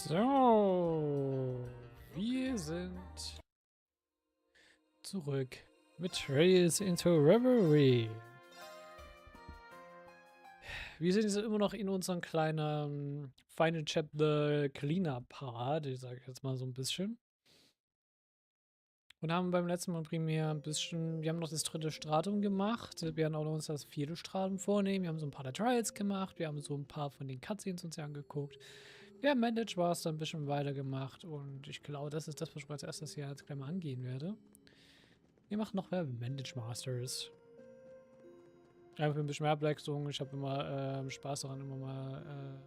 So, wir sind zurück mit Trails into Reverie. Wir sind jetzt immer noch in unserem kleinen Final Chapter Cleaner Part, ich sage jetzt mal so ein bisschen. Und haben beim letzten Mal primär ein bisschen, wir haben noch das dritte Stratum gemacht, wir werden auch noch uns das vierte Stratum vornehmen, wir haben so ein paar der Trials gemacht, wir haben so ein paar von den Cutscenes uns angeguckt. Wir haben Manage Master ein bisschen weitergemacht und ich glaube, das ist das, was ich als erstes hier jetzt gleich mal angehen werde. Wir machen noch mehr Manage Masters. Einfach für ein bisschen mehr Abwechslung. Ich habe immer Spaß daran, immer mal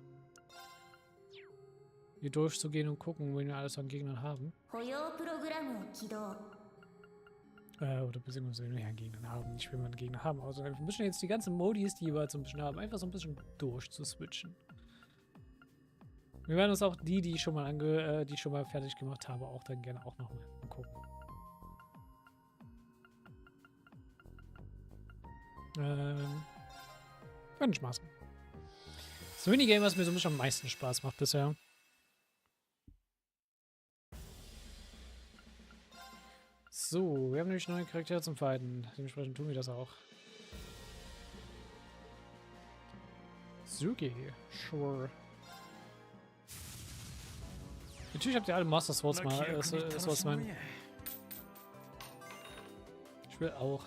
hier durchzugehen und gucken, wen wir alles an Gegnern haben. Oder beziehungsweise wen wir an Gegnern haben. Nicht, wenn wir einen Gegner haben, also ein bisschen jetzt die ganzen Modis, die wir so ein bisschen haben, einfach so ein bisschen durchzuswitchen. Wir werden uns auch die schon mal die schon mal fertig gemacht habe, auch dann gerne auch noch mal angucken. Kann Spaß machen. Das Minigame, was mir so ein bisschen am meisten Spaß macht bisher. So, wir haben nämlich neue Charaktere zum Fighten. Dementsprechend tun wir das auch. Suki, sure. Natürlich habt ihr alle Master Swords mal. Swords mein. Ich will auch.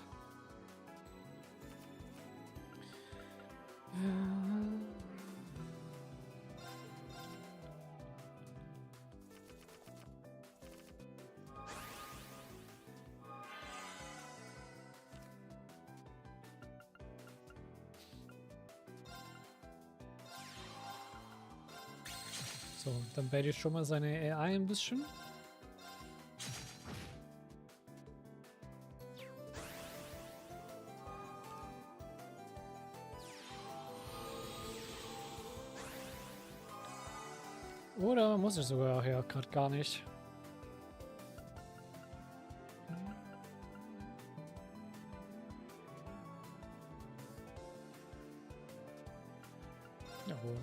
So, dann bait ich schon mal seine AI ein bisschen. Oder muss ich sogar ja gerade gar nicht. Jawohl.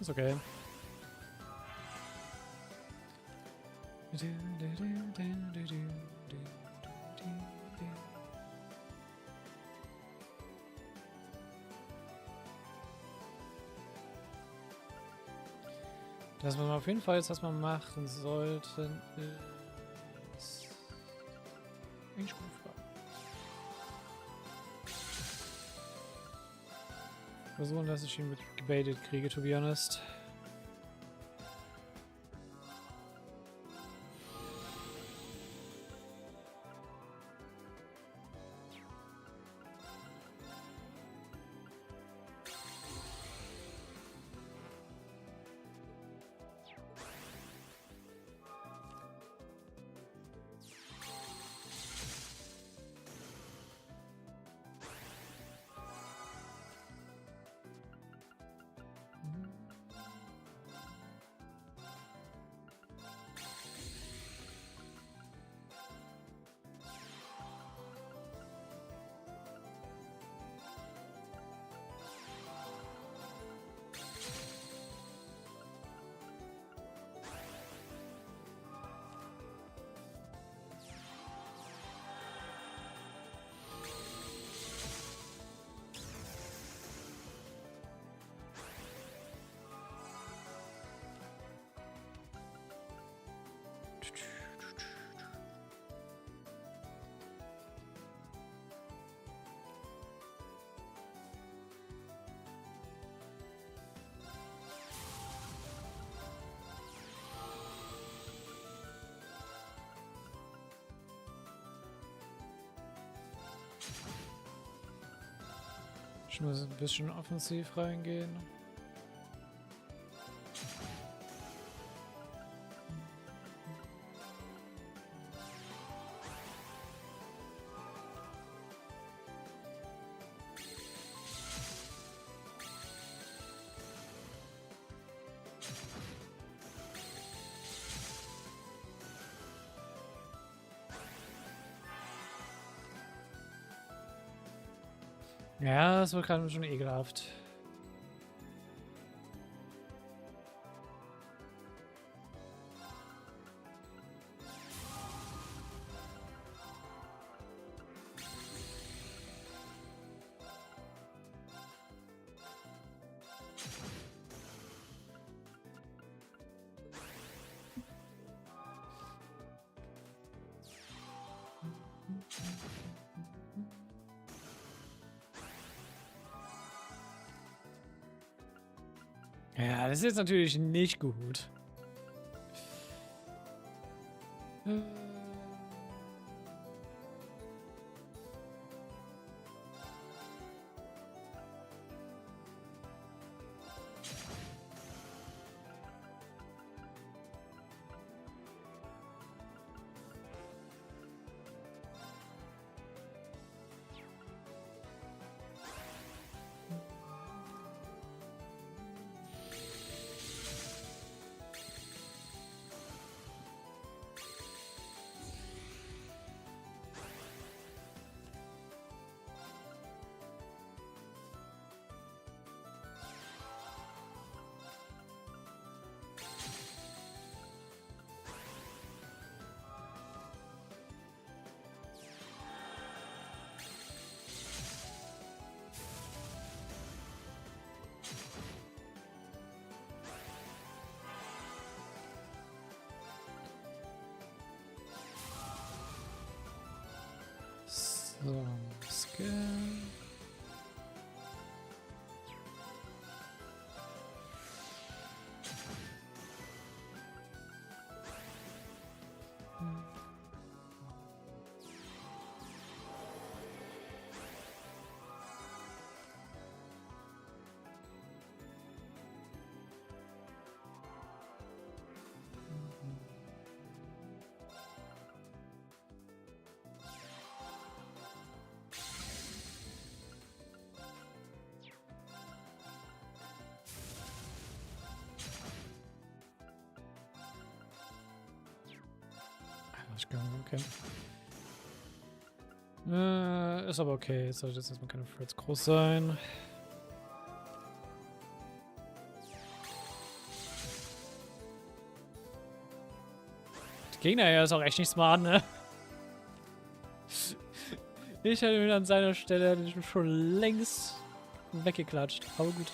Ist okay. Das, was wir auf jeden Fall jetzt erstmal machen sollten, ist eigentlich gut fragen. Versuchen, dass ich ihn mit gebaitet kriege, to be honest. Ich muss ein bisschen offensiv reingehen. Ja, das wird gerade schon ekelhaft. Ja, das ist jetzt natürlich nicht gut. So, Scan. Okay. Ist aber okay. Jetzt sollte jetzt erstmal keine Threads groß sein. Der Gegner hier ist auch echt nicht smart, ne? Ich hätte ihn an seiner Stelle schon längst weggeklatscht. Aber gut.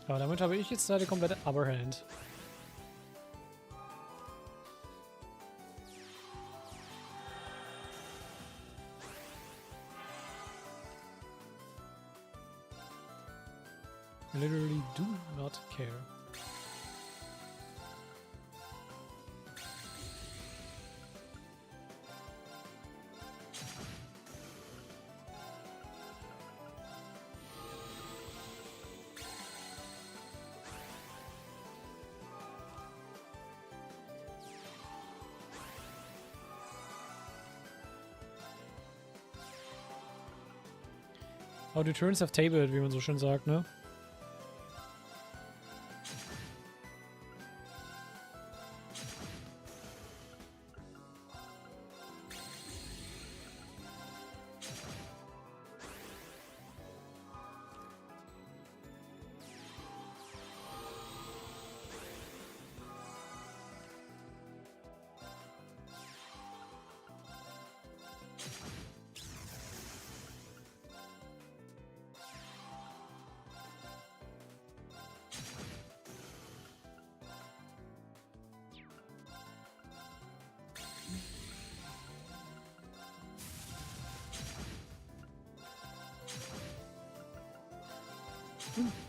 Aber damit habe ich jetzt da die komplette Upper Hand. I literally do not care. How the turns have tabled, wie man so schön sagt, ne?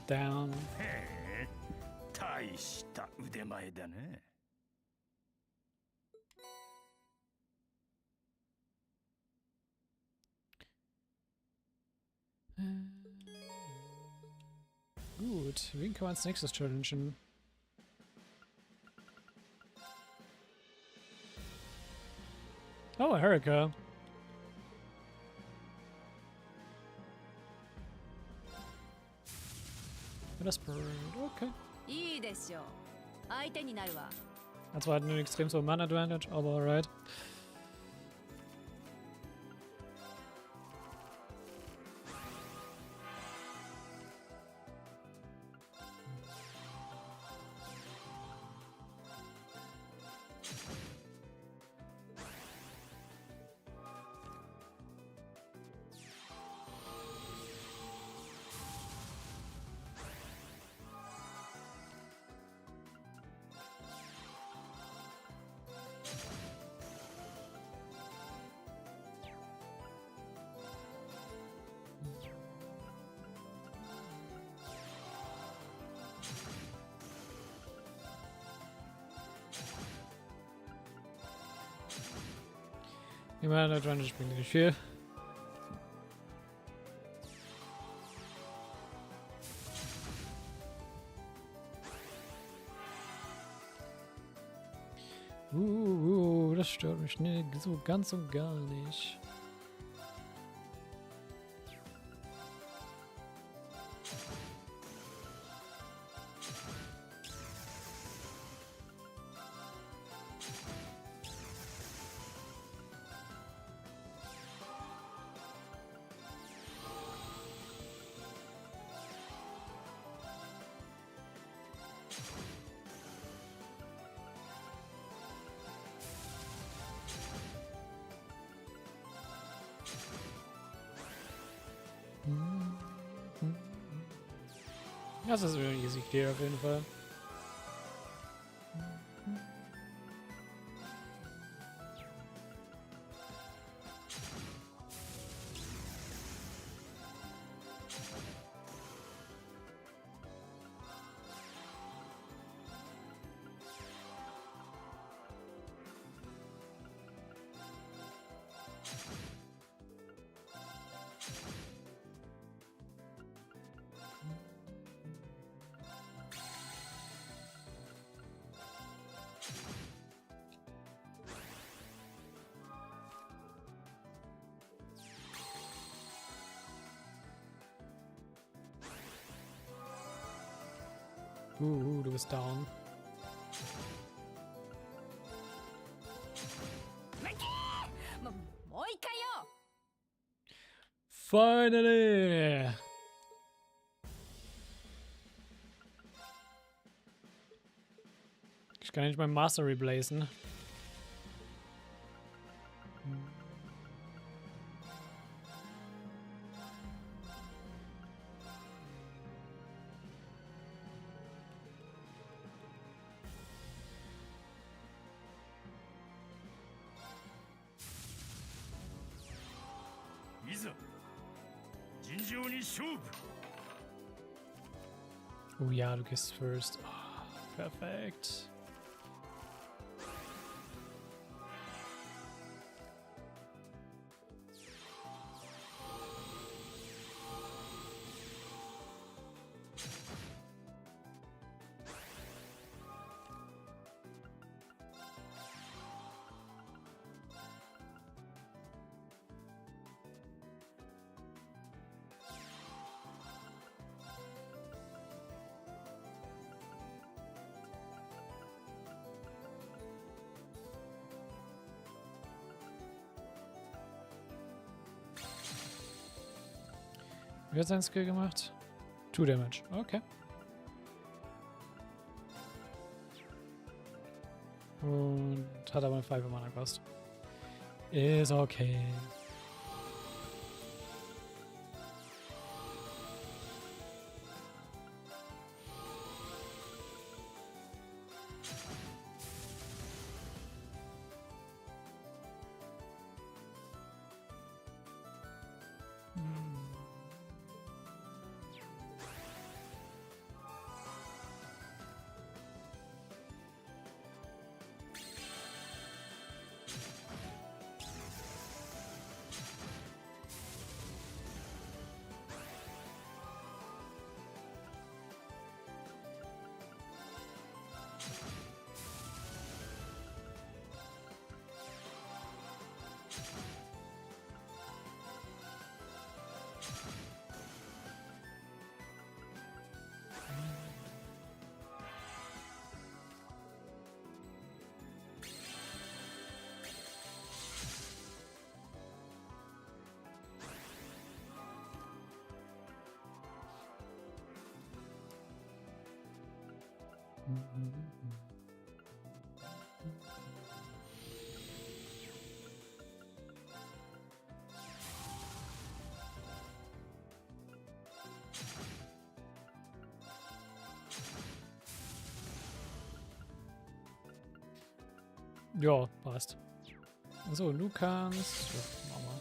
Down. へえ、大した腕前だね。Gut, wen kann man als nächstes challengen? Oh, Erika. Das Bird, okay. いいでしょう。相手になるわ。Also halt eine extrem so Man Advantage, aber alright. Die Man Advantage bringt nicht viel. Das stört mich nicht so ganz und gar nicht. Das ist ein easy clear auf jeden Fall. Du bist down. Finally! Ich kann nicht mein Master reblazen. Oh ja, du gehst first. Oh, perfekt. Wie hat sein Skill gemacht? 2 Damage. Okay. Und hat aber eine 5 Mana Cost. Ist okay. Ja, passt. So, du kannst. Ja, mach mal.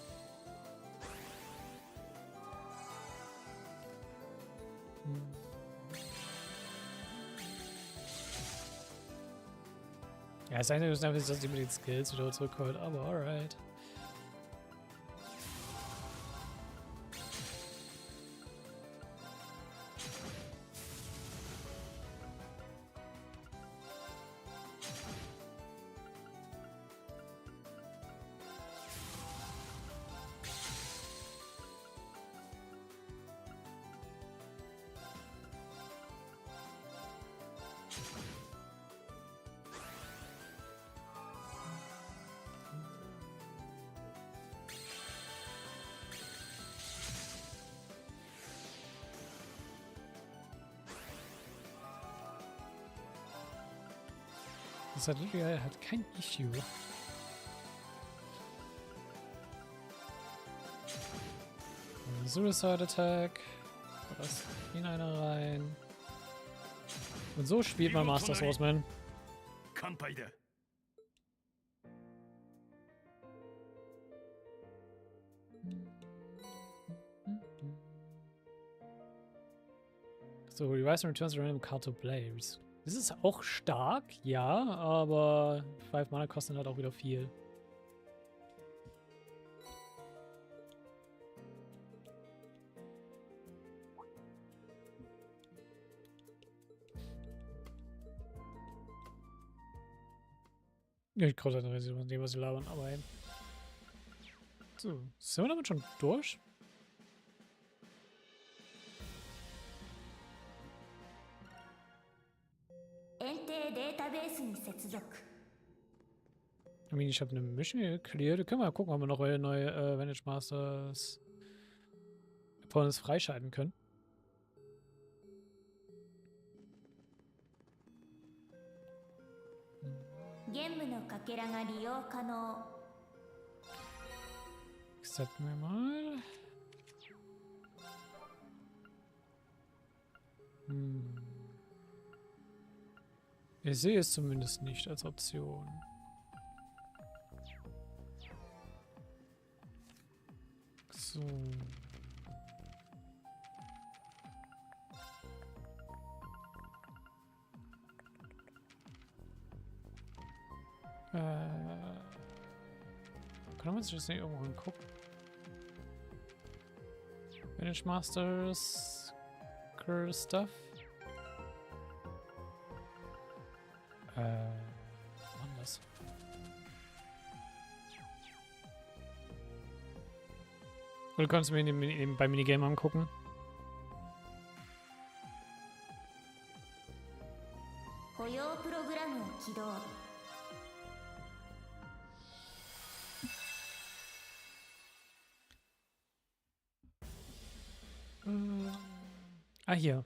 Ja, das Einzige ist einfach, dass die mit den Skills wieder zurückholt, aber alright. Das hat Reverie hat kein Issue. Suicide Attack. Das in einer rein. Und so spielt man Master Swordsman. 乾杯だ。 So, Revise and returns a random card to play. Das ist auch stark, ja, aber 5 Mana kosten halt auch wieder viel. Ja, ich glaube, das ist nicht, was sie labern, aber eben. So, sind wir damit schon durch? Ich meine, ich habe eine Mission gecleared. Können wir mal gucken, ob wir noch neue Vantage Masters von uns freischalten können. Accepten wir mal. Ich sehe es zumindest nicht als Option. So. Kann man sich das nicht irgendwo angucken? Manage Masters Curse Stuff. Anders. Oder kannst du mir beim Minigame angucken? Ah, hier.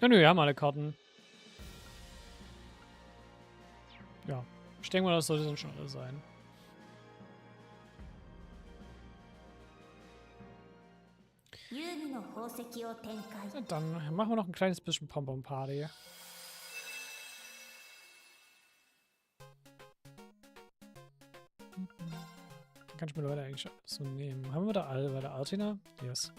Ja, nö, wir haben alle Karten. Ja, ich denke mal, das sollte dann schon alles sein. Ja, dann machen wir noch ein kleines bisschen Pom-Pom-Party. Dann kann ich mir Leute eigentlich so nehmen. Haben wir da alle bei der Altina? Yes.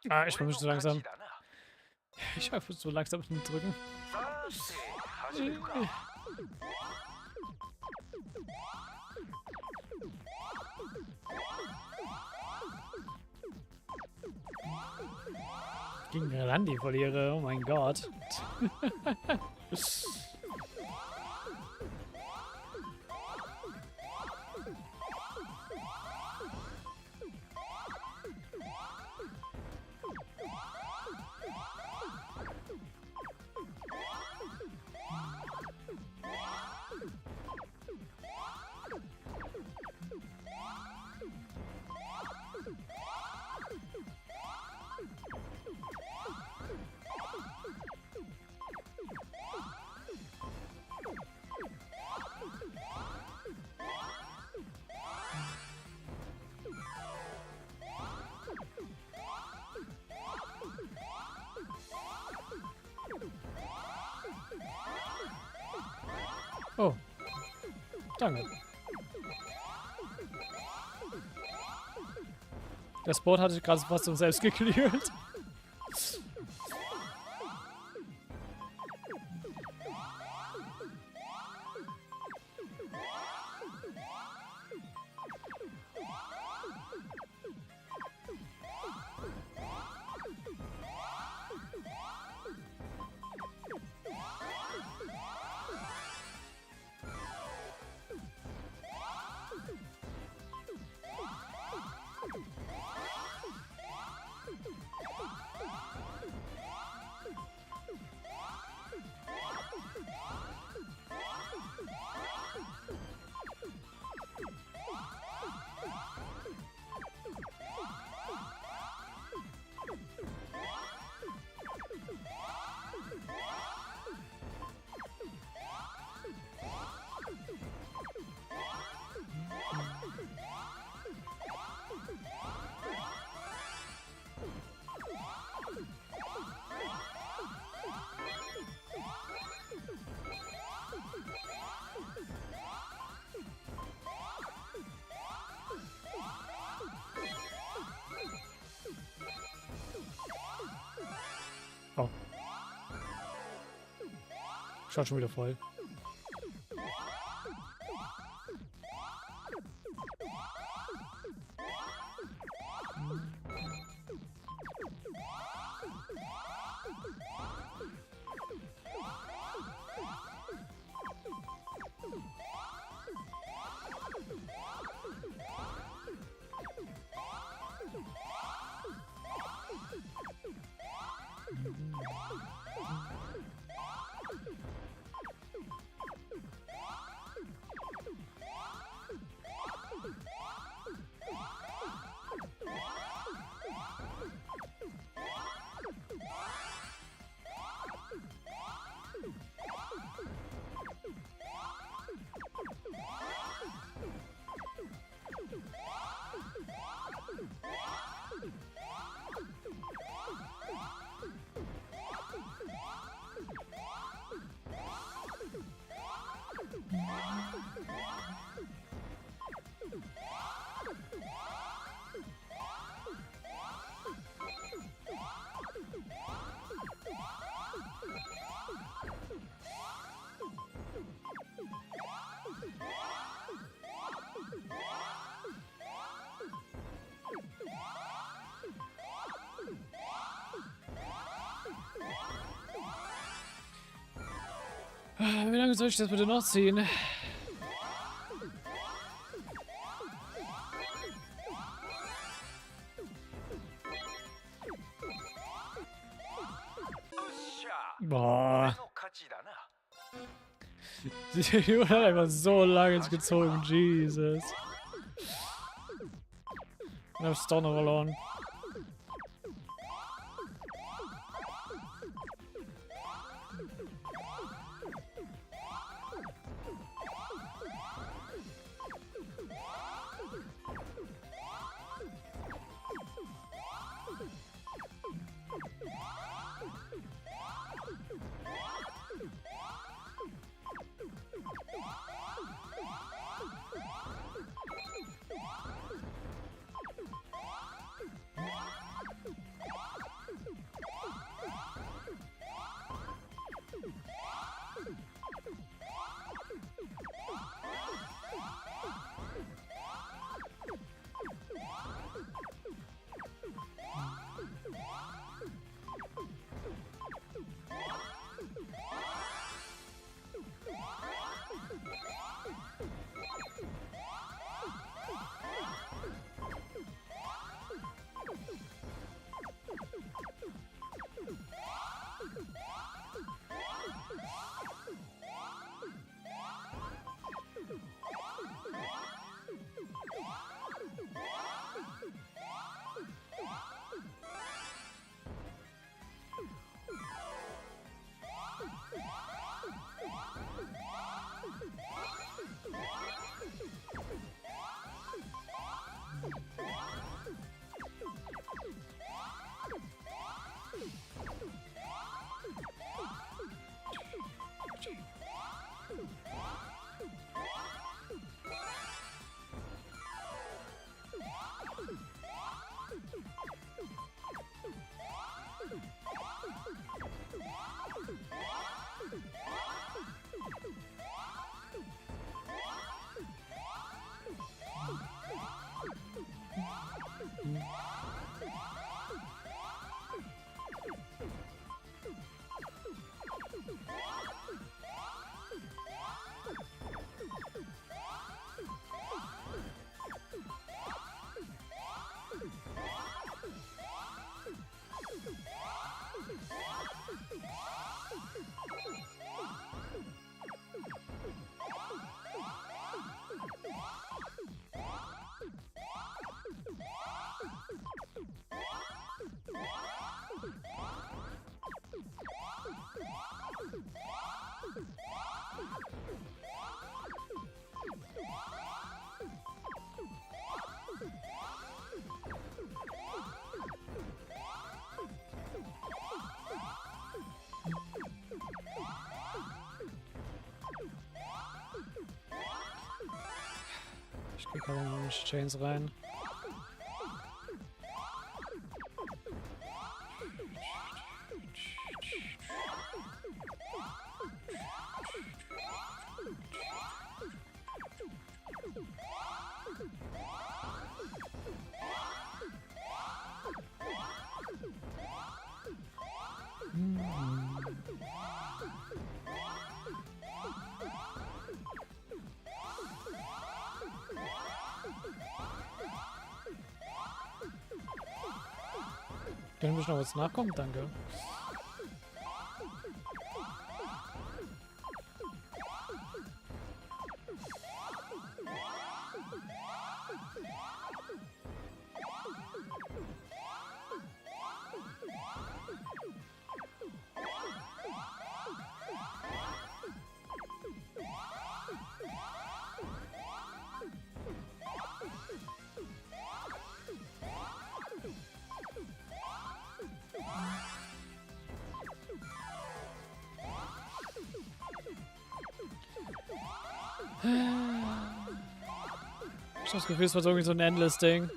Ah, ich bin ein bisschen langsam. Ich habe so langsam drücken. Gegen Randy verliere, oh mein Gott. Oh. Danke. Das Board hatte ich gerade fast so selbst geklärt. Oh. Schaut schon wieder voll. Wie lange soll ich das bitte noch ziehen? Boah. Die Uhr hat einfach so lange ins gezogen. Jesus. Ich hab's doch noch verloren. Hier kann er noch nicht Chains rein. Können wir noch was nachkommen? Danke. Ich habe das Gefühl, es wird irgendwie so ein Endless-Ding.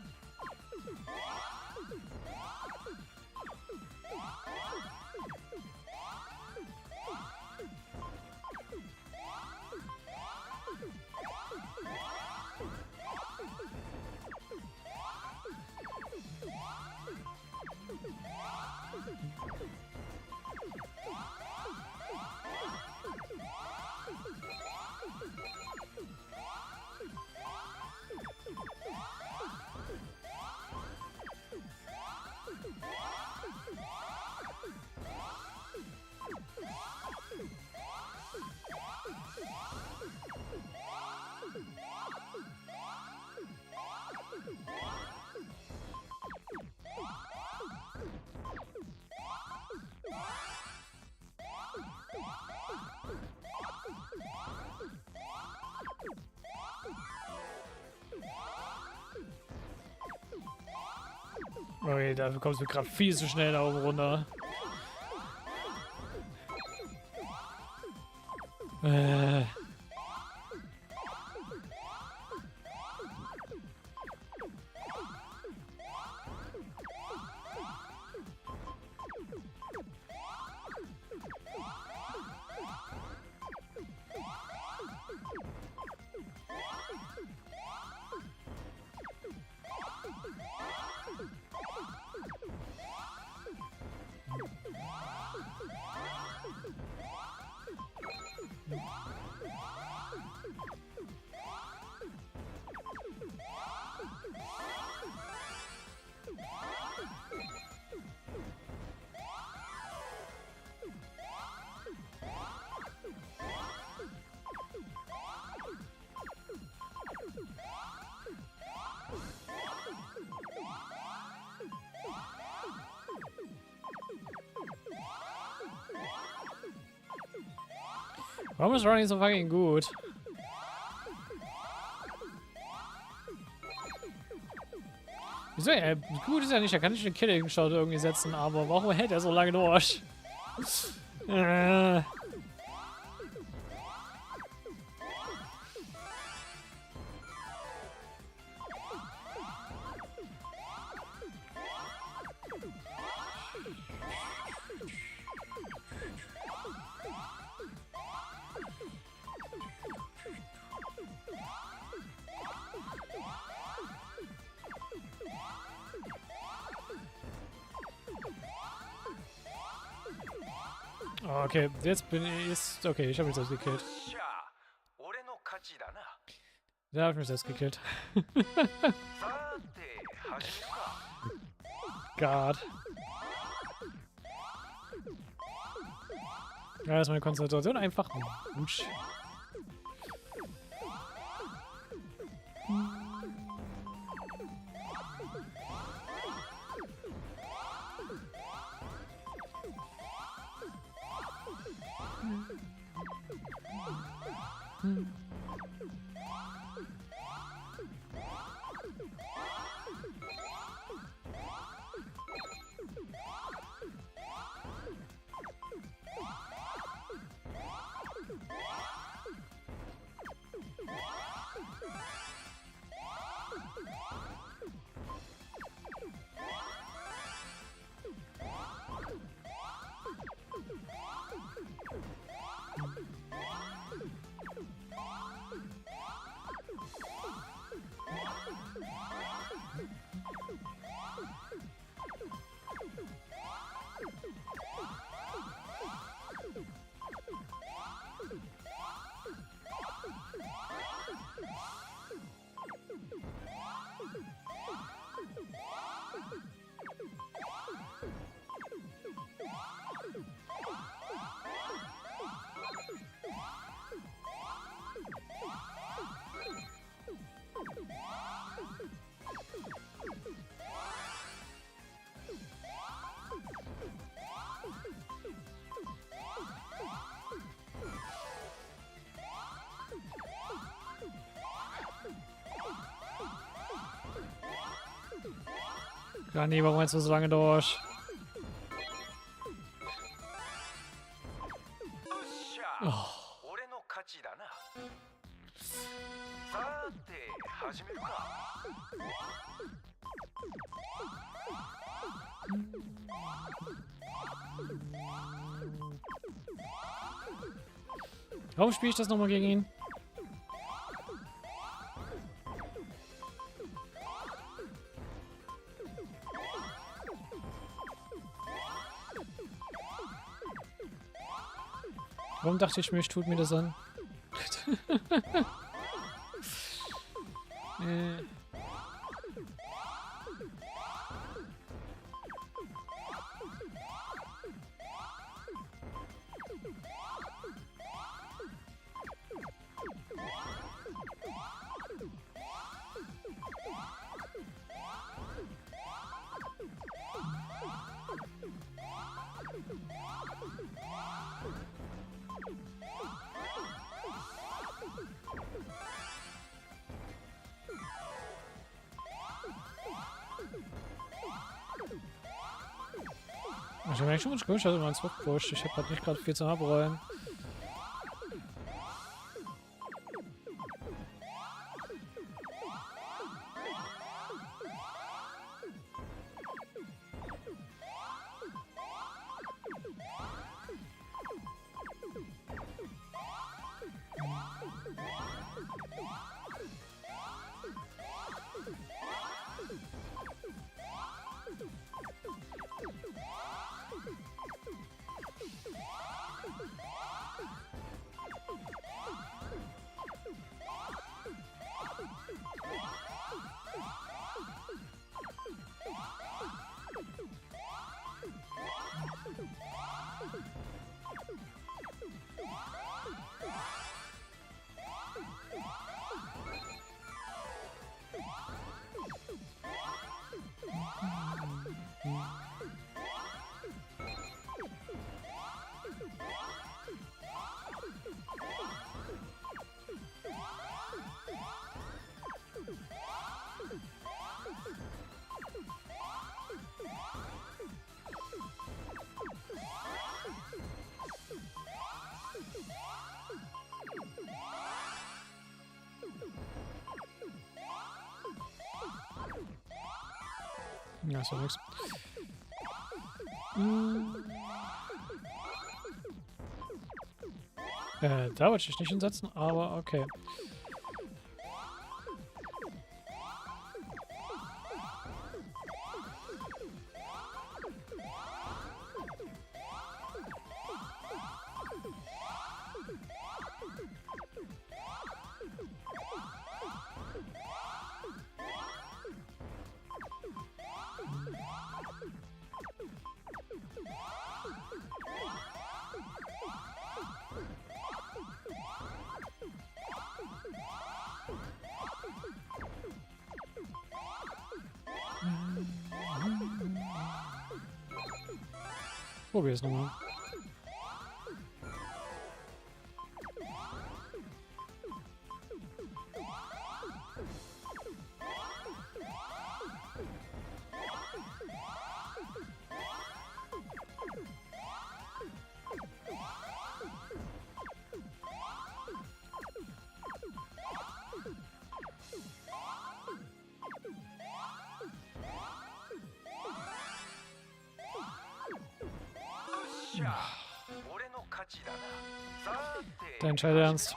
Okay, dafür kommst du gerade viel zu schnell da oben runter. Warum ist Ronnie so fucking gut? Wieso? Gut ist ja nicht, er kann nicht einen Killing Shot irgendwie setzen, aber warum hält er so lange durch? Oh, okay, jetzt bin ich. Okay, ich habe mich selbst gekillt. Da habe ich mich selbst gekillt. Gott. Ja, ist meine Konzentration einfach gut. Ja, nee, warum jetzt so lange durch? Oh. Warum spiele ich das nochmal gegen ihn? Warum dachte ich mir, ich tut mir das an? Ich habe eigentlich schon gut, ich hatte mal einen zurückgepusht. Ich habe halt nicht gerade viel zum Abräumen. Ja, ist ja nix. Da wollte ich nicht hinsetzen, aber okay. Probier es nochmal. Dein Scheiß Ernst.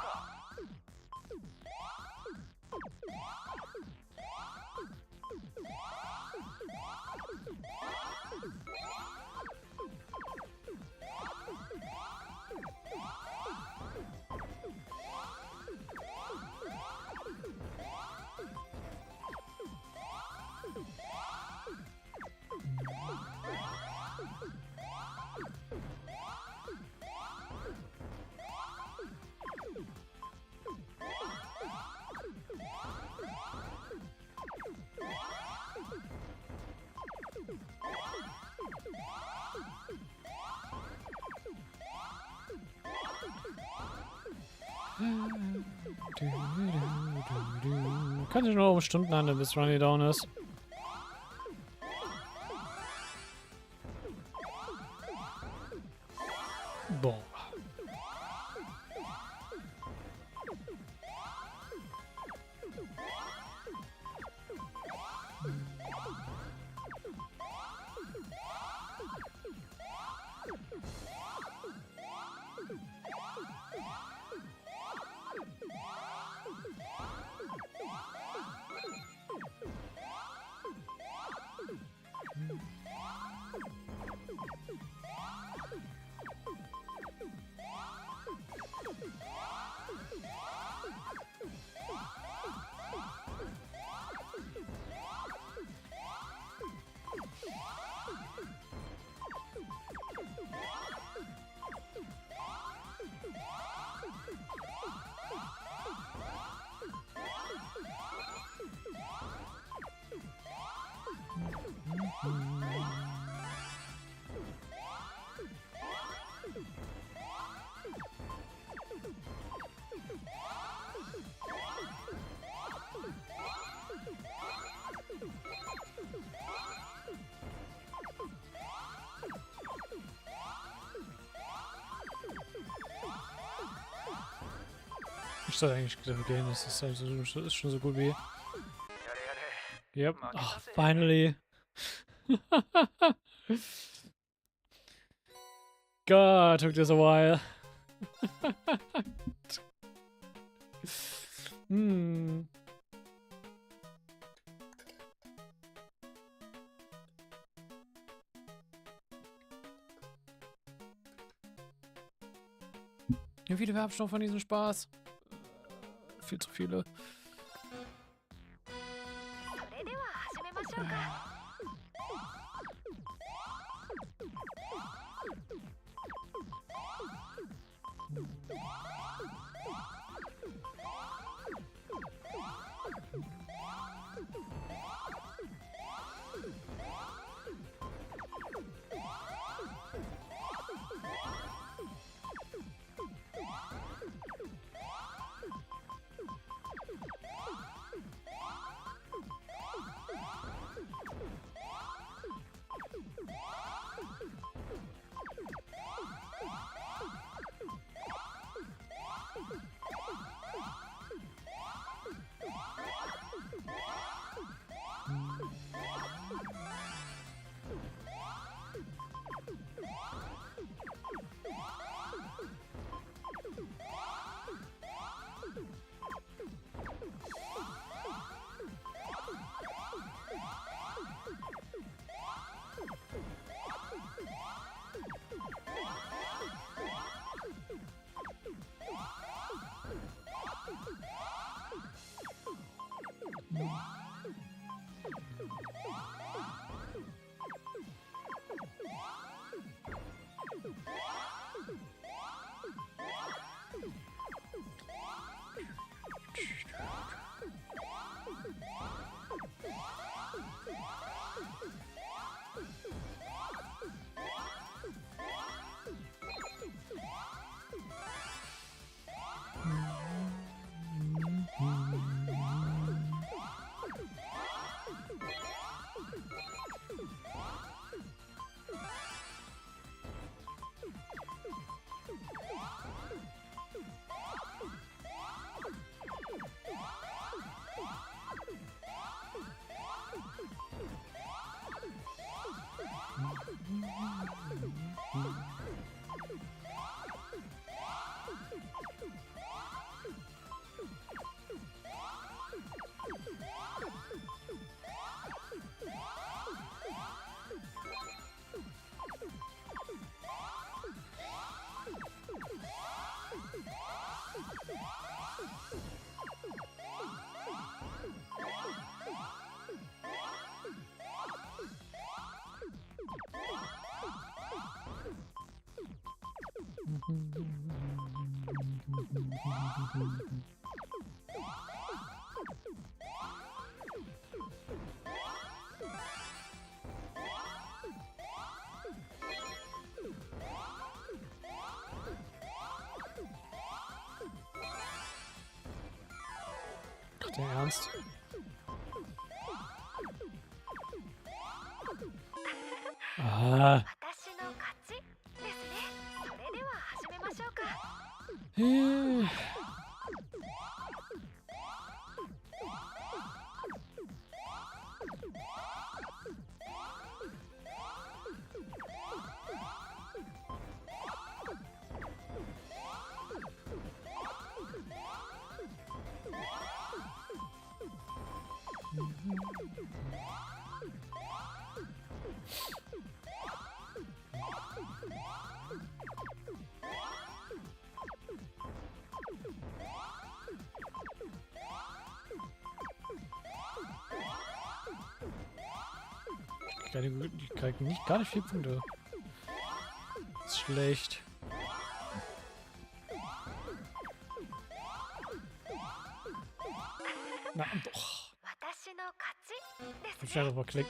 Kann sich nur um Stunden handeln, bis Ronnie down ist. Boah. Ich soll eigentlich gehen, das ist, also, ist schon so gut wie. Yep. Oh, finally. God, took this a while. Hm. Wie viele wir haben schon von diesem Spaß? Viel zu viele. Der Ernst? Ah. Ich krieg nicht, gar nicht 4 Punkte. Das ist schlecht. Na doch. Ich hab schnell verklickt.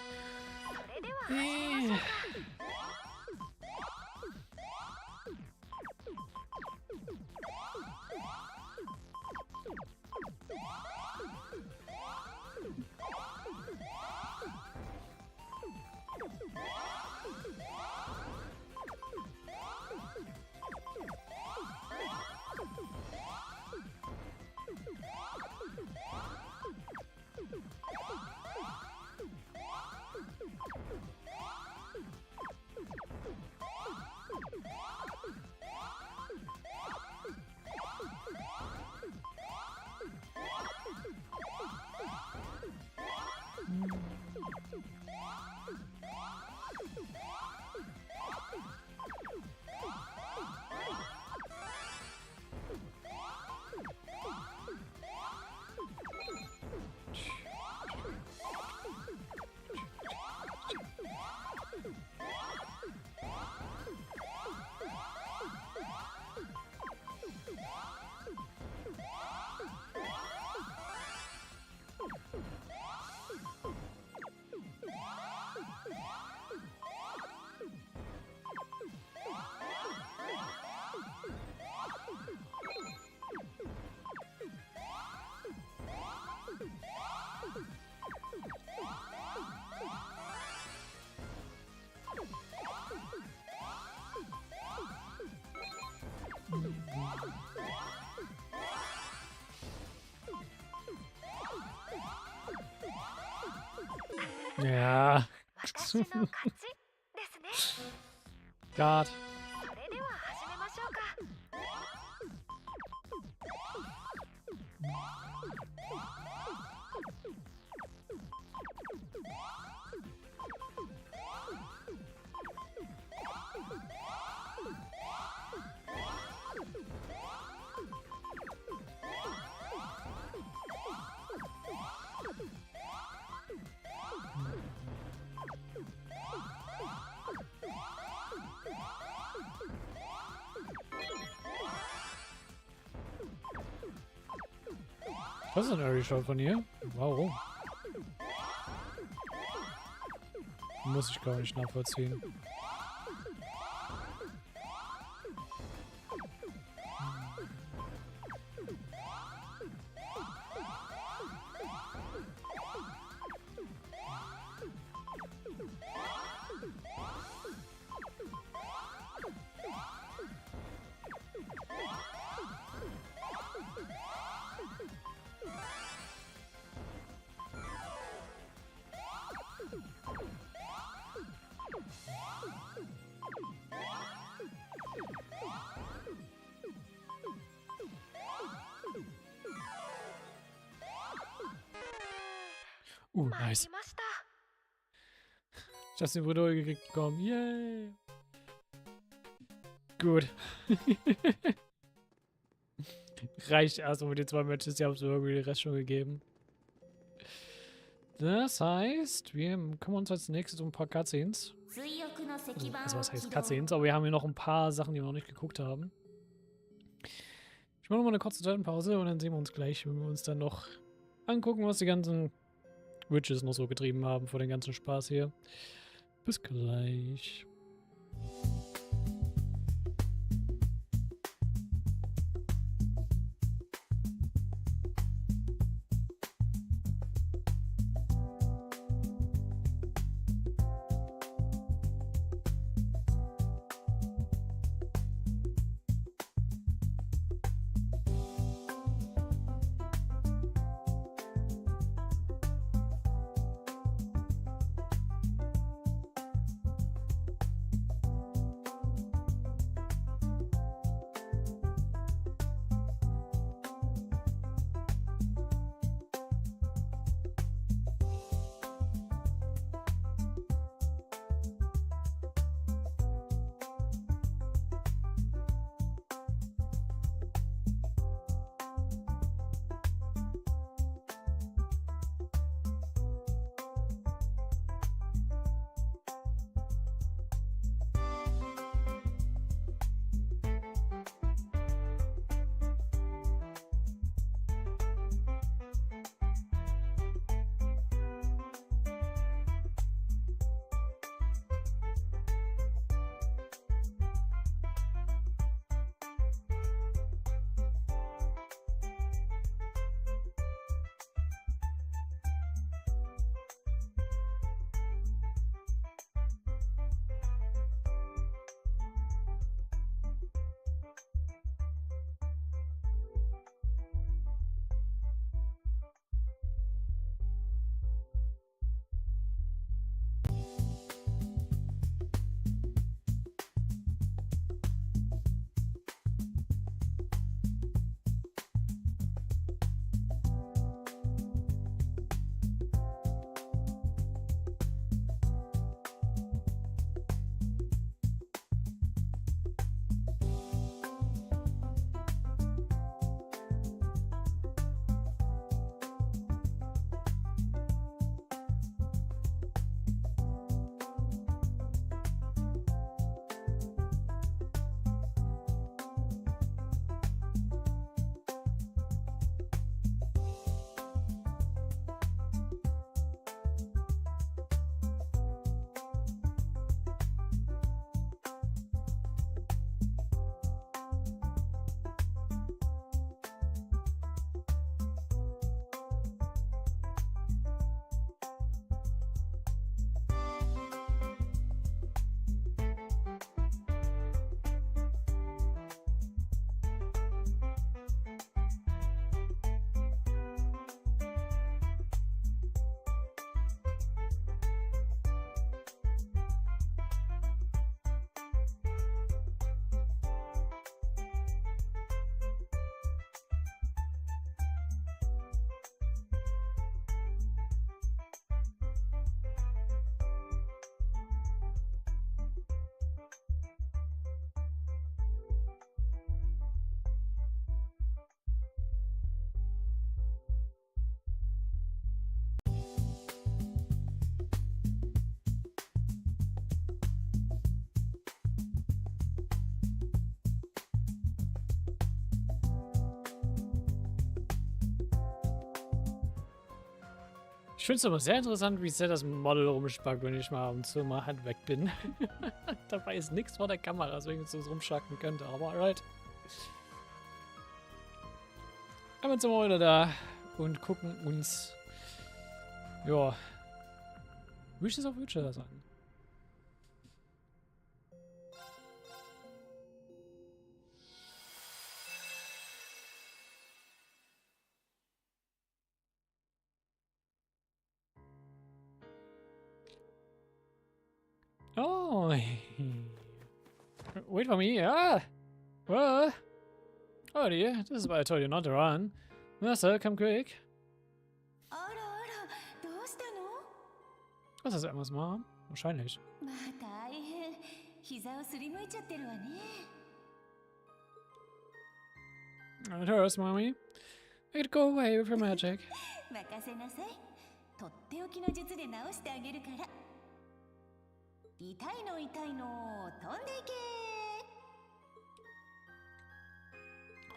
Ja. God. Was ist ein Early Shot von hier? Warum? Muss ich gar nicht nachvollziehen. Nice. Ich hab's den Bruder gekriegt bekommen. Yay. Gut. Reicht erstmal mit den 2 Matches, die haben es irgendwie den Rest schon gegeben. Das heißt, wir kümmern uns als nächstes um ein paar Cutscenes. Also was heißt Cutscenes? Aber wir haben hier noch ein paar Sachen, die wir noch nicht geguckt haben. Ich mache noch mal eine kurze Zeitpause und dann sehen wir uns gleich, wenn wir uns dann noch angucken, was die ganzen Witches noch so getrieben haben vor den ganzen Spaß hier. Bis gleich. Ich finde es aber sehr interessant, wie sehr das Model rumspackt, wenn ich mal ab und zu mal halt weg bin. Dabei ist nichts vor der Kamera, deswegen es so rumschacken könnte, aber alright. Aber jetzt sind wir wieder da und gucken uns, ja, Wishes of Witchers an. Oh, wait for me. Ah! What? Oh dear, this is why I told you not to run. Master, come quick. あらあら、どうしたの？ Was ist Emmas Mom? Wahrscheinlich. まあ大変。膝をすりむいちゃってるわね。It hurts, mommy. Make it go away with your magic. 任せなさい。とっておきの術で治してあげるから。痛いの痛いの、飛んでいけ。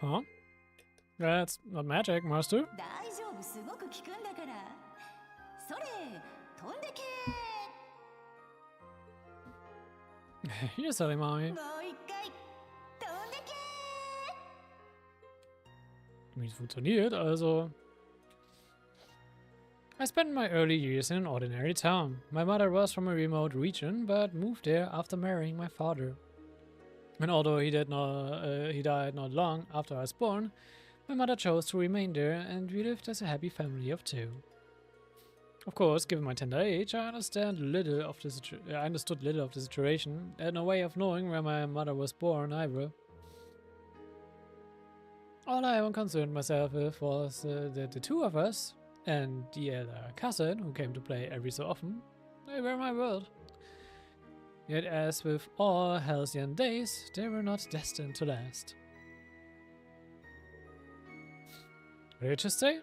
Huh? That's not magic, Master. 大丈夫、すごく効くんだから。それ、飛んでけ。 You're silly, mommy. もう一回、飛んでけ。 Wie es funktioniert, also. I spent my early years in an ordinary town. My mother was from a remote region, but moved there after marrying my father. And although he died not long after I was born, my mother chose to remain there, and we lived as a happy family of two. Of course, given my tender age, I understood little of the situation, and no way of knowing where my mother was born either. All I ever concerned myself with was that the two of us, and the elder cousin, who came to play every so often, they were my world. Yet as with all halcyon days, they were not destined to last. What did you just say?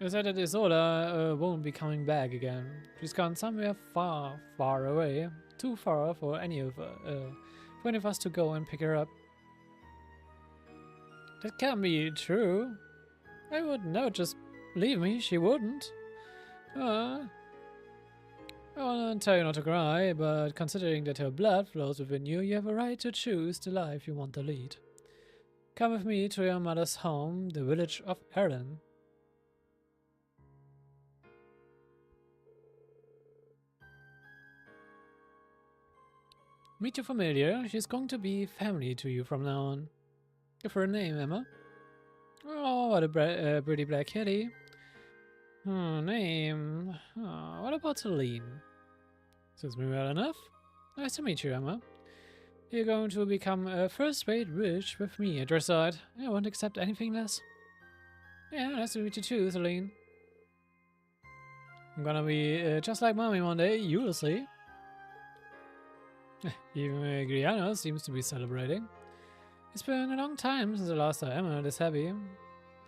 You said that Isola won't be coming back again. She's gone somewhere far, far away. Too far for any of us to go and pick her up. That can't be true. I would never just leave me, she wouldn't. I won't tell you not to cry, but considering that her blood flows within you, you have a right to choose the life you want to lead. Come with me to your mother's home, the village of Erden. Meet your familiar. She's going to be family to you from now on. Give her a name, Emma. Oh, what a pretty black kitty. Name. Oh, what about Celine? Suits me well enough. Nice to meet you, Emma. You're going to become a first-rate witch with me at your side. I won't accept anything less. Yeah, nice to meet you too, Celine. I'm gonna be just like Mommy one day, you'll see. Even Griano seems to be celebrating. It's been a long time since the last time Emma this happy.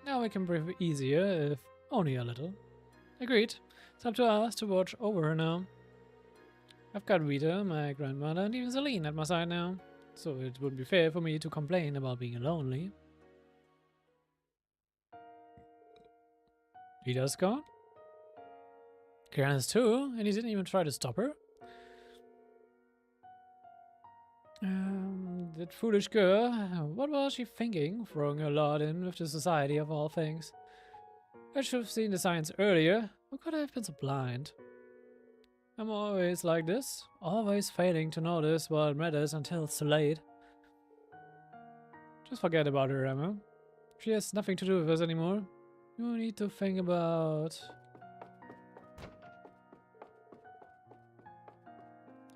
Now we can breathe easier, if only a little. Agreed. It's up to us to watch over her now. I've got Rita, my grandmother, and even Celine at my side now, so it wouldn't be fair for me to complain about being lonely. Rita's gone? Grana's too, and he didn't even try to stop her? That foolish girl, what was she thinking, throwing her lot in with the society of all things? I should have seen the signs earlier. How could I have been so blind? I'm always like this, always failing to notice what matters until it's too late. Just forget about her, Emma. She has nothing to do with us anymore. You need to think about...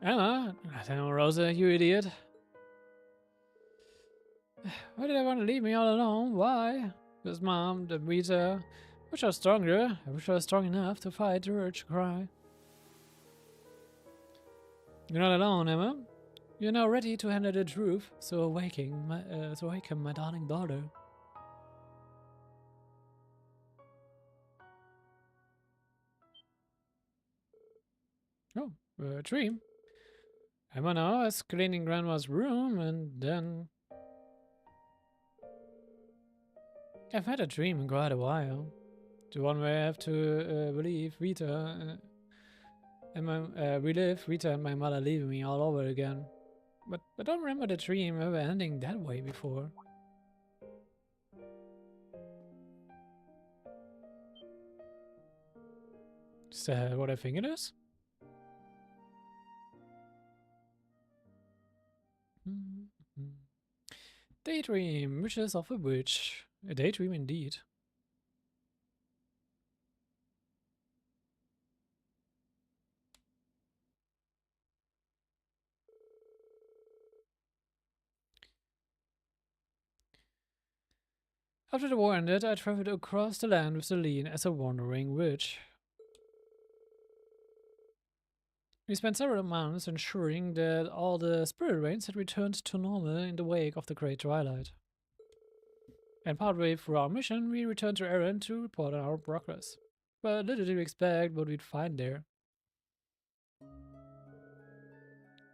Emma? Damn, Rosa, you idiot. Why did everyone leave me all alone? Why? Because Mom, the Rita, I wish I was stronger. I wish I was strong enough to fight the urge to cry. You're not alone, Emma. You're now ready to handle the truth, so awaken my darling daughter. Oh, a dream. Emma now is cleaning Grandma's room, and then... I've had a dream in quite a while. The one where I have to relive Rita and my mother leaving me all over again. But I don't remember the dream ever ending that way before. Is that what I think it is? Daydream, wishes of a witch. A daydream indeed. After the war ended, I traveled across the land with Celine as a wandering witch. We spent several months ensuring that all the spirit rains had returned to normal in the wake of the Great Twilight. And partway through our mission, we returned to Erin to report on our progress. But little did we expect what we'd find there.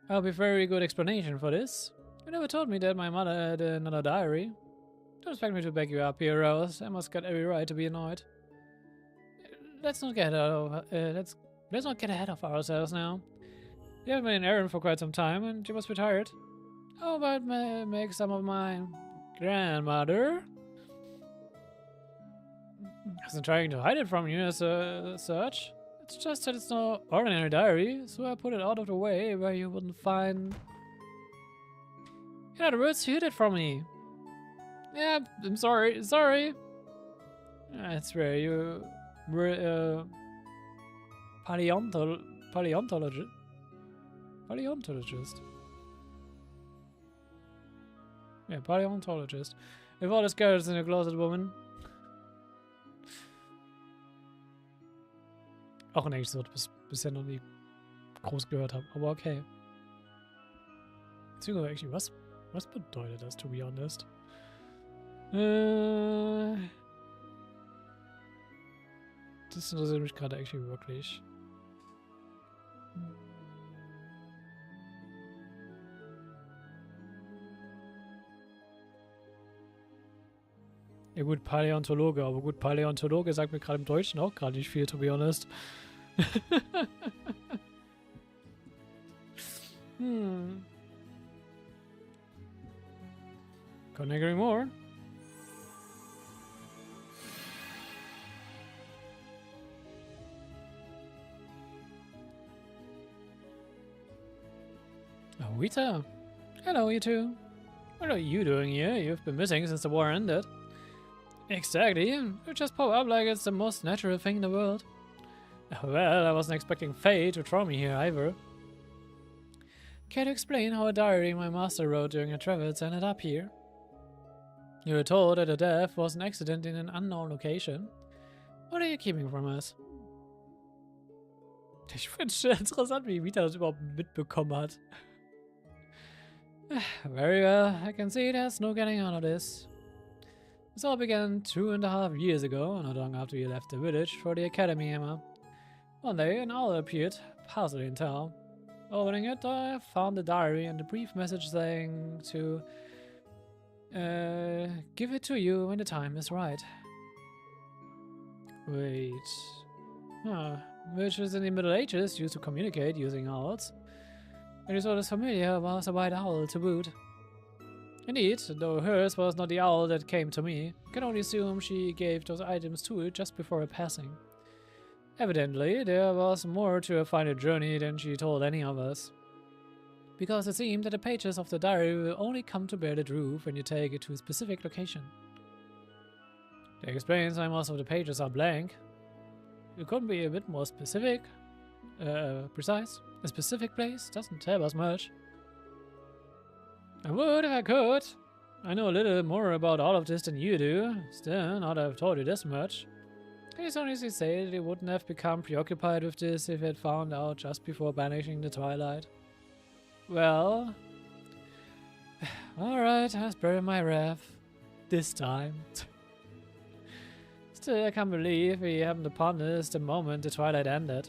I have a very good explanation for this. You never told me that my mother had another diary. Don't expect me to back you up here, Rose. Emma's got every right to be annoyed. Let's not get ahead of ourselves now. You haven't been in Erin for quite some time, and you must be tired. How about make some of my grandmother? I wasn't trying to hide it from you as such. It's just that it's no ordinary diary, so I put it out of the way where you wouldn't find... In other words, you hid it from me. Yeah, I'm sorry. That's where you were paleontologist. Yeah, paleontologist. With all the skeletons in the closet, woman. Auch ein englisches Wort, das ich bisher noch nie groß gehört habe, aber okay. Beziehungsweise, was bedeutet das, to be honest? Das interessiert mich gerade actually wirklich. Ja gut, Paläontologe, aber gut, Paläontologe sagt mir gerade im Deutschen auch gerade nicht viel, to be honest. Couldn't agree more. Oh, Rita. Hello, you two. What are you doing here? You've been missing since the war ended. Exactly. You just pop up like it's the most natural thing in the world. Well, I wasn't expecting fate to throw me here either. Care to explain how a diary my master wrote during her travels ended up here? You were told that her death was an accident in an unknown location. What are you keeping from us? Ich finde es interessant, wie Vita das überhaupt mitbekommen hat. Very well, I can see there's no getting out of this. This all began 2.5 years ago, not long after you left the village for the academy, Emma. One day, an owl appeared, passively in town. Opening it, I found the diary and a brief message saying to give it to you when the time is right. Wait. Huh. Witches in the Middle Ages used to communicate using owls. It is all as familiar was a white owl to boot. Indeed, though hers was not the owl that came to me, I can only assume she gave those items to it just before her passing. Evidently, there was more to her final journey than she told any of us. Because it seemed that the pages of the diary will only come to bear the truth when you take it to a specific location. That explains why most of the pages are blank. You couldn't be a bit more specific? Precise? A specific place doesn't tell us much. I would if I could. I know a little more about all of this than you do. Still, not I've told you this much. Can you honestly say that he wouldn't have become preoccupied with this if he had found out just before banishing the Twilight? Well... Alright, I spare my wrath. This time. Still, I can't believe he happened upon this the moment the Twilight ended.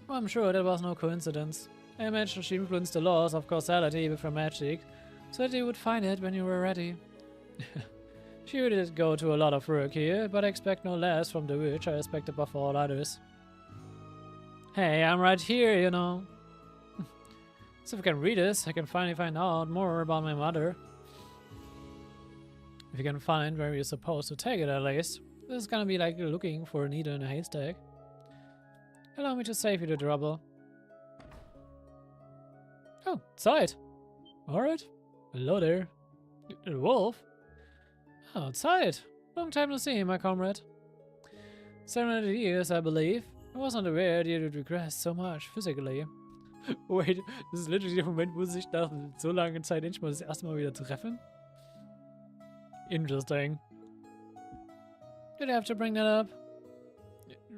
Well, I'm sure that was no coincidence. I imagine she influenced the laws of causality with her magic, so that you would find it when you were ready. She really did go to a lot of work here, but I expect no less from the witch I respect above all others. Hey, I'm right here, you know. So if I can read this, I can finally find out more about my mother. If you can find where you're supposed to take it at least. This is gonna be like looking for a needle in a haystack. Allow me to save you the trouble. Oh, Zeit. Alright. Hello there. A wolf? Oh, Zeit. Long time no see, my comrade. 700 years, I believe. I wasn't aware that you would regress so much physically. Wait, das ist literally der Moment, wo sie sich nach so langer Zeit endlich mal das erste Mal wieder treffen? Interesting. Did I have to bring that up?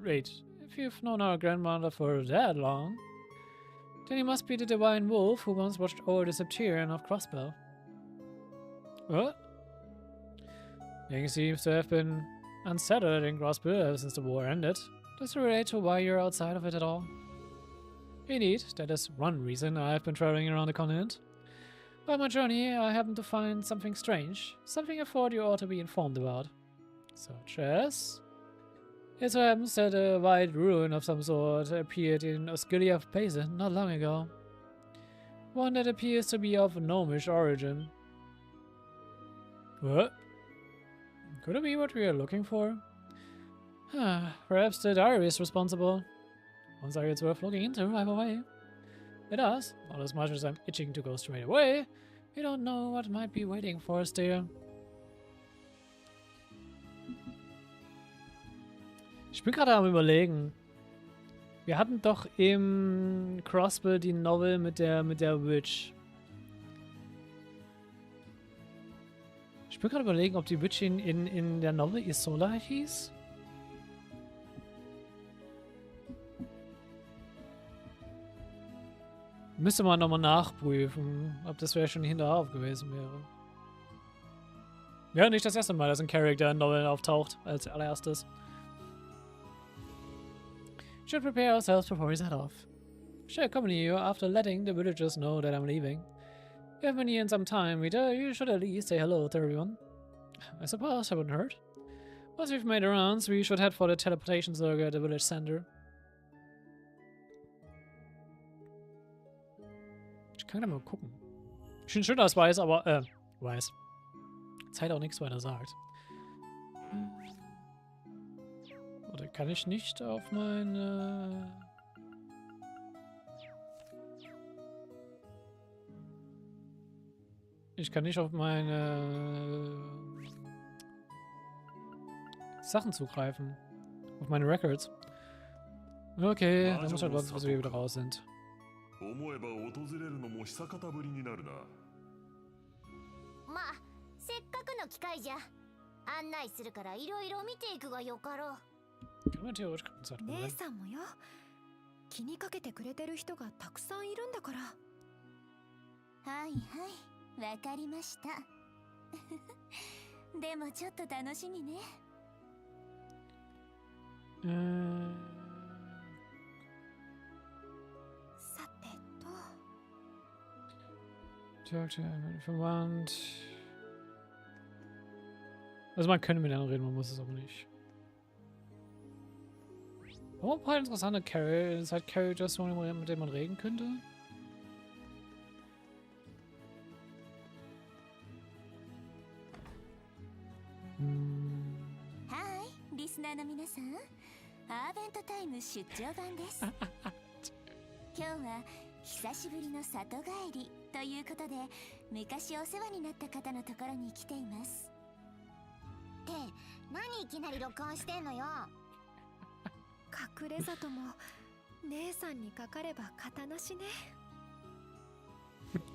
Wait, if you've known our grandmother for that long, then you must be the divine wolf who once watched over the Septerian of Crossbow. What? Things seems to have been unsettled in Crossbow ever since the war ended. Does it relate to why you're outside of it at all? Indeed, that is one reason I've been traveling around the continent. On my journey, I happened to find something strange, something I thought you ought to be informed about. Such as? It so happens that a white ruin of some sort appeared in Osgiliath Basin not long ago. One that appears to be of gnomish origin. What? Could it be what we are looking for? Perhaps the diary is responsible. Sounds like it's worth looking into either way. It does, not as much as I'm itching to go straight away. We don't know what might be waiting for us there. Ich bin gerade am Überlegen. Wir hatten doch im Crossbow die Novel mit der Witch. Ich bin gerade überlegen, ob die Witch in der Novel Isola hieß. Müsste man nochmal nachprüfen, ob das vielleicht schon hinterher gewesen wäre. Ja, nicht das erste Mal, dass ein Charakter in Noveln auftaucht, als allererstes. Should prepare ourselves before we set off. Shall accompany you after letting the villagers know that I'm leaving. You haven't been here in some time, Rita. You should at least say hello to everyone. I suppose that wouldn't hurt. Once we've made the rounds, we should head for the teleportation circle at the village center. Ich kann da mal gucken. Schön, dass weiß, aber, weiß. Zeit auch nichts weiter sagt. Oder kann ich nicht auf meine... Ich kann nicht auf meine... Sachen zugreifen. Auf meine Records. Okay, dann muss ich halt warten, bis wir wieder raus sind. 思えば訪れるのも久方ぶりになるな。まあ、せっかくの機会じゃ。案内するからいろいろ見ていくがよかろう。姉さんもよ。気にかけてくれてる人がたくさんいるんだから。はいはい、わかりました。でもちょっと楽しみね。Verwandt. Also man könnte mit denen reden, man muss es aber nicht. Aber ein paar interessante Characters, mit denen man reden könnte. Hi, リスナーの皆さん。アーベントタイム出張版です。今日は久しぶりの里帰りということで、昔お世話になった方のところに来ています。って何いきなり録音してんのよ。隠れ里も姉さんにかかれば型なしね。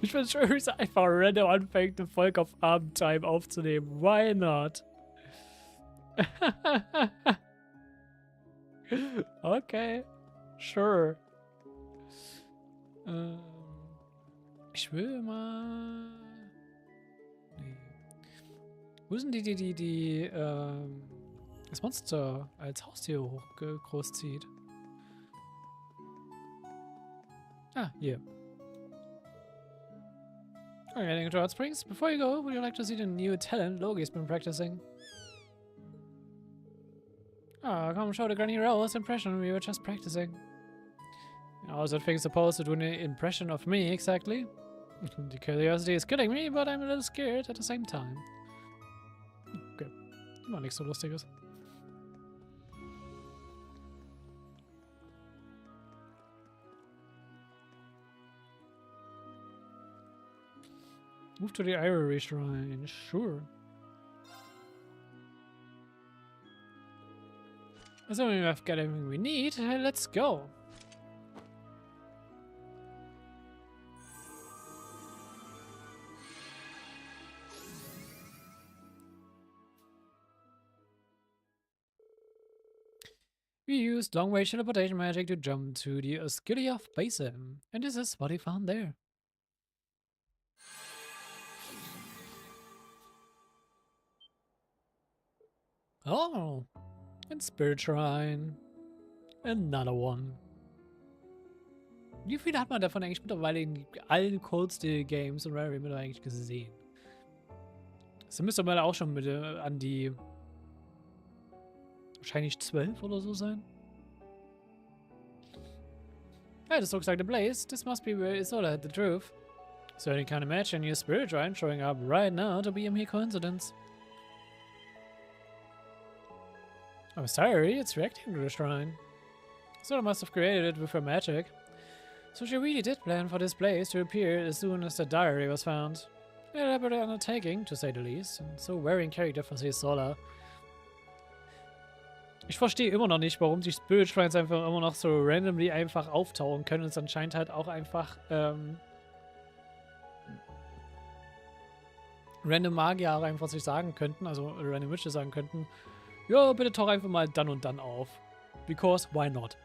Ich find's schön, wie es einfach random anfängt, eine Folge auf Abendtime aufzunehmen. Why not? Okay, sure. Ich will mal... Nee. Wo sind die das Monster als Haustier großzieht? Ah, hier. We're heading to Hot Springs. Before you go, would you like to see the new talent Logi's been practicing? Oh, come show the Granny Rose impression we were just practicing. How is that thing supposed to do an impression of me exactly? The curiosity is killing me, but I'm a little scared at the same time. Okay. War nichts so Lustiges. Move to the Reverie shrine, sure. Assuming we've got everything we need, let's go. We used long-range teleportation magic to jump to the Osculia Basin, and this is what we found there. Oh, and Spirit Shrine. Another one. Wie viele hat man davon eigentlich mittlerweile in allen Cold Steel Games und Reverie mittlerweile eigentlich gesehen? Das müsste mal auch schon mit an die wahrscheinlich 12 oder so sein. Hey, this looks like the place. This must be where Isola had the truth. Certainly can't imagine your Spirit Shrine showing up right now to be a mere coincidence. I'm sorry, it's reacting to the shrine. Isola must have created it with her magic. So she really did plan for this place to appear as soon as the diary was found. An elaborate undertaking, to say the least, and so very in character for Isola. Ich verstehe immer noch nicht, warum die Spirit Shrines einfach immer noch so randomly einfach auftauchen können und es anscheinend halt auch einfach random Magier auch einfach sich sagen könnten, also random Witches sagen könnten, ja, bitte tauch einfach mal dann und dann auf. Because why not?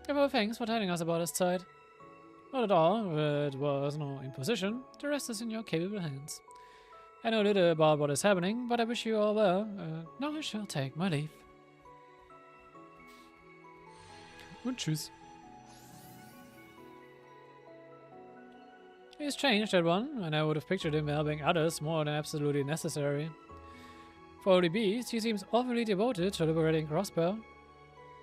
Well, thanks for telling us about this site. Not at all, it was no imposition. The rest is in your capable hands. I know little about what is happening, but I wish you all well. Now I shall take my leave. Und tschüss. He's changed, that one, and I would have pictured him helping others more than absolutely necessary. For all the beast, he seems awfully devoted to liberating Crossbell.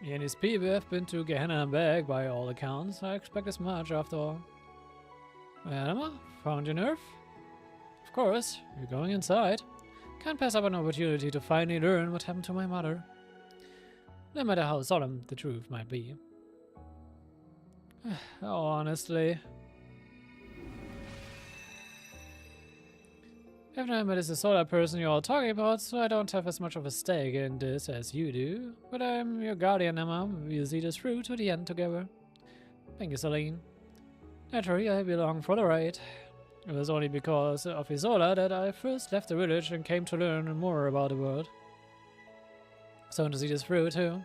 He and his people have been to Gehenna and back, by all accounts. I expect as much, after all. Well, Emma, found your nerve? Of course, you're going inside. Can't pass up an opportunity to finally learn what happened to my mother. No matter how solemn the truth might be. Oh, honestly. I've never met as a solar person you're all talking about, so I don't have as much of a stake in this as you do. But I'm your guardian, Emma. We'll see this through to the end together. Thank you, Celine. Naturally, I belong for the ride. It was only because of Isola that I first left the village and came to learn more about the world. So to see this through, too.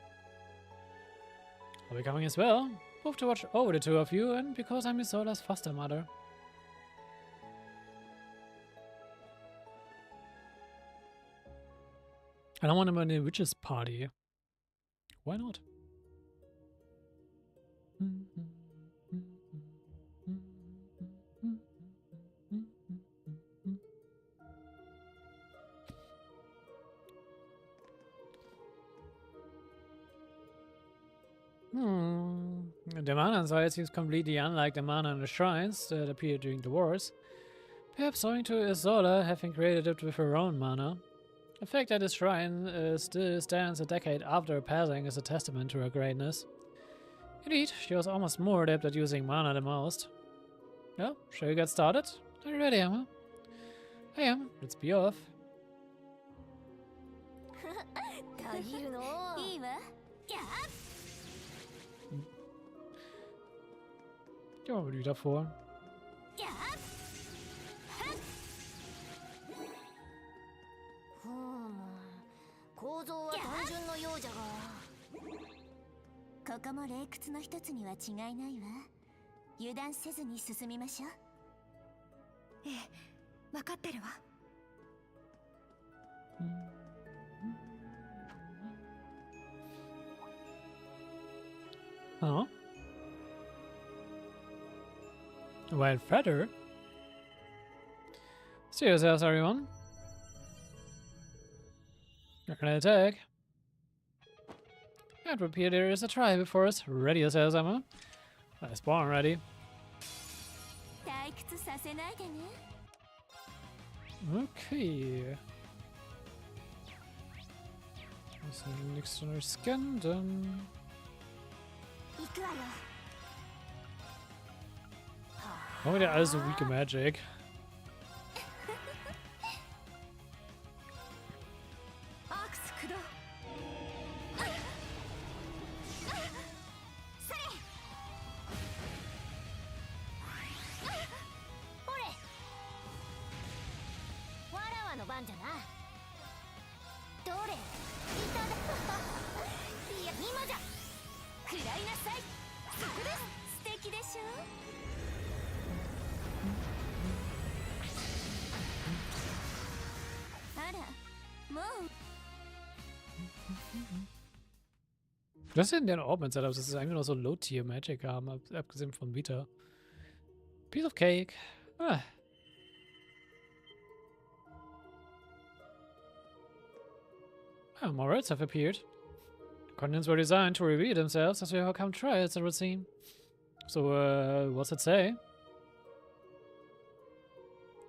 I'll be coming as well, both to watch over the two of you and because I'm Isola's foster mother. I don't want him in a witches party. Why not? The mana inside seems completely unlike the mana in the shrines that appeared during the wars. Perhaps owing to Isola having created it with her own mana. The fact that this shrine still stands a decade after her passing is a testament to her greatness. Indeed, she was almost more adept at using mana than most. Well, shall we get started? Are you ready, Emma? I am. Let's be off. Gehen wir mal wieder vor.ここも霊窟の一つには違いないわ。油断せずに進みましょう。ええ、分かってるわ。Huh? White feather? See yourselves, everyone. You're gonna attack. And repeat, there is a try before us. Ready yourselves, Emma. I spawn ready. 退屈させないでね。 Okay. Also nichts zu scannen, dann. 行くわよ。 Warum wieder alles so weak Magic? Das sind deren Orbit-Setups, das ist eigentlich nur so Low-Tier-Magic haben, abgesehen von Vita. Piece of cake. Ah. Oh, more words have appeared. Contents were designed to reveal themselves as we overcome trials, it would seem. So, what's it say?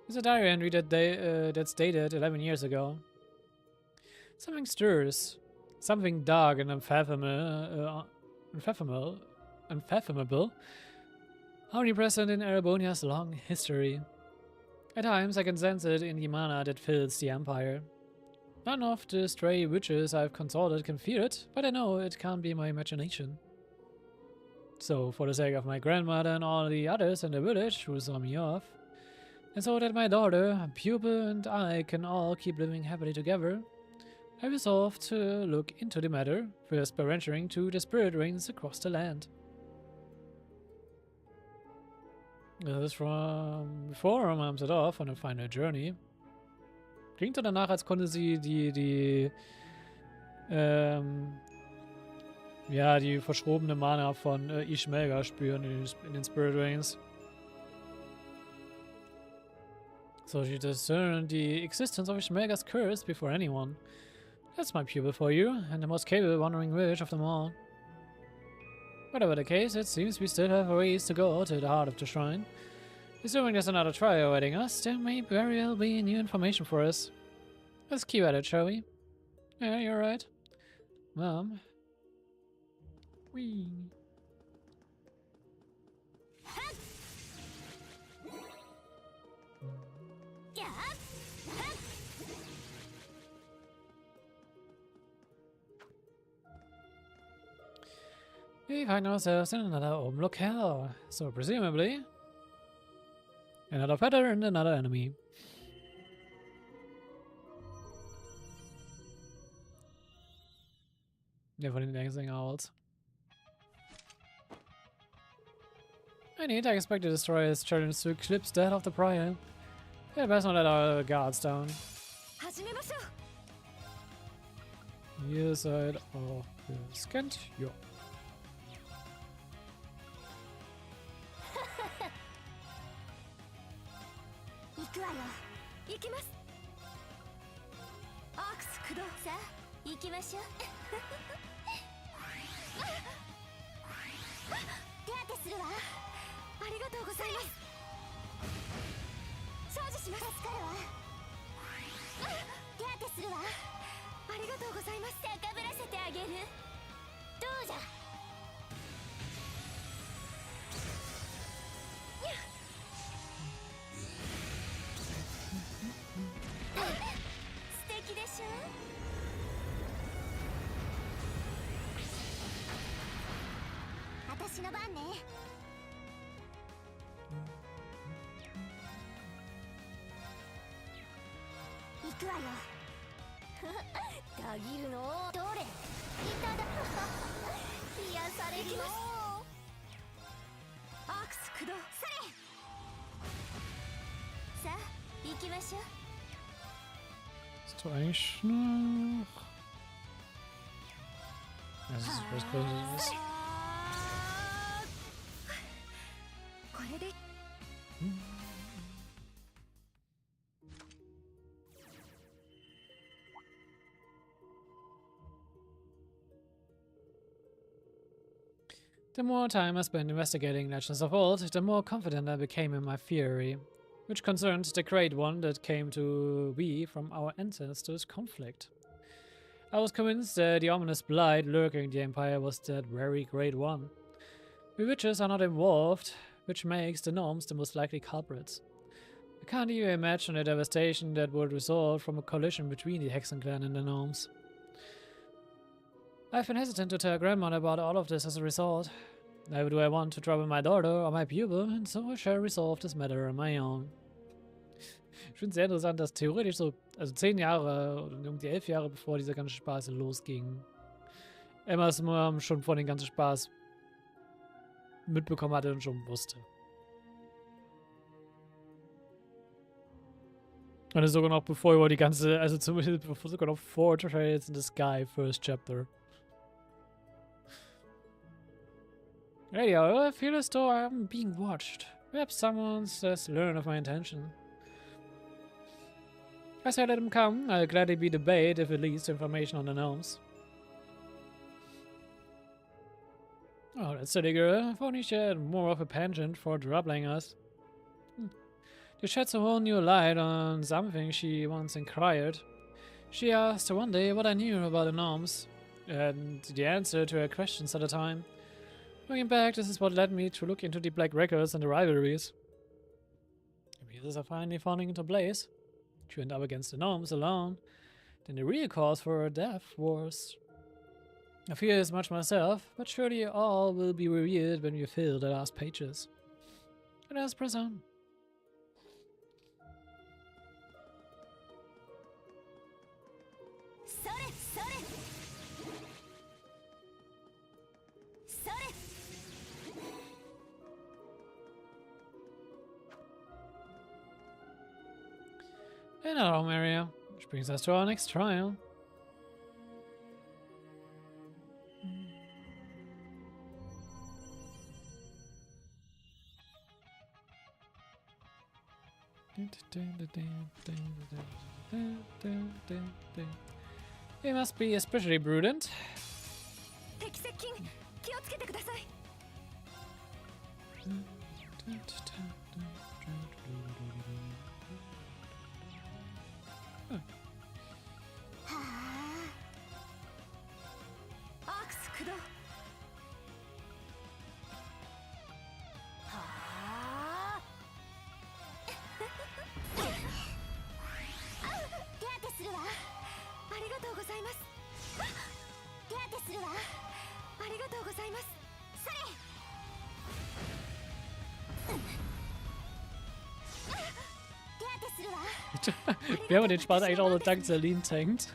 It's a diary entry that's dated 11 years ago. Something stirs. Something dark and unfathomable, omnipresent in Erebonia's long history. At times I can sense it in the mana that fills the Empire. None of the stray witches I've consulted can feel it, but I know it can't be my imagination. So, for the sake of my grandmother and all the others in the village who saw me off, and so that my daughter, pupil, and I can all keep living happily together, I resolved to look into the matter, first by venturing to the spirit rings across the land. This is from before Mom set off on a final journey. Klingt so danach, als konnte sie die verschrobene Mana von Ishmelga spüren in den Spirit Rings. So she discerned the existence of Ishmelga's curse before anyone. That's my pupil for you, and the most capable wandering witch of them all. Whatever the case, it seems we still have a ways to go to the heart of the shrine. Assuming there's another trial awaiting us, there may very well be new information for us. Let's keep at it, shall we? Yeah, you're right. Mom. Whee. We find ourselves in another open locale, so presumably another feather and another enemy. Yeah, von den Dancing Owls. I expect to destroy his challenge to eclipse that of the prior. Yeah, best not let our guards down. Here side of the scant, yeah. 行くわよ。行きます。アークス駆動。さあ、行きましょう。手当てするわ。ありがとうございます。少女します。助かるわ。手当てするわ。ありがとうございます。高ぶらせてあげる。どうじゃ。 私の番ね。行くわよ。たぎるの。どれ。いただ。癒されるよ。アークス駆動。それ。さあ、行きましょう。 Ist doch eigentlich noch. Das ist was Großes. The more time I spent investigating Legends of Old, the more confident I became in my theory, which concerned the great one that came to be from our ancestors' conflict. I was convinced that the ominous blight lurking the Empire was that very great one. The witches are not involved, which makes the gnomes the most likely culprits. I can't even imagine the devastation that would result from a collision between the Hexen clan and the gnomes. I've been hesitant to tell Grandmother about all of this as a result. Neither do I want to trouble my daughter or my pupil, and so I shall resolve this matter on my own. Ich finde es sehr interessant, dass theoretisch so, also 10 Jahre, um die 11 Jahre bevor dieser ganze Spaß losging, Emmas Mom schon von dem ganzen Spaß mitbekommen hatte und schon wusste. Und sogar noch bevor über die ganze, also zumindest sogar noch vor Trails in the Sky, first chapter. Radio, I feel as though I'm being watched. Perhaps someone has learned of my intention. I say let him come. I'll gladly be the bait if it leads to information on the gnomes. Oh, that silly girl. If only she had more of a penchant for troubling us. It sheds a whole new light on something she once inquired. She asked one day what I knew about the gnomes, and the answer to her questions at the time. Looking back, this is what led me to look into the black records and the rivalries. The pieces are finally falling into place. She went up against the gnomes alone. Then the real cause for her death was... I fear as much myself, but surely all will be revealed when we fill the last pages. Let us press on. Another home area, which brings us to our next trial. We must be especially prudent. Wir haben den Spaß eigentlich auch nur dank Celine tankt.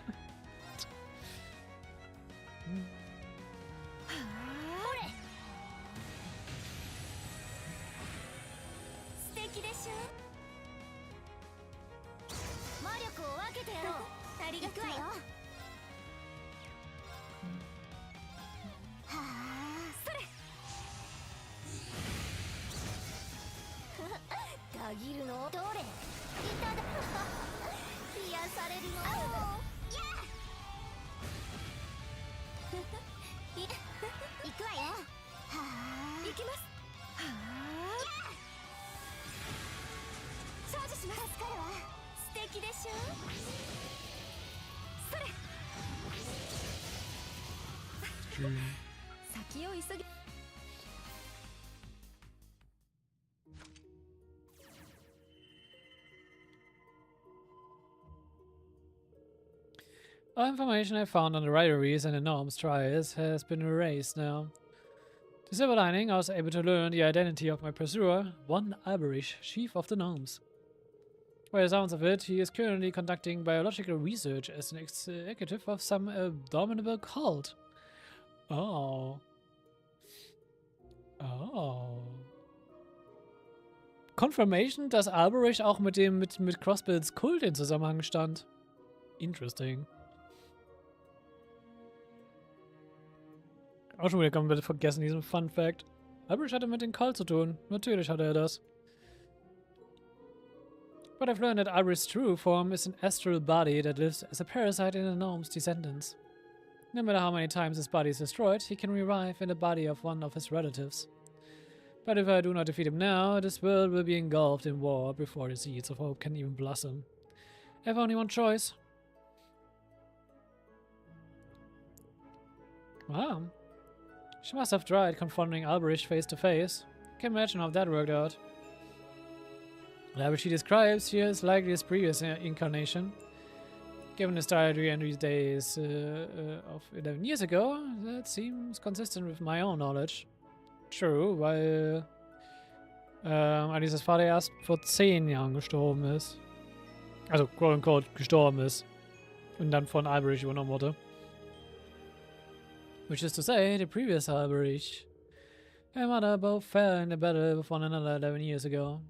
All information I found on the rivalries and the gnomes trials has been erased now. The silver lining, I was able to learn the identity of my pursuer, one Alberish, chief of the gnomes. By the sounds of it, he is currently conducting biological research as an executive of some abominable cult. Oh. Oh. Confirmation, dass Alberish auch mit Crossbills Kult in Zusammenhang stand. Interesting. Auch schon wieder komplett vergessen, diesen Fun Fact. Alberish hatte mit dem Cult zu tun. Natürlich hatte er das. But I've learned that Alberich's true form is an astral body that lives as a parasite in the gnome's descendants. No matter how many times his body is destroyed, he can revive in the body of one of his relatives. But if I do not defeat him now, this world will be engulfed in war before the seeds of hope can even blossom. I have only one choice. Wow. She must have tried confronting Alberich face to face. I can imagine how that worked out. Whatever she describes here is likely his previous incarnation. Given his diary entry days of 11 years ago, that seems consistent with my own knowledge. True, weil Alices Vater erst vor 10 Jahren gestorben ist. Also, quote unquote, gestorben ist. Und dann von Alberich übernommen wurde. Which is to say, the previous Alberich and mother both fell in the battle with one another 11 years ago.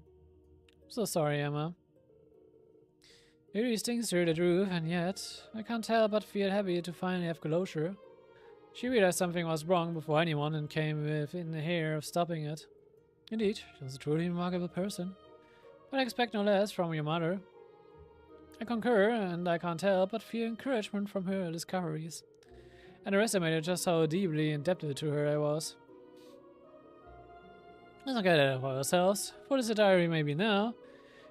So sorry, Emma. It really stings through the roof, and yet I can't help but feel happy to finally have closure. She realized something was wrong before anyone and came within the hair of stopping it. Indeed, she was a truly remarkable person. But I expect no less from your mother. I concur, and I can't help but feel encouragement from her discoveries. I underestimated just how deeply indebted to her I was. Let's not get ahead of ourselves. For this diary maybe now,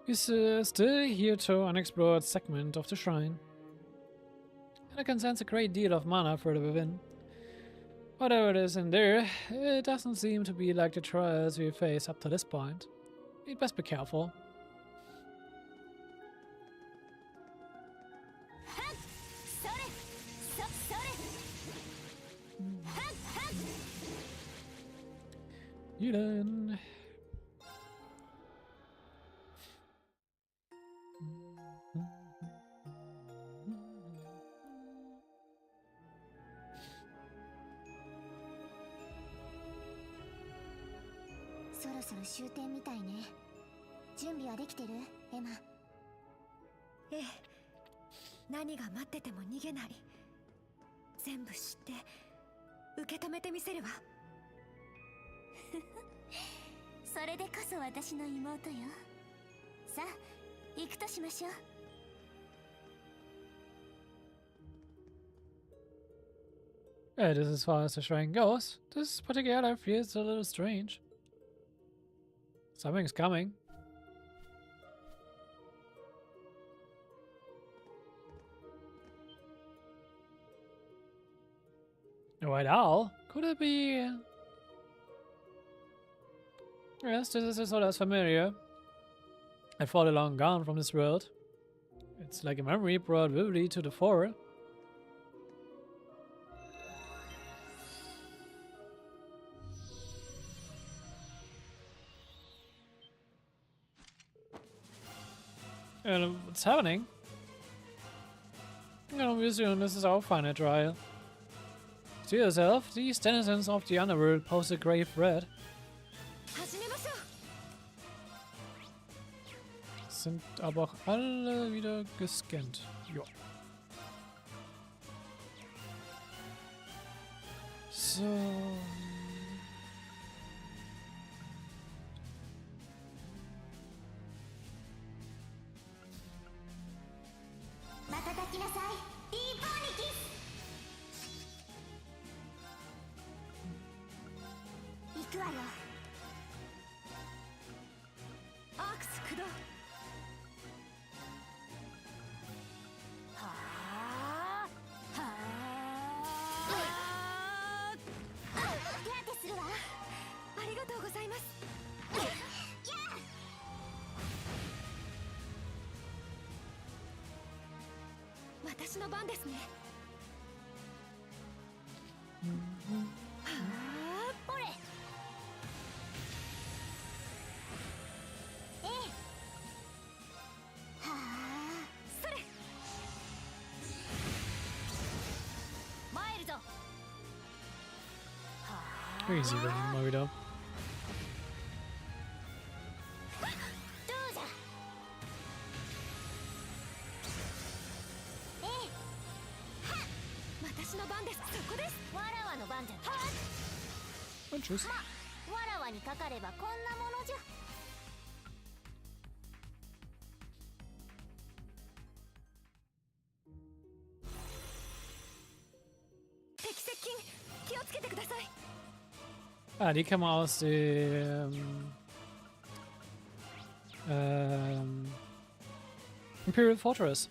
is still here to unexplored segment of the shrine. And I can sense a great deal of mana further within. Whatever it is in there, it doesn't seem to be like the trials we face up to this point. We'd best be careful. Yuden. そろそろ終点みたいね。準備はできてる？エマ。ええ、何が待ってても逃げない。全部知って受け止めてみせるわ。それでこそ私の妹よ。さあ、行くとしましょう。It is as far as the shrine goes. This particular life feels a little strange. Something's coming. A white owl? Could it be? Yes, this is all as familiar. I thought long gone from this world. It's like a memory brought vividly to the fore. And what's happening? You know, we assume this is our final trial. To yourself, these denizens of the underworld pose a grave threat. Sind aber auch alle wieder gescannt. Ja. So. Easy then, mal wieder. Und tschüss. Ah, die kann man aus dem Imperial Fortress.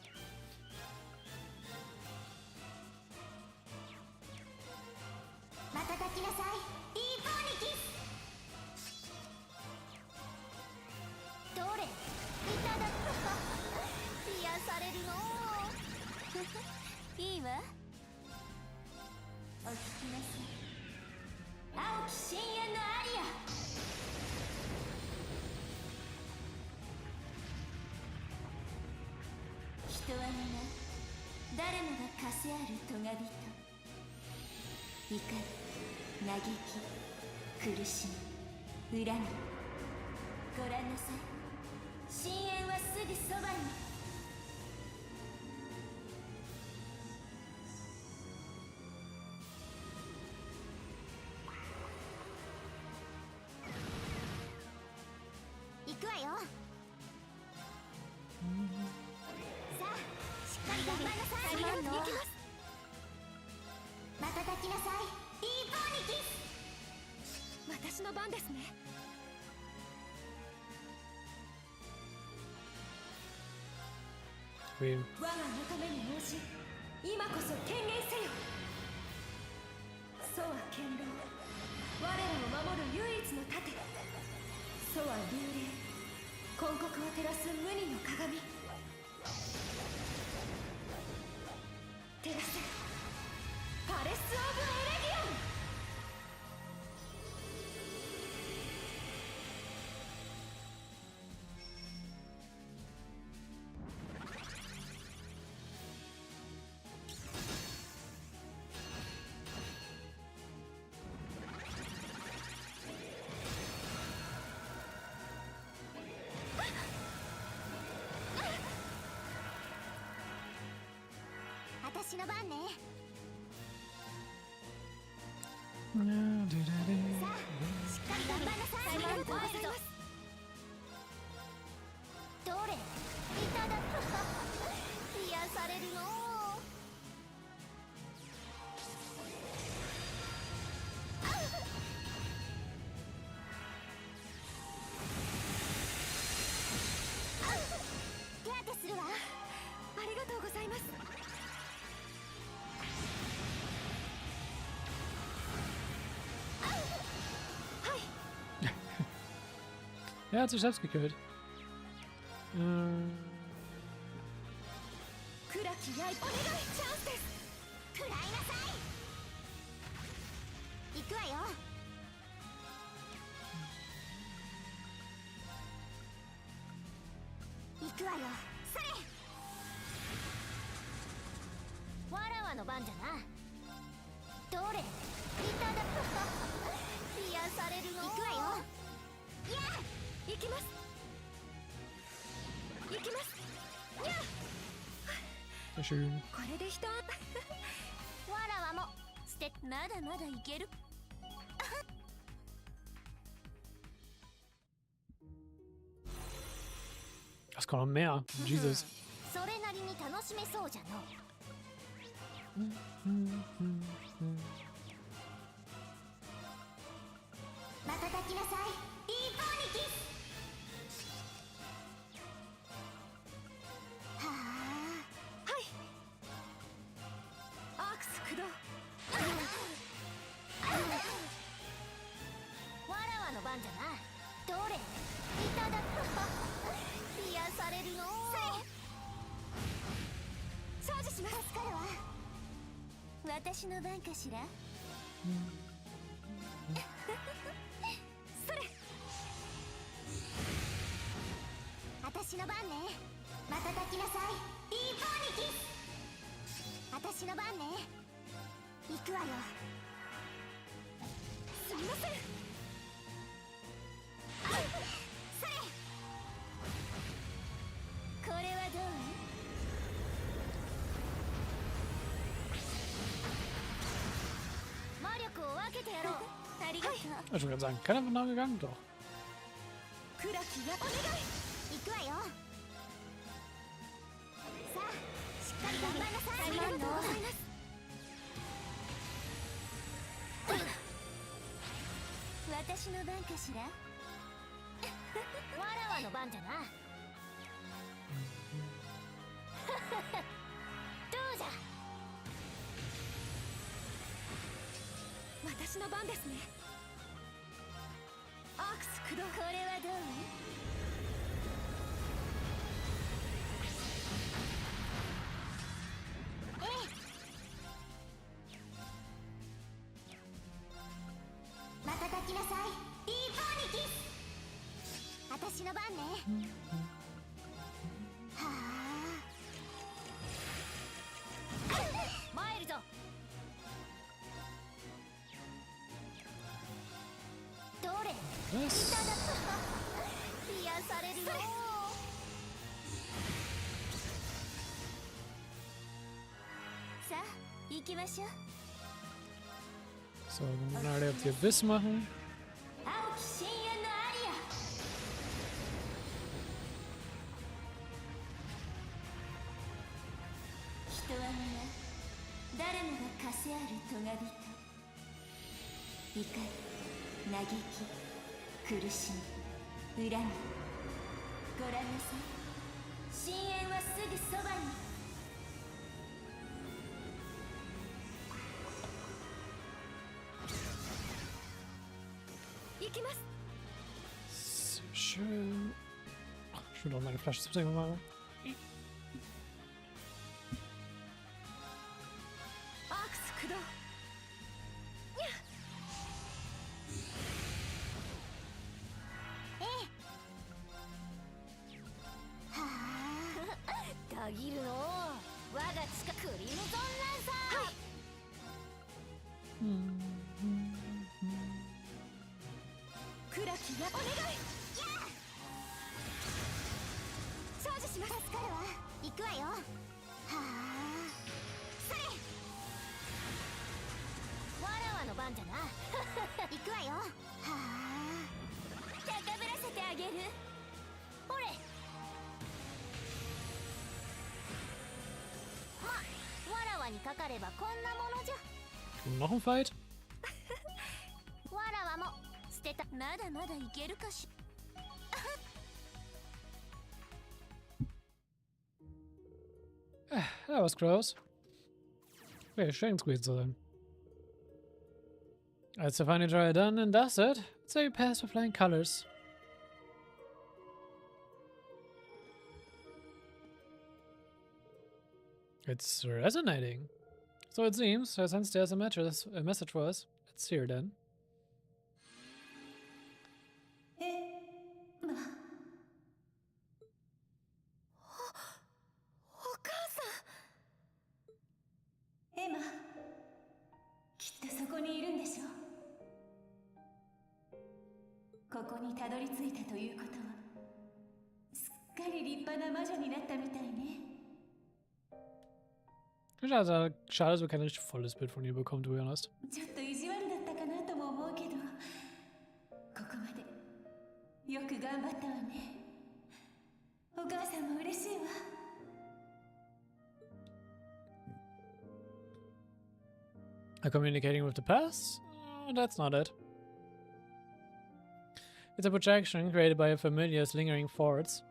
行くわよ。さあ、しっかり頑張りなさい。行きます。また抱きなさい。いい子にキス。私の番ですね。我が求めに応じ、今こそ権限せよ。楚は堅牢、我らを守る唯一の盾。楚は流霊、根国を照らす無二の鏡。照らせ、パレス・オブ・エレギオン。私の番ね。さあ、しっかり頑張りなさい。ありがとうございます。どれ、いただく。癒されるの。手当てするわ。ありがとうございます。Er hat sich selbst gekillt. 暗き刃、お願い、チャンスです。食らいなさい。行くわよ。行くわよ。それ。わらわの番じゃな。どれ、いただく。癒されるの。行くわよ。やあ、行きます。行きます。やあ。Sehr schön. これで人。わらわも捨て。まだまだいける。Das kommt noch mehr. Jesus. それなりに楽しめそうじゃの。また抱きなさい。いい子にキス。はあ。はい。アークス駆動。わらわの番じゃな。どれ、いただく。癒されるの。チャージします。助かるわ。私の番かしら。それ。私の番ね。また抱きなさい。いい子にキス。私の番ね。行くわよ。すみません。それ。これはどう？魔力を分けてやろう。ありがとう。Ich wollte gerade sagen, keiner von nah gegangen, doch. 暗き刃、お願い。行くわよ。さあ、しっかり頑張りなさい。ありがとうございます。私の番かしら。わらわの番じゃな。どうじゃ。私の番ですね。アークス駆動。これはどう？瞬きなさい。いい方にキス。私の番ね。はあ。参るぞ。どれ？ Was? 癒されるよ。さあ、行きましょう。 So, Kanal jetzt hier Biss machen. 青き深淵のアリア。人は皆誰もが枷ある咎人。怒り、嘆き、苦しみ、恨み。ご覧なさい。深淵はすぐそばに。行きます。 Sehr schön. Ach, ich will auch meine Flasche zu trinken machen. アークス駆動。たぎるの。我が近くリムゾンランサー。暗きやお願い。チャージします。助かるわ。行くわよ。はあ。それ。わらわの番じゃな。行くわよ。はあ。高ぶらせてあげる。ほれ。ま、わらわにかかればこんなものじゃ。 Noch ein Fight? わらわも捨てた。まだまだいけるかし。 That was close. Wäre schön gewesen zu sein. Als the final trial done and dusted, so you pass with flying colors. It's resonating. So it seems, since there's a message for us, let's hear then. お母さん。エマ、きっとそこにいるんでしょ。ここにたどり着いたということは、すっかり立派な魔女になったみたいね。 Schade, dass wir kein richtig volles Bild von ihr bekommen, to be honest. ちょっと意地悪だったかなとも思うけど、ここまでよく頑張ったわね。お母さんも嬉しいわ。 Communicating with the past? That's not it. It's a projection created by a familiar's lingering thoughts.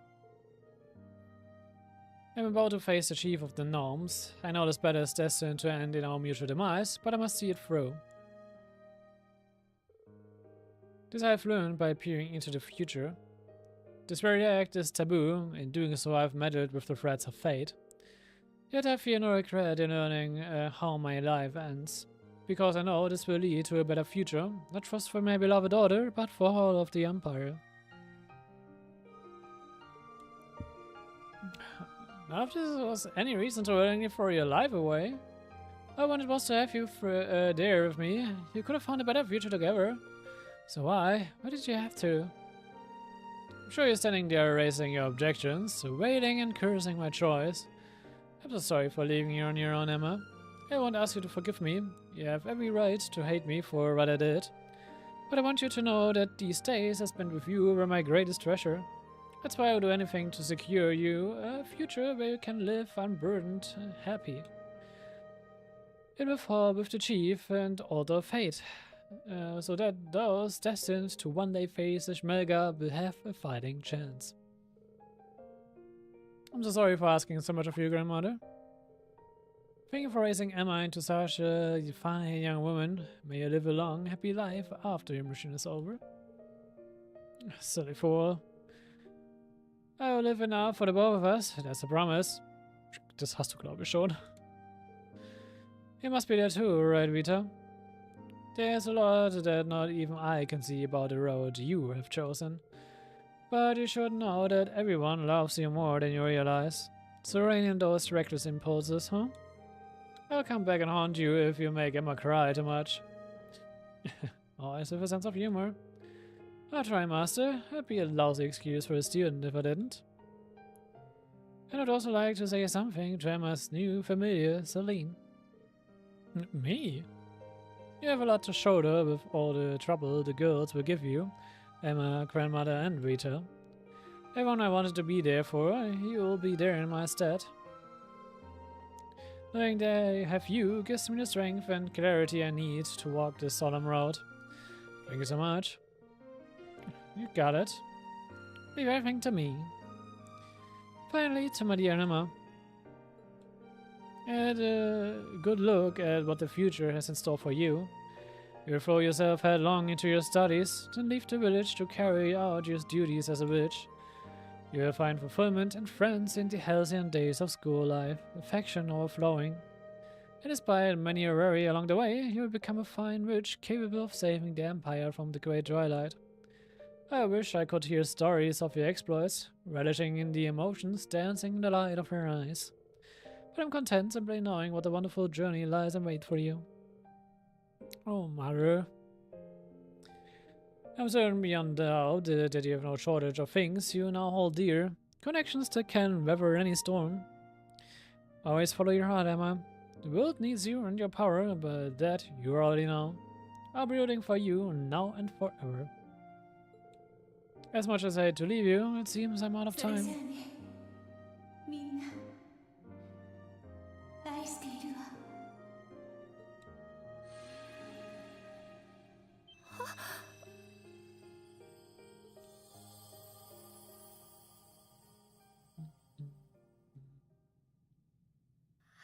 I'm about to face the chief of the gnomes. I know this battle is destined to end in our mutual demise, but I must see it through. This I have learned by peering into the future. This very act is taboo. In doing so, I've meddled with the threads of fate. Yet I feel no regret in learning how my life ends, because I know this will lead to a better future, not just for my beloved daughter, but for all of the Empire. Now, if this was any reason to willingly throw your life away, I wanted was to have you there with me. You could have found a better future together. So why did you have to? I'm sure you're standing there raising your objections, wailing and cursing my choice. I'm so sorry for leaving you on your own, Emma. I won't ask you to forgive me. You have every right to hate me for what I did. But I want you to know that these days I spent with you were my greatest treasure. That's why I will do anything to secure you a future where you can live unburdened and happy. In before with the chief and Order of Fate. so that those destined to one day face the Schmelga will have a fighting chance. I'm so sorry for asking so much of you, grandmother. Thank you for raising Emma into such a fine young woman. May you live a long, happy life after your mission is over. Silly fool. I will live enough for the both of us, that's a promise. Das hast du, glaube ich, schon. You must be there too, right, Vita? There's a lot that not even I can see about the road you have chosen. But you should know that everyone loves you more than you realize. So rein in those reckless impulses, huh? I'll come back and haunt you if you make Emma cry too much. Always with a sense of humor. I'll try, Master. That'd be a lousy excuse for a student if I didn't. And I'd also like to say something to Emma's new familiar, Celine. Me? You have a lot to shoulder with all the trouble the girls will give you, Emma, grandmother, and Rita. Everyone I wanted to be there for, you will be there in my stead. Knowing they have you gives me the strength and clarity I need to walk this solemn road. Thank you so much. You got it. Leave everything to me. Finally, to my dear Emma. And a good look at what the future has in store for you. You'll throw yourself headlong into your studies, then leave the village to carry out your duties as a witch. You will find fulfillment and friends in the halcyon days of school life, affection overflowing. And despite many a worry along the way, you will become a fine witch capable of saving the Empire from the Great Twilight. I wish I could hear stories of your exploits, relishing in the emotions dancing in the light of your eyes. But I'm content simply knowing what a wonderful journey lies in wait for you. Oh, mother. I'm certain beyond doubt that you have no shortage of things you now hold dear. Connections that can weather any storm. Always follow your heart, Emma. The world needs you and your power, but that you already know. I'll be rooting for you now and forever. As much as I hate to leave you, it seems I'm out of time.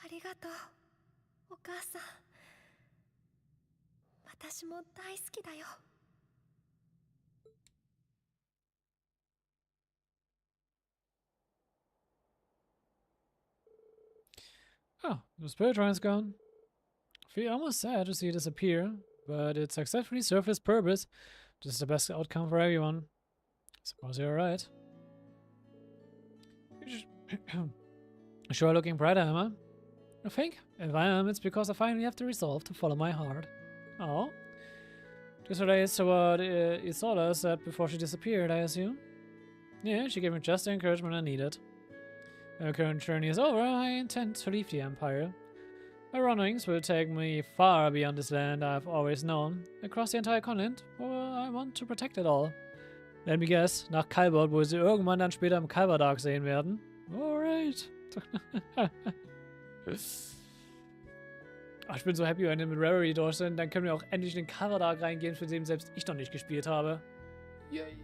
ありがとう、お母さん。私も大好きだよ。Oh, the spirit drine's gone. I feel almost sad to see it disappear, but it successfully served its purpose. This is the best outcome for everyone. Suppose you're right. Sure looking brighter, Emma. I think if I am, it's because I finally have the resolve to follow my heart. Oh? This relates to what Isola said before she disappeared, I assume? Yeah, she gave me just the encouragement I needed. When our current journey is over, I intend to leave the Empire. My wanderings will take me far beyond this land I've always known, across the entire continent, for I want to protect it all. Let me guess, nach Calvard, wo wir sie irgendwann dann später im Calvard Arc sehen werden. Alright. Ach, ich bin so happy, wenn wir mit Reverie durch sind, dann können wir auch endlich in den Calvard Arc reingehen, für den selbst ich noch nicht gespielt habe. Yay.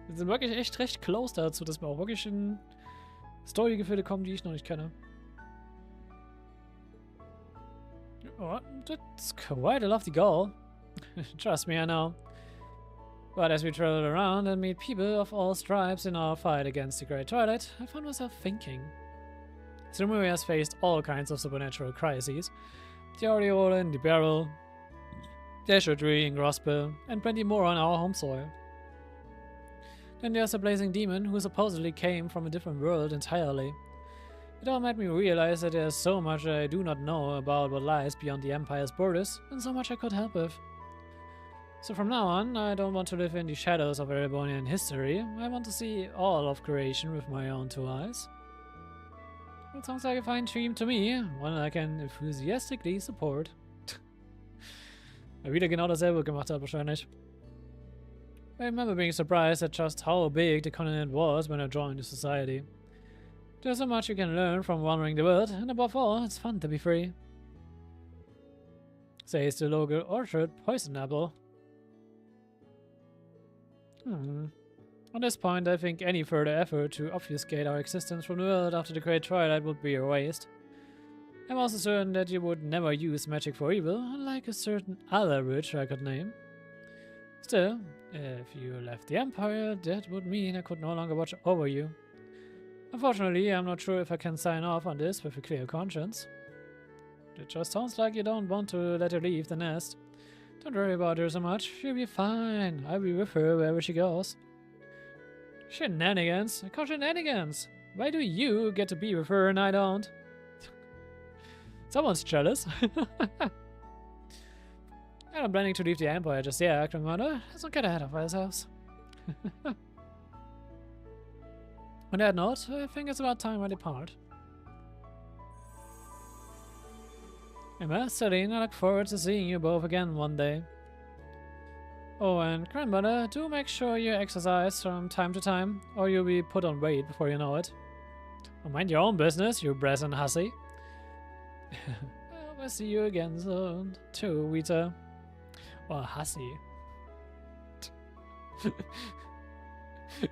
Wir sind wirklich echt recht close dazu, dass wir auch wirklich in Story-Gefilde kommen, die ich noch nicht kenne. Oh, that's quite a lofty goal. Trust me, I know. But as we travel around and meet people of all stripes in our fight against the Great Twilight, I found myself thinking. Reverie has faced all kinds of supernatural crises. The Aureole in the Barrel, the Esherdry in Grospel, and plenty more on our home soil. Then there's a blazing demon who supposedly came from a different world entirely. It all made me realize that there's so much I do not know about what lies beyond the Empire's borders, and so much I could help with. So from now on, I don't want to live in the shadows of Erebonian history. I want to see all of creation with my own two eyes. That sounds like a fine dream to me, one I can enthusiastically support. Wieder genau dasselbe gemacht hat wahrscheinlich. I remember being surprised at just how big the continent was when I joined the society. There's so much you can learn from wandering the world, and above all, it's fun to be free. says the local orchard poison apple. On this point, I think any further effort to obfuscate our existence from the world after the Great Twilight would be a waste. I'm also certain that you would never use magic for evil, unlike a certain other witch I could name. Still, if you left the Empire, that would mean I could no longer watch over you. Unfortunately, I'm not sure if I can sign off on this with a clear conscience. It just sounds like you don't want to let her leave the nest. Don't worry about her so much, she'll be fine. I'll be with her wherever she goes. Shenanigans? I call shenanigans. Why do you get to be with her and I don't? Someone's jealous. I'm not planning to leave the Empire just yet, Commander. Let's not get ahead of ourselves. On that note, I think it's about time I depart. Emma, Celine, I look forward to seeing you both again one day. Oh, and Grandmother, do make sure you exercise from time to time, or you'll be put on weight before you know it. Oh, mind your own business, you brazen hussy. I'll see you again soon, too, Rita. Oh, hussy.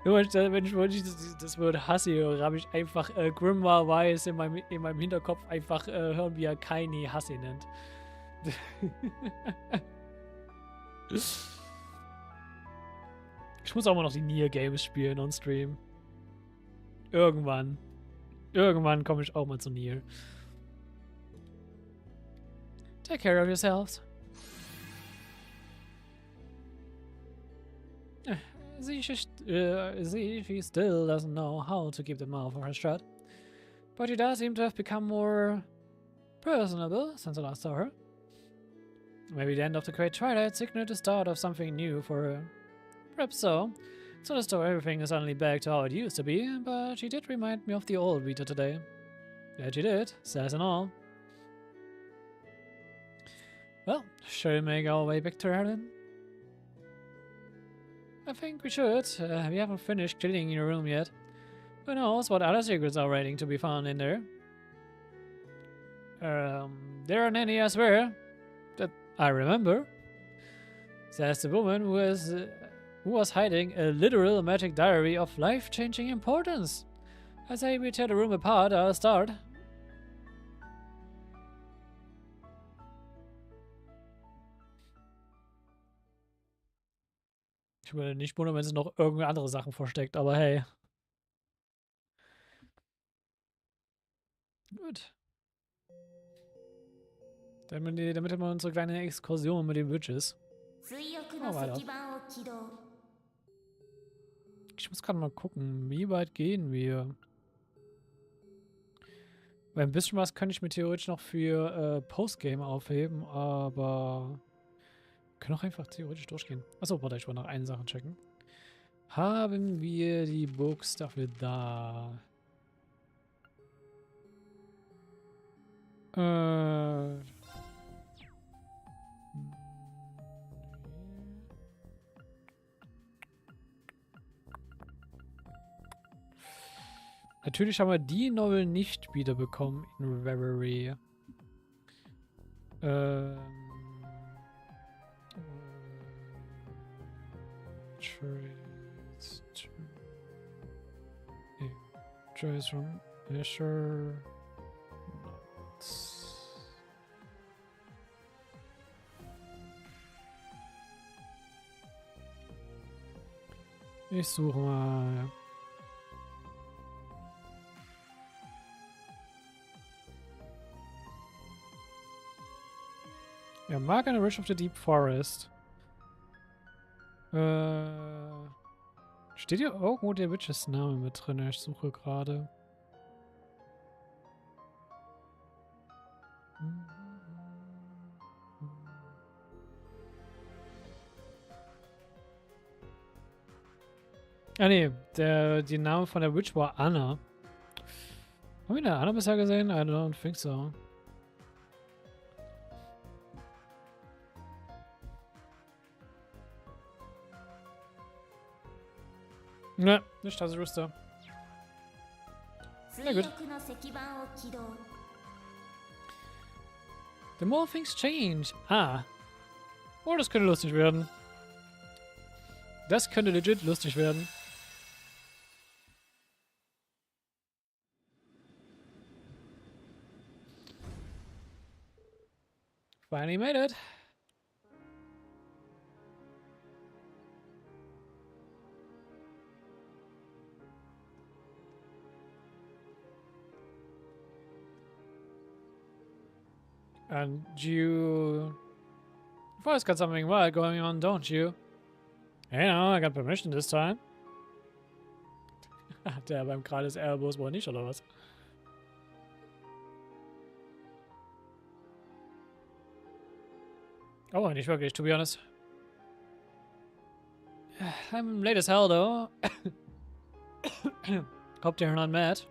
Wenn ich das Wort Hussy höre, habe ich einfach Grimwar Weiß in meinem Hinterkopf einfach hören, wie er Kaini Hussy nennt. Ich muss auch mal noch die Nier Games spielen on Stream. Irgendwann. Irgendwann komme ich auch mal zu Nier. Take care of yourselves. She still doesn't know how to keep the mouth of her shut. But she does seem to have become more personable since I last saw her. Maybe the end of the Great Twilight signaled the start of something new for her. Perhaps so. It's not as though everything is suddenly back to how it used to be, but she did remind me of the old Rita today. Yeah, she did, sass and all. Well, shall we make our way back to her then? I think we should. We haven't finished cleaning your room yet. Who knows what other secrets are waiting to be found in there. There aren't any, I swear. That I remember. Says the woman who was hiding a literal magic diary of life-changing importance. I say we tear the room apart, I'll start. Ich würde nicht wundern, wenn es noch irgendeine andere Sachen versteckt, aber hey. Gut. Damit haben wir unsere kleine Exkursion mit den Witches. Oh, weiter. Ich muss gerade mal gucken, wie weit gehen wir? Weil ein bisschen was könnte ich mir theoretisch noch für Postgame aufheben, aber wir können auch einfach theoretisch durchgehen. Achso, warte, ich wollte noch eine Sache checken. Haben wir die Books dafür da? Natürlich haben wir die Novel nicht wiederbekommen in Reverie. Choice from Asher. Ich suche mal. Ja, Mark and a Witch of the Deep Forest. Steht hier irgendwo der Witches Name mit drin? Ich suche gerade. Ah ne, die Name von der Witch war Anna. Haben wir eine Anna bisher gesehen? I don't think so. Ne, nicht das Rüster. Na gut. The more things change. Ah. Oh, das könnte lustig werden. Das könnte legit lustig werden. Finally made it. And you... You've always got something wild going on, don't you? Hey, no, I got permission this time. Der beim Grad des Erebos wohl nicht, oder was? Oh, nicht wirklich, to be honest. I'm late as hell, though. Hope you're not mad.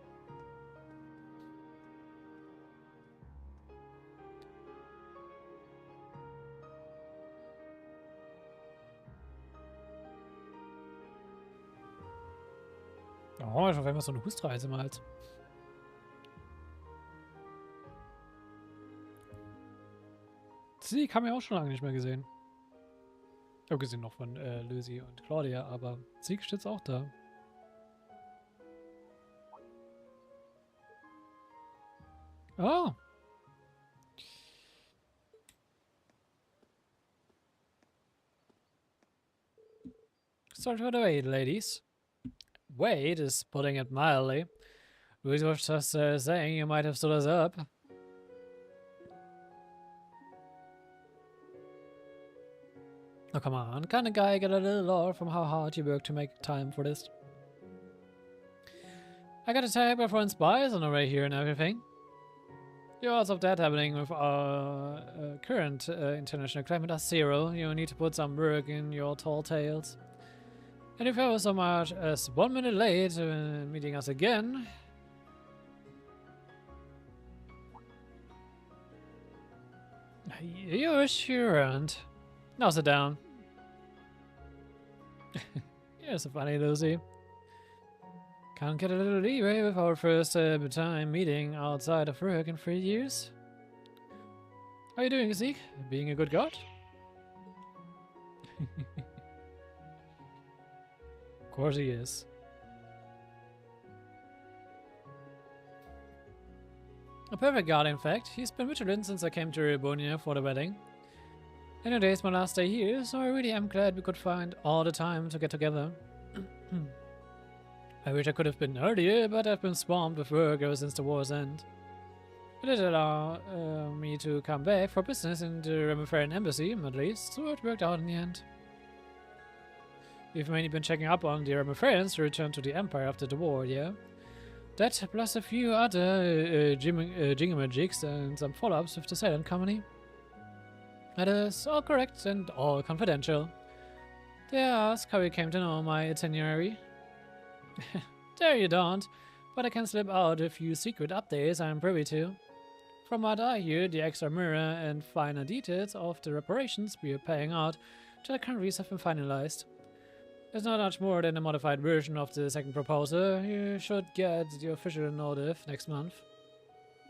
Oh, ich hoffe, immer so eine Hustreise im Hals. Sieg haben wir auch schon lange nicht mehr gesehen. Abgesehen noch von Lucy und Claudia, aber Sieg steht jetzt auch da. Oh. Sorry for the wait, ladies. Wait is putting it mildly. Lucy was just saying you might have stood us up. Oh, come on. Can a guy get a little lore from how hard you work to make time for this? I got a table for spies on the way here and everything. The odds of that happening with our current international climate are 0. You need to put some work in your tall tales. And if I was so much as 1 minute late meeting us again... You sure aren't. Now sit down. You're so funny, Lucy. Can't get a little leeway with our first time meeting outside of work in 3 years. How are you doing, Zeke? Being a good god? Of course he is. A perfect god, in fact. He's been vigilant since I came to Erebonia for the wedding. And today's my last day here, so I really am glad we could find all the time to get together. I wish I could have been earlier, but I've been swamped with work ever since the war's end. It did allow me to come back for business in the Reverie embassy, at least, so it worked out in the end. We've mainly been checking up on the Reverians to return to the Empire after the war, yeah? That, plus a few other jingamajigs and some follow-ups with the Silent Company. That is all correct and all confidential. Dare I ask how you came to know my itinerary? There you don't, but I can slip out a few secret updates I'm privy to. From what I hear, the extra mirror and finer details of the reparations we are paying out to the countries have been finalized. It's not much more than a modified version of the second proposal. You should get the official notice next month.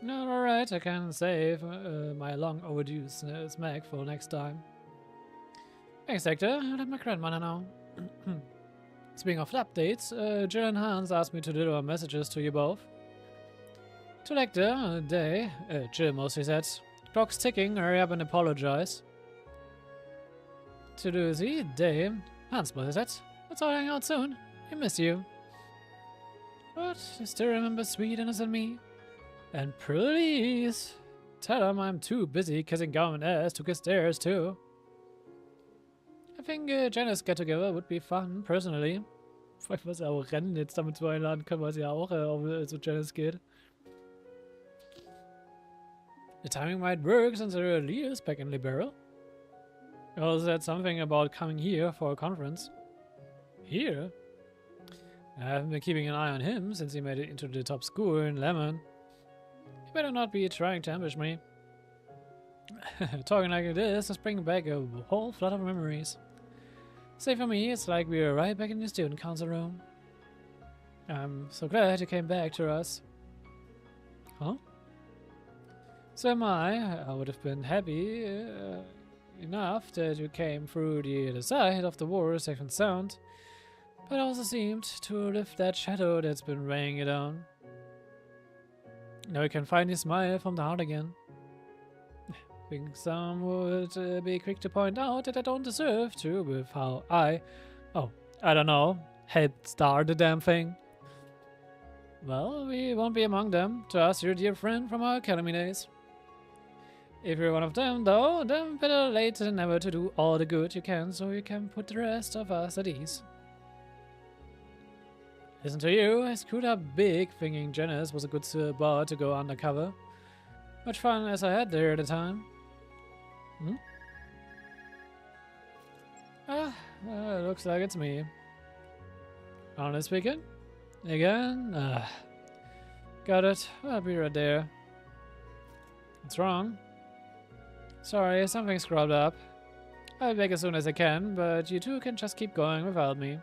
No, alright, I can save my long overdue smack for next time. Thanks, Hector. I'll let my grandmother know. Speaking of updates, Jill and Hans asked me to deliver messages to you both. To Hector, Jill mostly said, clock's ticking, hurry up and apologize. To Lucy, Hans mostly said, let's all hang out soon. I miss you. But I still remember sweet innocent me. And please, tell him I'm too busy kissing government ass to kiss theirs too. I think Janice get-together would be fun, personally. Vielleicht was auch Rennen jetzt damit zu einladen können, weil sie ja auch so Janice geht. The timing might work since her leader is back in Liberal. He also said something about coming here for a conference. Here? I haven't been keeping an eye on him since he made it into the top school in Lemon. He better not be trying to ambush me. Talking like this is bringing back a whole flood of memories. Say for me, it's like we were right back in the student council room. I'm so glad you came back to us. Huh? So am I. I would have been happy enough that you came through the other side of the war safe and sound, but also seemed to lift that shadow that's been weighing you down. Now you can finally smile from the heart again. I think some would be quick to point out that I don't deserve to with how I don't know, helped start the damn thing. Well, we won't be among them. Trust your dear friend from our academy days. If you're one of them, though, then better late than never to do all the good you can so you can put the rest of us at ease. Listen to you, I screwed up big thinking Janice was a good bar to go undercover. Much fun as I had there at the time. Looks like it's me. Honestly speaking? Again? Got it. I'll be right there. What's wrong? Sorry, something scrubbed up. I'll be back as soon as I can, but you two can just keep going without me.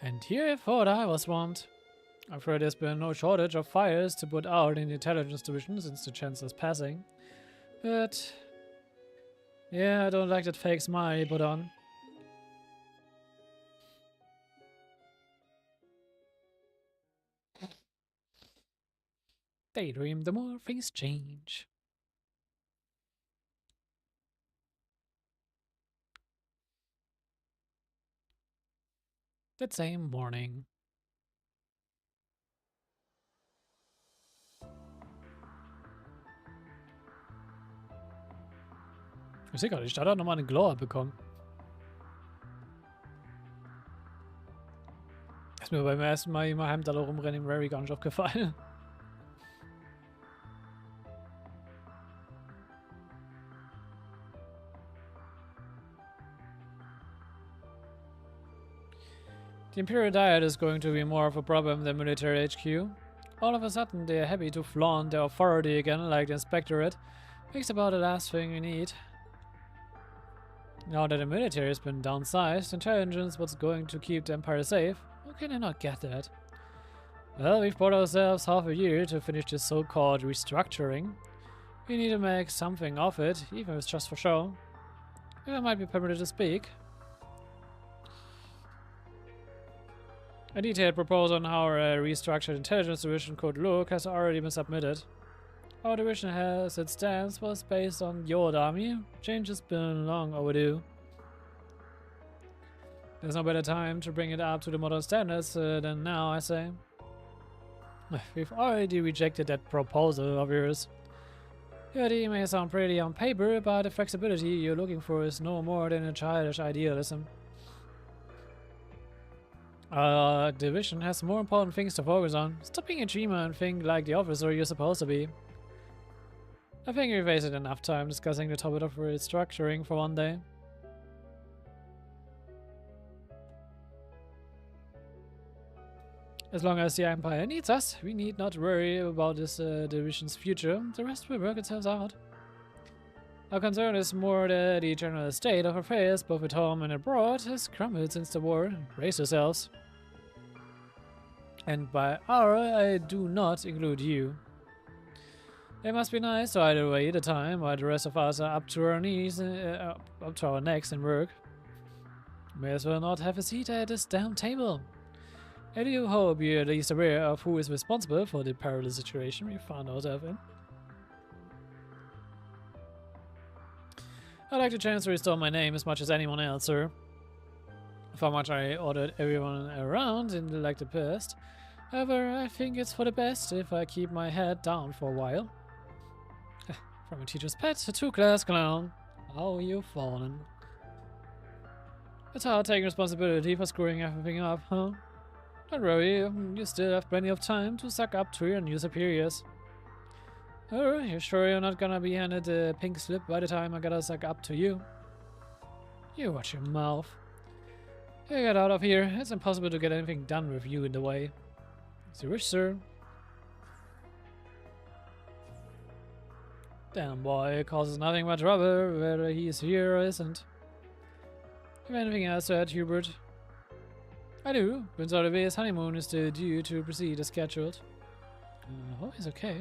And here I thought I was swamped. I've heard there's been no shortage of fires to put out in the intelligence division since the chancellor's passing. But yeah, I don't like that fake smile he put on. Daydream, the more things change. That same morning. Ich sehe gerade, die Stadt hat nochmal einen Glow-Up bekommen. Ist mir beim ersten Mal immer Heimdall rumrennen im Reverie gar nicht aufgefallen. The Imperial Diet is going to be more of a problem than military HQ. All of a sudden, they are happy to flaunt their authority again, like the Inspectorate. Makes about the last thing we need. Now that the military has been downsized, intelligence what's going to keep the Empire safe. How can I not get that? Well, we've bought ourselves half a year to finish this so-called restructuring. We need to make something of it, even if it's just for show. If I might be permitted to speak. A detailed proposal on how a restructured intelligence division could look has already been submitted. Our division as it stands was based on the old army. Change has been long overdue. There's no better time to bring it up to the modern standards than now, I say. We've already rejected that proposal of yours. Your idea may sound pretty on paper, but the flexibility you're looking for is no more than a childish idealism. Our division has more important things to focus on. Stop being a dreamer and think like the officer you're supposed to be. I think we've wasted enough time discussing the topic of restructuring for one day. As long as the Empire needs us, we need not worry about this division's future. The rest will work itself out. Our concern is more that the general state of affairs, both at home and abroad, has crumbled since the war. Brace yourselves. And by our, I do not include you. It must be nice to idle away the time while the rest of us are up to our knees, up to our necks in work. May as well not have a seat at this damn table. I do hope you're at least aware of who is responsible for the perilous situation we found ourselves in. I'd like the chance to restore my name as much as anyone else, sir. For much I ordered everyone around in like the past. However, I think it's for the best if I keep my head down for a while. From a teacher's pet to a class clown. How you've fallen. It's hard taking responsibility for screwing everything up, huh? Don't worry, you still have plenty of time to suck up to your new superiors. Oh, you're sure you're not gonna be handed a pink slip by the time I gotta suck up to you? You watch your mouth. You get out of here. It's impossible to get anything done with you in the way. As you wish, sir. Damn boy, causes nothing but trouble, whether he's here or isn't. Have anything else to add, Hubert? I do. Prince Oliver's honeymoon is still due to proceed as scheduled. Oh, he's okay.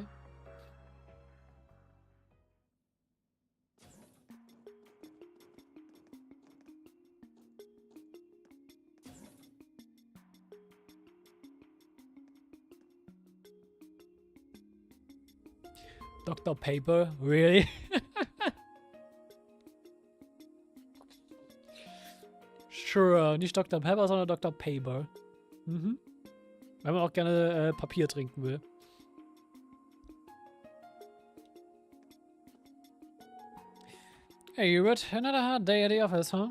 Dr. Paper? Really? Sure, nicht Dr. Pepper, sondern Dr. Paper. Mhm. Wenn man auch gerne Papier trinken will. Hey, Hubert, another hard day at the office, huh?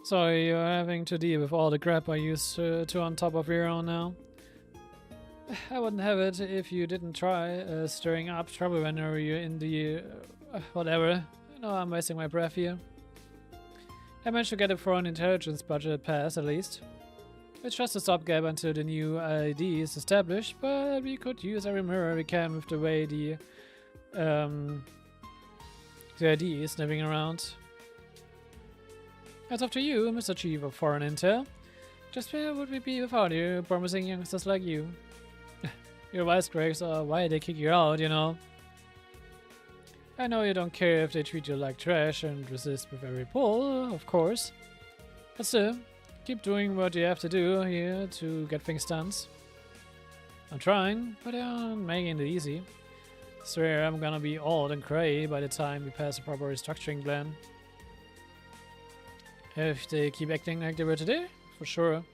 Sorry you're having to deal with all the crap I used to on top of your own now. I wouldn't have it if you didn't try stirring up trouble whenever you're in the... whatever. No, I'm wasting my breath here. I managed to get a foreign intelligence budget passed, at least. It's just a stopgap until the new ID is established, but we could use every mirror we can with the way the ID is sniffing around. That's up to you, Mr. Chief of Foreign Intel. Just where would we be without you, promising youngsters like you? Your wisecracks are why they kick you out, you know. I know you don't care if they treat you like trash and resist with every pull, of course. But still, keep doing what you have to do here to get things done. I'm trying, but I'm making it easy. I swear I'm gonna be old and cray by the time we pass a proper restructuring plan. If they keep acting like they were today, for sure.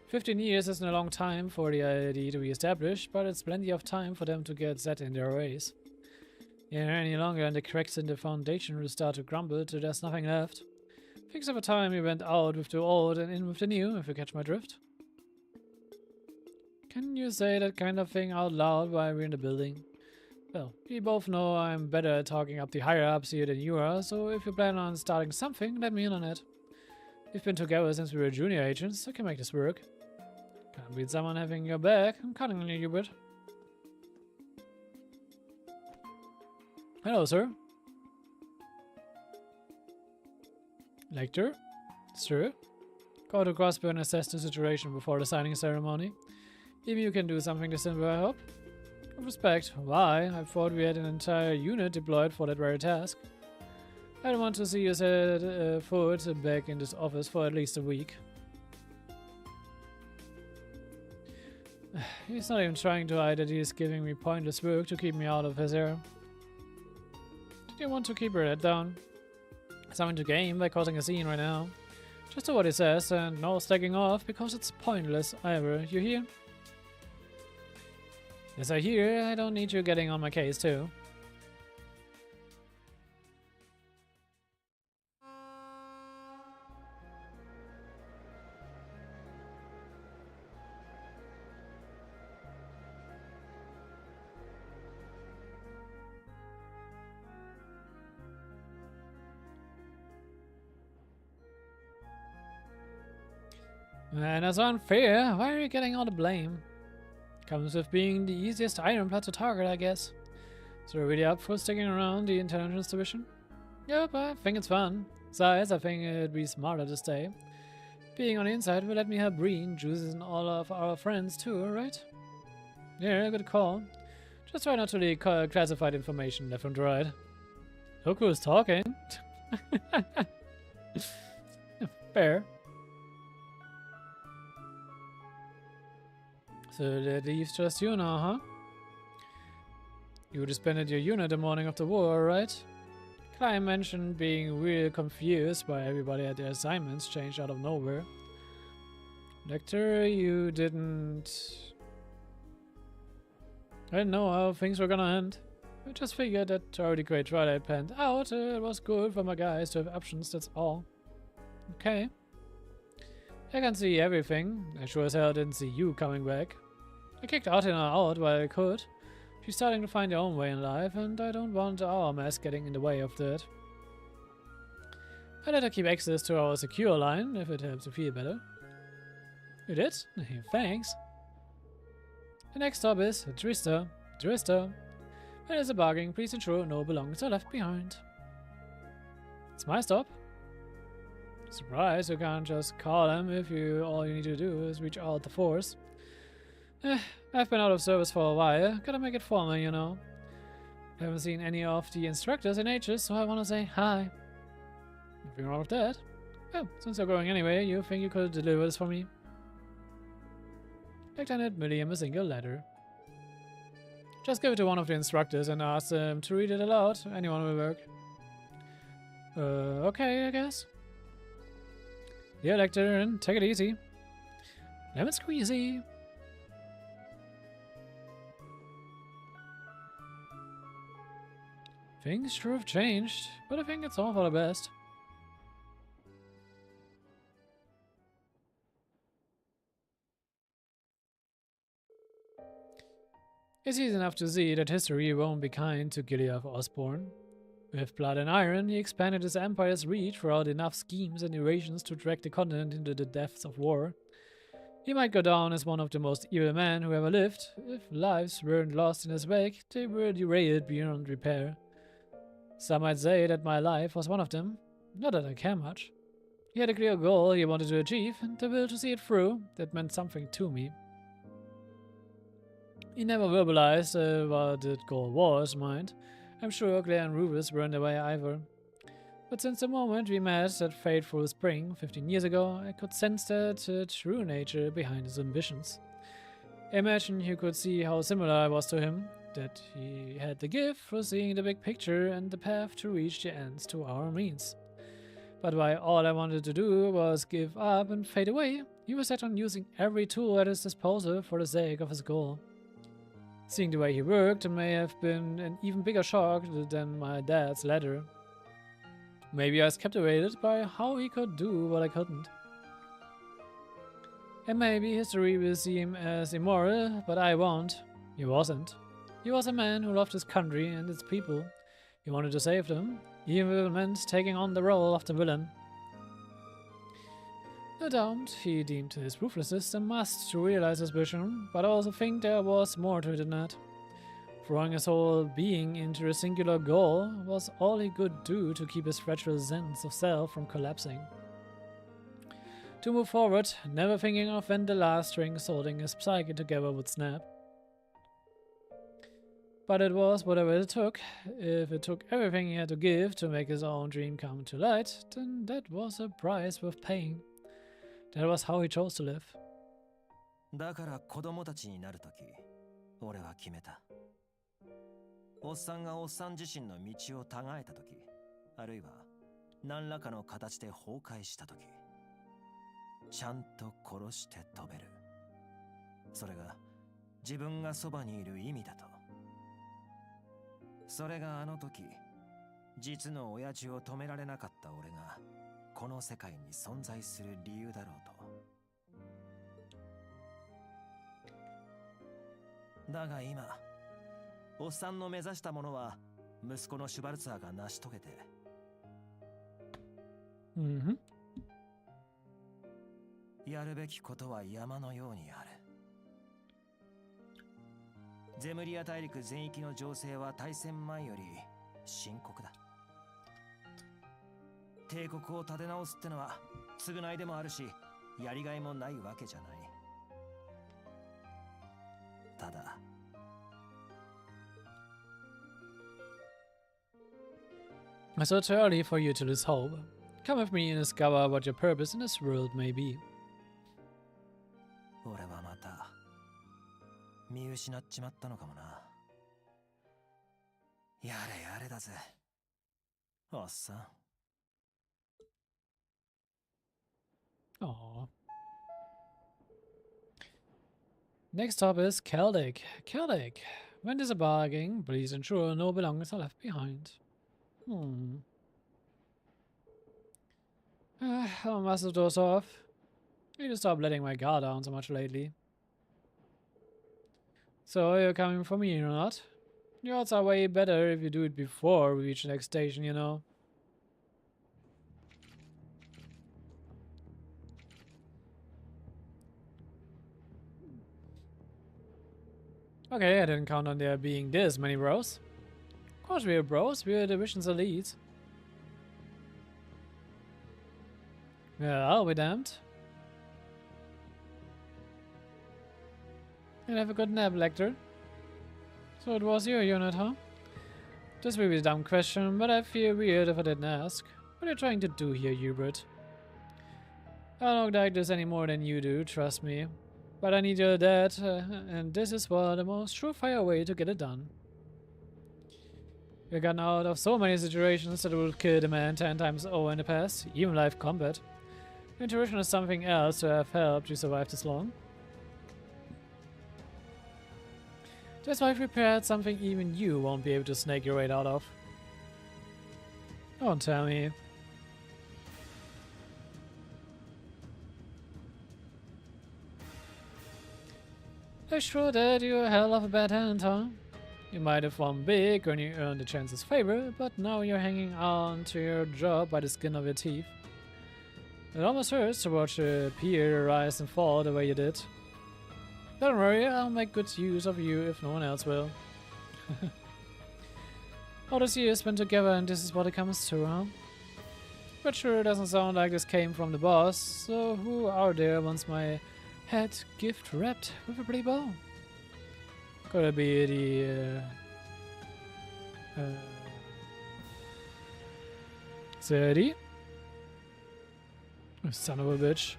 15 years isn't a long time for the ID to be established, but it's plenty of time for them to get set in their ways. Yeah, any longer and the cracks in the foundation will start to crumble till there's nothing left. Thinks of a time we went out with the old and in with the new, if you catch my drift. Can you say that kind of thing out loud while we're in the building? Well, we both know I'm better at talking up the higher-ups here than you are, so if you plan on starting something, let me in on it. We've been together since we were junior agents, I can make this work. Can't beat someone having your back. I'm counting on you, Hubert. Hello, sir. Lecter? Sir? Go to Crossbow and assess the situation before the signing ceremony. Maybe you can do something this simple, I hope. With respect, why? I thought we had an entire unit deployed for that very task. I don't want to see you set foot back in this office for at least a week. He's not even trying to hide that he's giving me pointless work to keep me out of his hair. Did you want to keep your head down? Something to gain by causing a scene right now. Just do what he says and no slacking off because it's pointless either. You hear? Yes, I hear. I don't need you getting on my case too. Man, that's unfair. Why are you getting all the blame? Comes with being the easiest iron plot to target, I guess. So you're really up for sticking around the intelligence division? Yep, I think it's fun. Besides, I think it'd be smarter to stay. Being on the inside will let me help Breen, Juices, and all of our friends too, right? Yeah, good call. Just try not to leak classified information left and right. Look who's talking. Fair. So that leaves just you now, huh? You disbanded your unit the morning of the war, right? Klein mentioned being real confused by everybody at their assignments changed out of nowhere. Lecter, you didn't... I didn't know how things were gonna end. I just figured that already great Twilight panned out. It was good for my guys to have options, that's all. Okay. I can see everything. I sure as hell didn't see you coming back. I kicked Athena out while I could. She's starting to find her own way in life, and I don't want our mess getting in the way of that. I let her keep access to our secure line, if it helps you feel better. You did? Thanks. The next stop is Trista. Trista. When there's a bargain, please ensure no belongings are left behind. It's my stop. Surprise, you can't just call him if all you need to do always reach out the force. I've been out of service for a while. Gotta make it formal, you know. I haven't seen any of the instructors in ages, so I want to say hi. Nothing wrong with that. Oh, since you're going anyway, you think you could deliver this for me? Lieutenant William, a single letter. Just give it to one of the instructors and ask them to read it aloud. Anyone will work. Okay, I guess. Dear Lecter, take it easy. Lemon squeezy. Things sure have changed, but I think it's all for the best. It's easy enough to see that history won't be kind to Gilead Osborne. With blood and iron, he expanded his empire's reach throughout enough schemes and invasions to drag the continent into the depths of war. He might go down as one of the most evil men who ever lived. If lives weren't lost in his wake, they were derailed beyond repair. Some might say that my life was one of them. Not that I care much. He had a clear goal he wanted to achieve, and the will to see it through. That meant something to me. He never verbalized what that goal was, mind. I'm sure Claire and Rufus weren't away either. But since the moment we met that fateful spring 15 years ago, I could sense that true nature behind his ambitions. Imagine you could see how similar I was to him, that he had the gift for seeing the big picture and the path to reach the ends to our means. But while all I wanted to do was give up and fade away, he was set on using every tool at his disposal for the sake of his goal. Seeing the way he worked may have been an even bigger shock than my dad's letter. Maybe I was captivated by how he could do what I couldn't. And maybe history will see him as immoral, but I won't. He wasn't. He was a man who loved his country and its people. He wanted to save them, even if it meant taking on the role of the villain. No doubt, he deemed his ruthlessness a must to realize his vision, but I also think there was more to it than that. Throwing his whole being into a singular goal was all he could do to keep his fragile sense of self from collapsing. To move forward, never thinking of when the last strings holding his psyche together would snap. But it was whatever it took. If it took everything he had to give to make his own dream come to light, then that was a price worth paying. That was how he chose to live. だから子供たちになるとき、俺は決めた。おっさんがおっさん自身の道をたがえたとき、あるいは何らかの形で崩壊したとき、ちゃんと殺して飛べる。それが自分がそばにいる意味だと。それがあの時、実の親父を止められなかった俺がこの世界に存在する理由だろうと。だが今、おっさんの目指したものは息子のシュバルツァーが成し遂げて、やるべきことは山のようにある。ゼムリア大陸全域の情勢は大戦前より深刻だ。帝国を立て直すってのは償いでもあるし、やりがいもないわけじゃない。ただ、So it's early for you to lose hope. Come with me and discover what your purpose in this world may be. 俺はまた見失っちまったのかもな。やれやれだぜ、おっさん。Aww. Next stop is Celtic. Celtic. When disembarking, please ensure no belongings are left behind. I must have dozed off. I need to stop letting my guard down so much lately. So, you're coming for me or not? The odds are way better if you do it before we reach the next station, you know. Okay, I didn't count on there being this many bros. Of course we're bros, we're division's elite. Yeah, I'll be damned. And have a good nap, Lecter. So it was your unit, huh? This may be a dumb question, but I feel weird if I didn't ask. What are you trying to do here, Hubert? I don't like this any more than you do, trust me. But I need your dad, and this is the most surefire way to get it done. We've gotten out of so many situations that would kill the man 10 times over in the past, even live combat. Intuition is something else to have helped you survive this long. That's why I've prepared something even you won't be able to snake your way out of. Don't tell me. I sure did you a hell of a bad hand, huh? You might have won big when you earned the chance's favor, but now you're hanging on to your job by the skin of your teeth. It almost hurts to watch a peer rise and fall the way you did. Don't worry, I'll make good use of you if no one else will. All those years spent together and this is what it comes to, huh? But sure, it doesn't sound like this came from the boss, so who out there wants my head gift wrapped with a pretty bow? Could it be the... Sadie? Son of a bitch.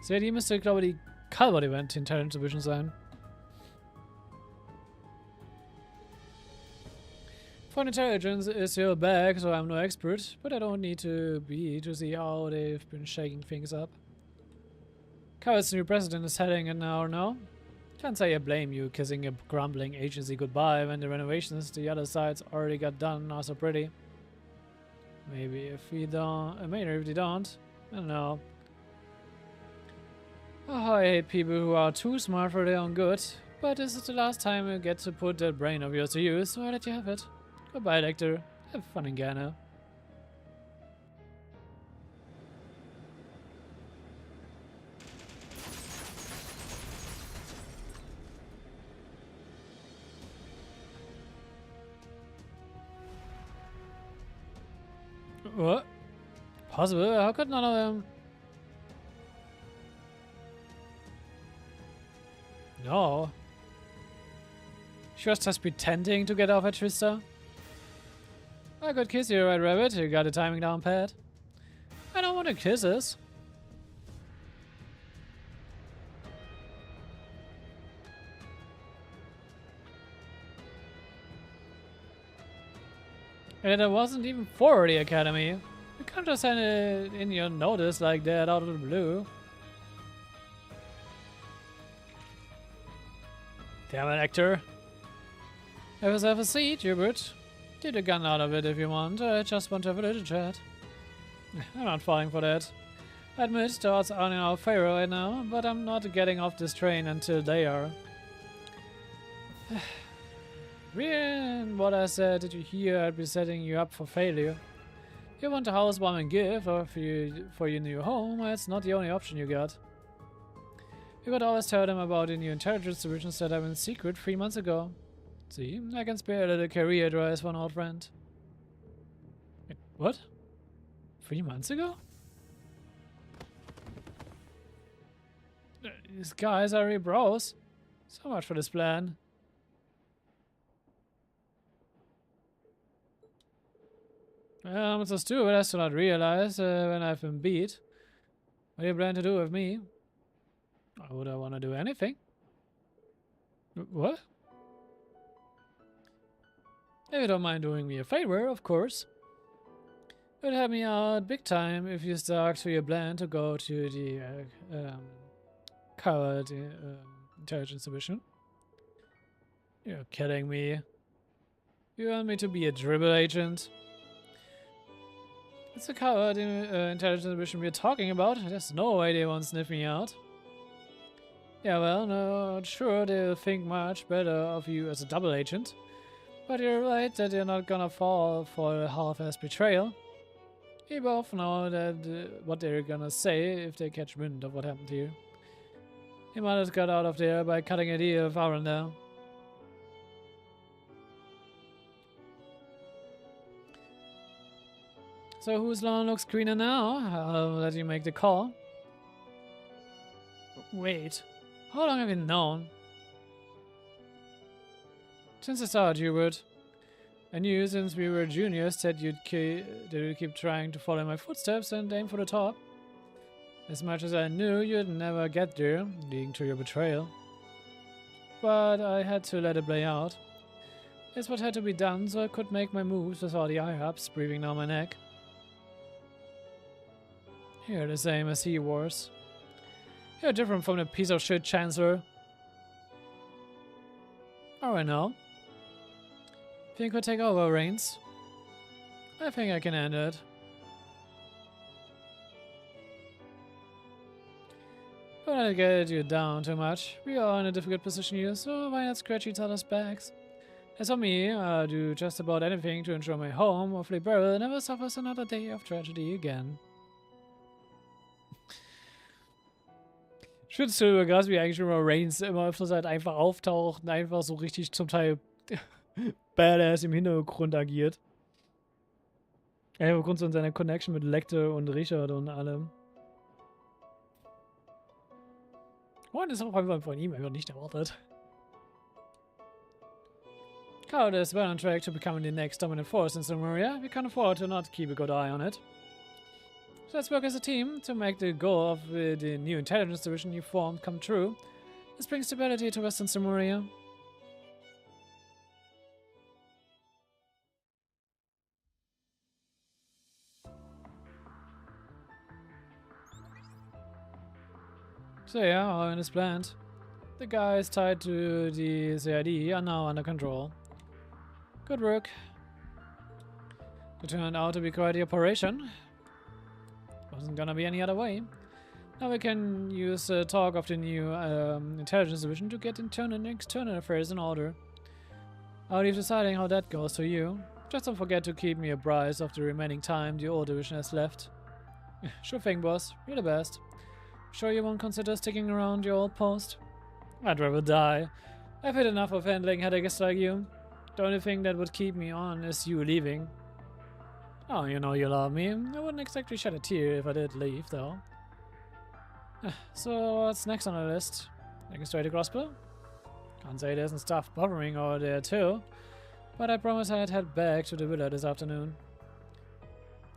Sadie müsste, glaube ich, die Calvard Event Intelligence Division sein. For intelligence is your bag, so I'm no expert, but I don't need to be to see how they've been shaking things up. Calvard's new president is heading in now. Can't say I blame you kissing a grumbling agency goodbye when the renovations the other side's already got done are so pretty. Maybe if we don't, maybe if they don't, I don't know. Oh, I hate people who are too smart for their own good, but this is the last time you get to put that brain of yours to use, so I let you have it. Goodbye, Lecter. Have fun in Ghana. What? Possible? How could none of them? No. She was just pretending to get off at Trista. I could kiss you, Red Rabbit. You got the timing down pat. I don't want to kisses. And it wasn't even for the Academy. You can't just send it in your notice like that out of the blue. Damn it, actor. Have yourself a seat, Hubert. Get a gun out of it if you want. I just want to have a little chat. I'm not falling for that. I admit the odds are in our favor right now, but I'm not getting off this train until they are. Reading what I said, did you hear I'd be setting you up for failure? You want a housewarming gift for your new home, it's not the only option you got. You could always tell them about the new intelligence division set up in secret 3 months ago. See, I can spare a little career advice for an old friend. Wait, what? 3 months ago? These guys are really bros. So much for this plan. Well, it's so stupid as to not realize when I've been beat. What do you plan to do with me? Why would I want to do anything? What? If you don't mind doing me a favor, of course. It would help me out big time if you stuck to your plan to go to the Calvard Intelligence Division. You're kidding me. You want me to be a dribble agent? It's the Calvard Intelligence Division we're talking about. There's no way they won't sniff me out. Yeah, well, not sure they'll think much better of you as a double agent. But you're right that they're not gonna fall for a half-assed betrayal. You both know that what they're gonna say if they catch wind of what happened to you. You might have got out of there by cutting a deal with Arendelle. So whose lawn looks greener now? I'll let you make the call. Wait. How long have you known? Since the start, Hubert. I knew since we were juniors that you'd keep trying to follow my footsteps and aim for the top. As much as I knew you'd never get there, leading to your betrayal. But I had to let it play out. It's what had to be done so I could make my moves without the eye-ups breathing down my neck. You're the same as he was. You're different from the piece of shit Chancellor. Alright now. Think we'll take over, Reigns? I think I can end it. Don't let it get you down too much. We are in a difficult position here, so why not scratch each other's backs? As for me, I'll do just about anything to ensure my home, hopefully Beryl, never suffers another day of tragedy again. Ich finde es so krass, wie eigentlich immer Reigns immer öfters halt einfach auftaucht und einfach so richtig zum Teil badass im Hintergrund agiert. Ja, aufgrund von seiner Connection mit Lecter und Richard und allem. Und das ist auch einfach von ihm einfach nicht erwartet. Calvard is well on track to becoming the next dominant force in Sumeria. We can't afford to not keep a good eye on it. So let's work as a team to make the goal of the new intelligence division you formed come true. This brings stability to Western Sumeria. So yeah, all in is planned. The guys tied to the CID are now under control. Good work. It turned out to be quite the operation. Wasn't gonna be any other way. Now we can use talk of the new intelligence division to get internal and external affairs in order. I'll leave deciding how that goes to you. Just don't forget to keep me apprised of the remaining time the old division has left. Sure thing, boss. You're the best. Sure you won't consider sticking around your old post? I'd rather die. I've had enough of handling headaches like you. The only thing that would keep me on is you leaving. Oh, you know you love me. I wouldn't exactly shed a tear if I did leave, though. So, what's next on the list? Looking straight to Crossbow? Can't say there isn't stuff bothering over there too, but I promise I'd head back to the villa this afternoon.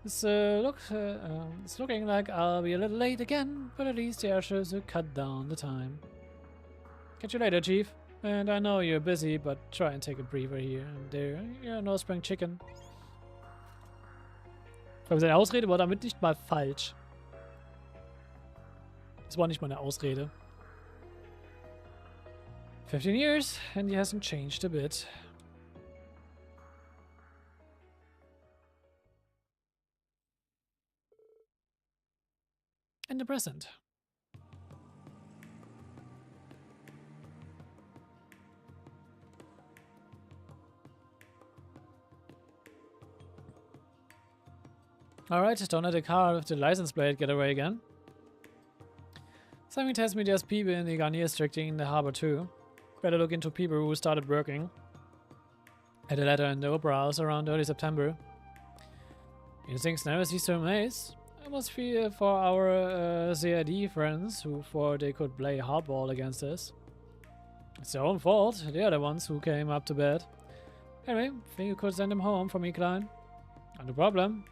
It's looking like I'll be a little late again, but at least the airships will cut down the time. Catch you later, Chief. And I know you're busy, but try and take a breather here and there. You're no spring chicken. Aber seine Ausrede war damit nicht mal falsch. Das war nicht mal eine Ausrede. 15 years, and he hasn't changed a bit. And the present. Alright, don't let the car with the license plate get away again. Something tells me there's people in the Garnier district in the harbor too. Better look into people who started working at the letter in the Opera House around early September. These things never cease to amaze. I must feel for our CID friends who thought they could play hardball against us. It's their own fault. They are the ones who came up to bed. Anyway, think you could send them home for me, Klein? Not a problem.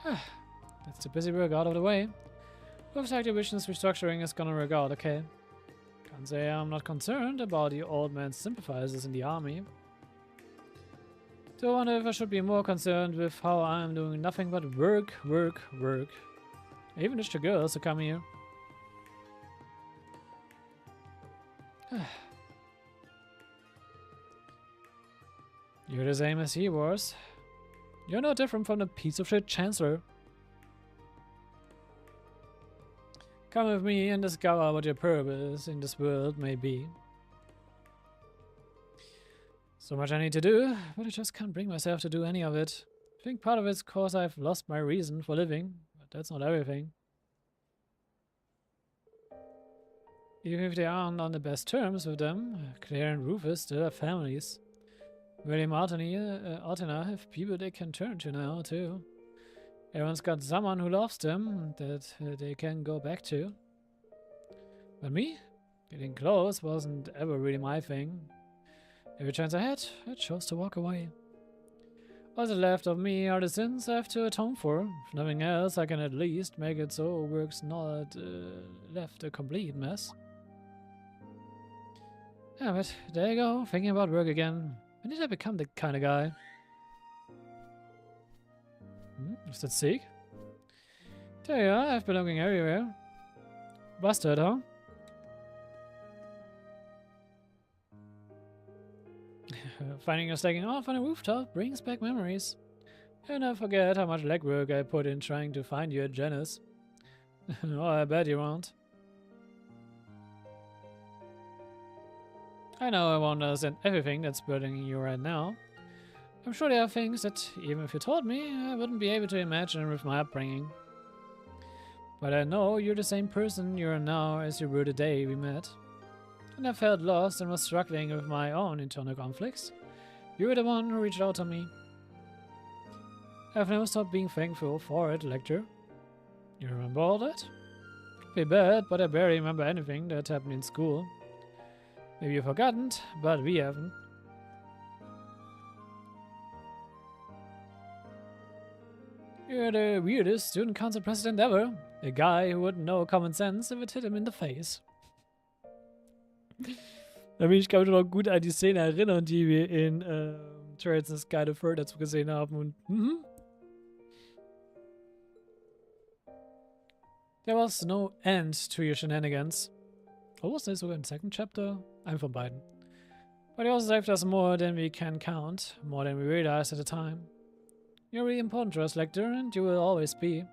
That's the busy work out of the way. Looks like the division's restructuring is gonna work out, okay? Can't say I'm not concerned about the old man's sympathizers in the army. So I wonder if I should be more concerned with how I'm doing nothing but work, work, work. I even wish the girls to come here. You're the same as he was. You're no different from the piece of shit Chancellor. Come with me and discover what your purpose in this world may be. So much I need to do, but I just can't bring myself to do any of it. I think part of it's cause I've lost my reason for living, but that's not everything. Even if they aren't on the best terms with them, Claire and Rufus still have families. William Artina have people they can turn to now, too. Everyone's got someone who loves them that they can go back to. But me? Getting close wasn't ever really my thing. Every chance I had, I chose to walk away. What's left of me are the sins I have to atone for. If nothing else, I can at least make it so work's not left a complete mess. Yeah, but there you go, thinking about work again. When did I become the kind of guy? Is that sick? There you are, I've been looking everywhere. Busted, huh? Finding you stacking off on a rooftop brings back memories. I'll never forget how much legwork I put in trying to find you at Janice. Oh, I bet you won't. I know I won't understand everything that's burdening you right now. I'm sure there are things that, even if you told me, I wouldn't be able to imagine with my upbringing. But I know you're the same person you are now as you were the day we met. And I felt lost and was struggling with my own internal conflicts. You were the one who reached out to me. I've never stopped being thankful for it, Lecter. You remember all that? Could be bad, but I barely remember anything that happened in school. Maybe you've forgotten, but we haven't. You're the weirdest student council president ever. A guy who wouldn't know common sense if it hit him in the face. Da bin ich, glaube ich, noch gut an die Szene erinnern, die wir in Trails in the Sky the Third dazu gesehen haben. Und there was no end to your shenanigans. Or was there sogar im second chapter? Ein von beiden. But you also saved us more than we can count, more than we realized at the time. You're really important to us, Lecter, and you will always be.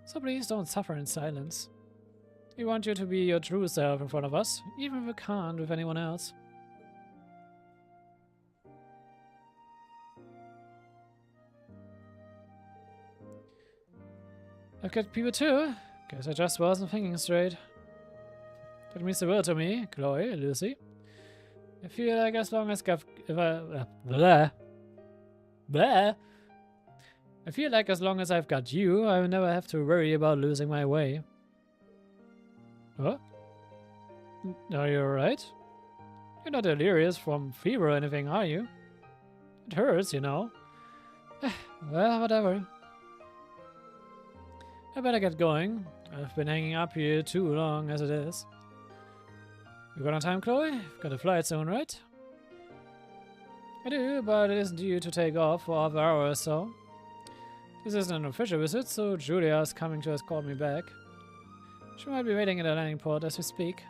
So please don't suffer in silence. We want you to be your true self in front of us, even if you can't with anyone else. I've got people too. Guess I just wasn't thinking straight. That means the world to me, Chloe, Lucy. I feel like as long as I feel like as long as I've got you, I will never have to worry about losing my way. What? Are you alright? You're not delirious from fever or anything, are you? It hurts, you know. Well, whatever. I better get going. I've been hanging up here too long as it is. You got on time, Chloe? You've got a flight soon, right? I do, but it isn't due to take off for half an hour or so. This isn't an official visit, so Julia's coming to escort me back. She might be waiting at the landing port as we speak.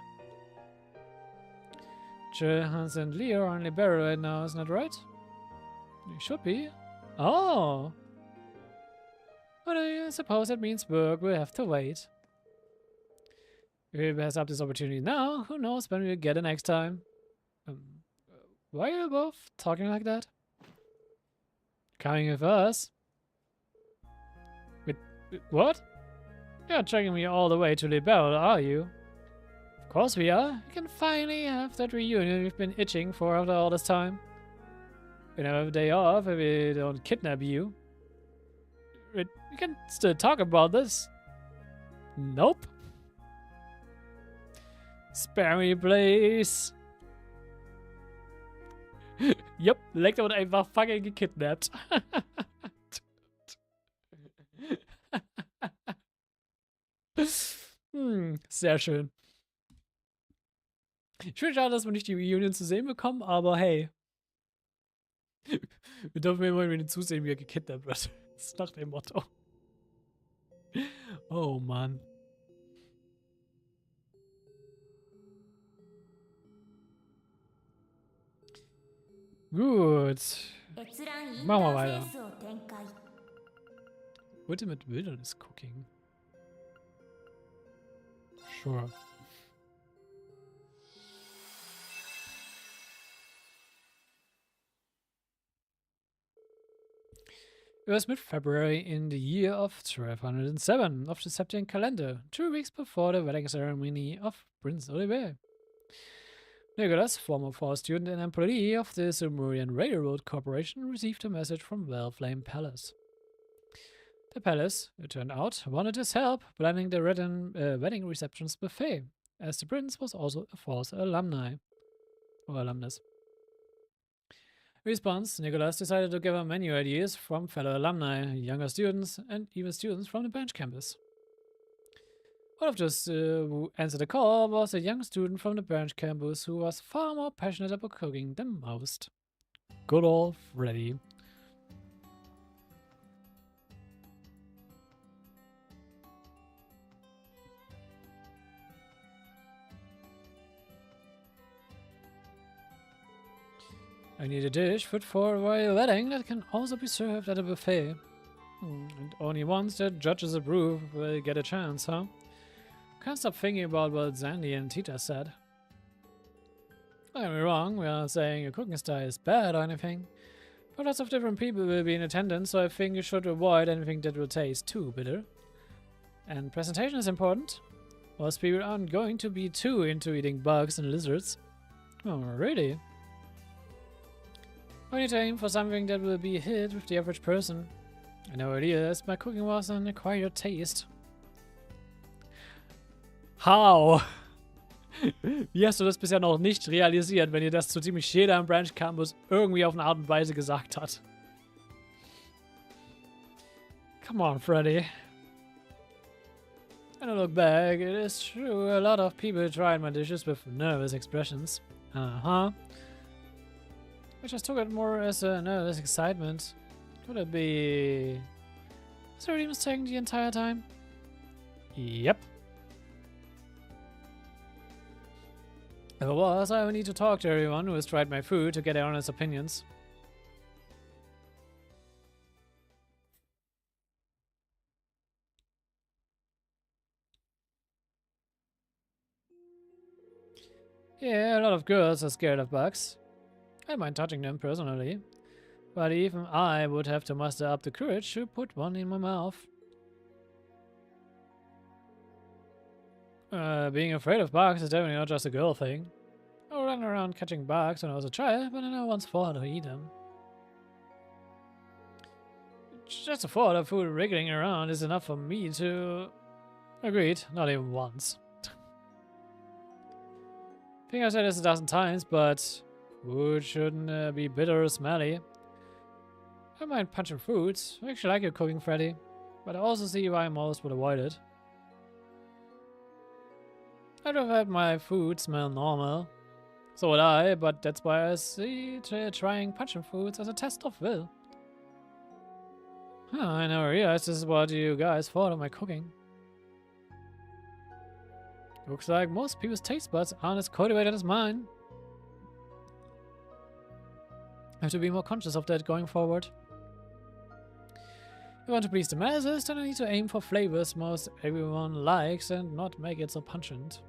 Jill, Hans, and Leo are in Libero right now, isn't that right? You should be. Oh! But I suppose that means work will have to wait. If he pass up this opportunity now, who knows when we'll get it next time. Why are you both talking like that? Coming with us? Wait, what? You're not dragging me all the way to Libero, are you? Of course we are. We can finally have that reunion we've been itching for after all this time. We never have a day off if we don't kidnap you. We can still talk about this. Nope. Spare me, please. Yup, Lecter wurde einfach fucking gekidnappt. Sehr schön. Ich finde schade, dass wir nicht die Reunion zu sehen bekommen, aber hey. Wir dürfen immer wieder zusehen, wie er gekidnappt wird. Das ist nach dem Motto. Oh Mann. Gut. Machen wir weiter. Ultimate Wilderness Cooking. Sure. It was mid-February in the year of 1207 of the Septian calendar, 2 weeks before the wedding ceremony of Prince Oliver. Nicholas, former force student and employee of the Sumerian Railroad Corporation, received a message from Wellflame Palace. The palace, it turned out, wanted his help planning the wedding reception's buffet, as the prince was also a force alumni. Or alumnus. Response, Nicholas decided to gather menu ideas from fellow alumni, younger students, and even students from the bench campus. One of those who answered the call was a young student from the bench campus who was far more passionate about cooking than most. Good old Freddy. I need a dish fit for a royal wedding that can also be served at a buffet. And only once the judges approve will get a chance, huh? Can't stop thinking about what Zandy and Tita said. Don't get me wrong, we are saying your cooking style is bad or anything. But lots of different people will be in attendance, so I think you should avoid anything that will taste too bitter. And presentation is important. Most people aren't going to be too into eating bugs and lizards. Oh, really? I need to aim for something that will be a hit with the average person. I know it is, my cooking was an acquired taste. How? Wie hast du das bisher noch nicht realisiert, wenn dir das so ziemlich jeder im Branch Campus irgendwie auf eine Art und Weise gesagt hat? Come on, Freddy. When I look back, it is true, a lot of people tried my dishes with nervous expressions. I just took it more as a nervous excitement. Could it be... Was I really mistaken the entire time? Yep. If it was, I will need to talk to everyone who has tried my food to get their honest opinions. Yeah, a lot of girls are scared of bugs. I don't mind touching them personally, but even I would have to muster up the courage to put one in my mouth. Being afraid of bugs is definitely not just a girl thing. I ran around catching bugs when I was a child, but I never once thought to eat them. Just the thought of food wriggling around is enough for me to... Agreed, not even once. I think I've said this a dozen times, but food shouldn't be bitter or smelly. I don't mind punching foods. I actually like your cooking, Freddy, but I also see why most would avoid it. I'd have had my food smell normal. So would I, but that's why I see trying punching foods as a test of will. Huh, I never realized this is what you guys thought of my cooking. Looks like most people's taste buds aren't as cultivated as mine. I have to be more conscious of that going forward. If I want to please the masses, then I need to aim for flavors most everyone likes and not make it so pungent.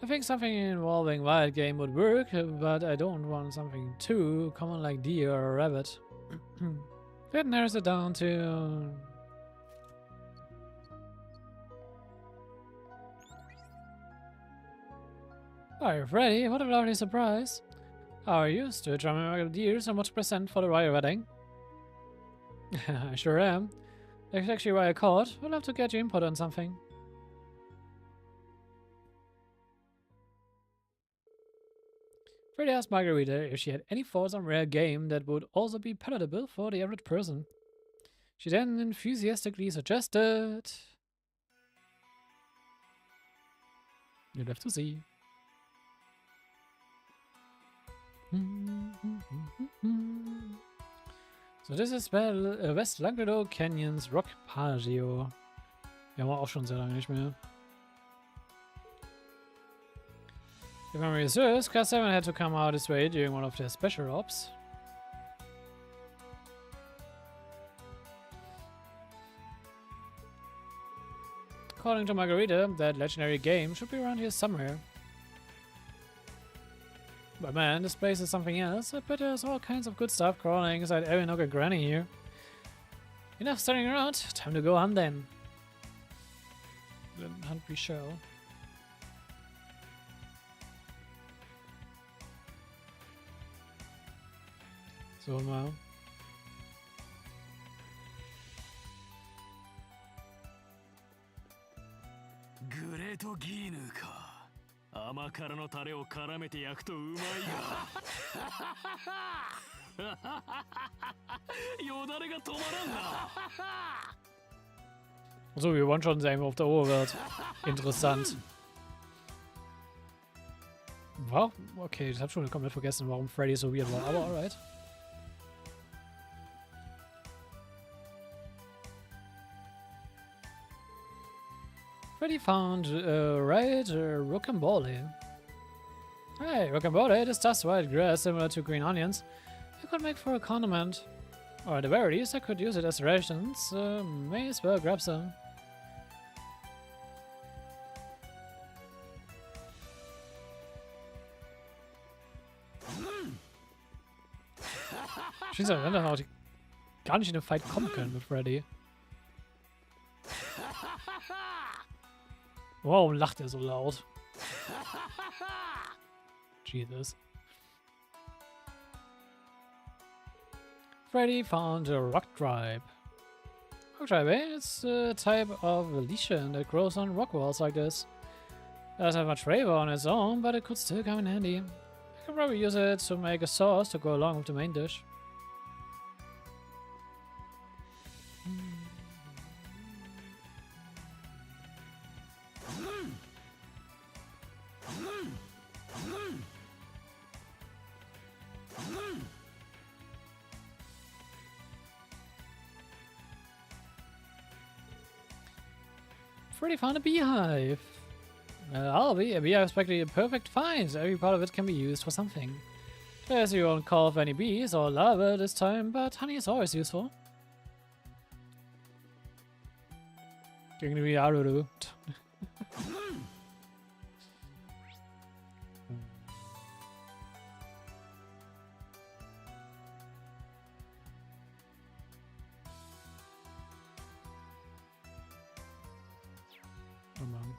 I think something involving wild game would work, but I don't want something too common like deer or rabbit. That narrows it down to... Are you ready? What a lovely surprise. How are you? Still drumming my ideas on what to present for the royal wedding? I sure am. That's actually why I called. I'd love to get your input on something. Freddy asked Margarita if she had any thoughts on rare game that would also be palatable for the average person. She then enthusiastically suggested... You'll have to see. So, das ist West Langmeadow Canyons Rock Patio. Die haben wir auch schon sehr lange nicht mehr. If memory serves, Class 7 had to come out this way during one of their special ops. According to Margarita, that legendary game should be around here somewhere. But man, this place is something else. I bet there's all kinds of good stuff crawling inside every nook and granny here. Enough standing around, time to go hunt then. Then hunt we shall. So mal. グレートギーヌか。甘辛のタレを絡めて焼くとうまいが。よだれが止まらんな。 So, wir wollen schon sehen, auf der Uhr wird. Interessant. Wow, okay, ich habe schon komplett vergessen, warum Freddy so weird war, aber alright. Freddy found rocambole. Hey, rocambole, this dust white grass similar to green onions. You could make for a condiment. Or at the very least, I could use it as rations. May as well grab some. Schießt er, wenn er auch gar nicht in den Fight kommen können mit Freddy. Wow, lacht er so laut. Jesus. Freddy found a rock tribe. Rock tribe, eh? It's a type of lichen that grows on rock walls like this. It doesn't have much flavor on its own, but it could still come in handy. I could probably use it to make a sauce to go along with the main dish. Freddy found a beehive. A beehive is practically a perfect find. Every part of it can be used for something. Guess you won't call for any bees or larvae this time, but honey is always useful. Gegen die Aruru. Oh Mann.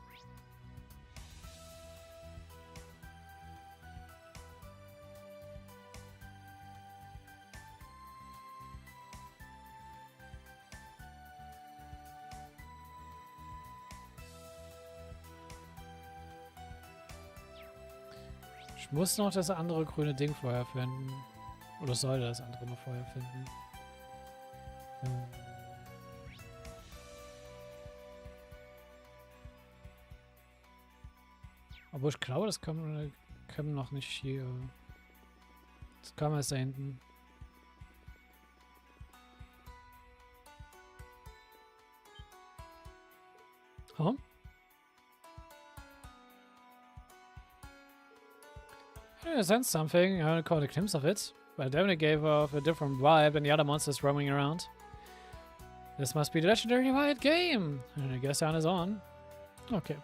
Ich muss noch das andere grüne Ding vorher finden. Oder sollte das andere noch vorher finden. Aber ich glaube, das können noch nicht hier. Das kann man erst da hinten. Huh? I sensed something. I haven't caught a glimpse of it, but it definitely gave off a different vibe than the other monsters roaming around. This must be the legendary white game. And I guess down is on. Okay.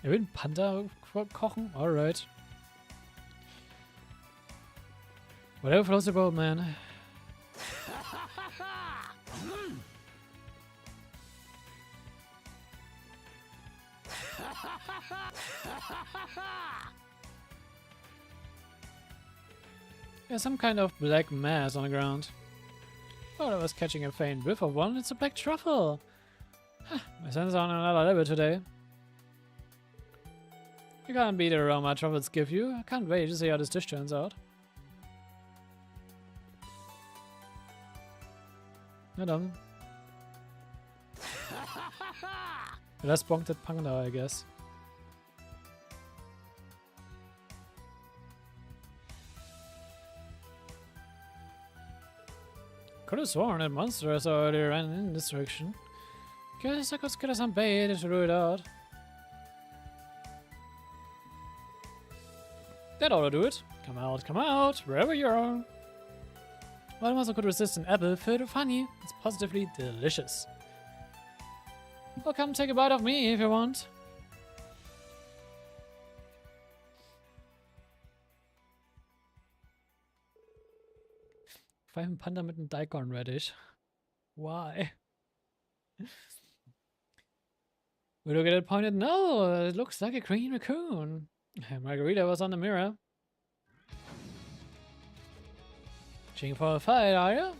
Er will einen Panda kochen? Alright. Whatever floats your boat, man. There's some kind of black mass on the ground. Oh, I was catching a faint whiff of one. It's a black truffle. My senses are on another level today. You can't beat the aroma truffles give you. I can't wait to see how this dish turns out. Na dann. Let's bonk that panda, I guess. Could have sworn that monsters already ran in this direction. Guess I could scatter some bait to rule it out. That ought to do it. Come out, wherever you are. Well, I also could resist an apple filled with honey. It's positively delicious. Well, come take a bite of me if you want. Five Panda mit einem Daikon Radish. Why? We look at it pointed. No, it looks like a green raccoon. Margarita was on the mirror. Cheering for a fight, are you?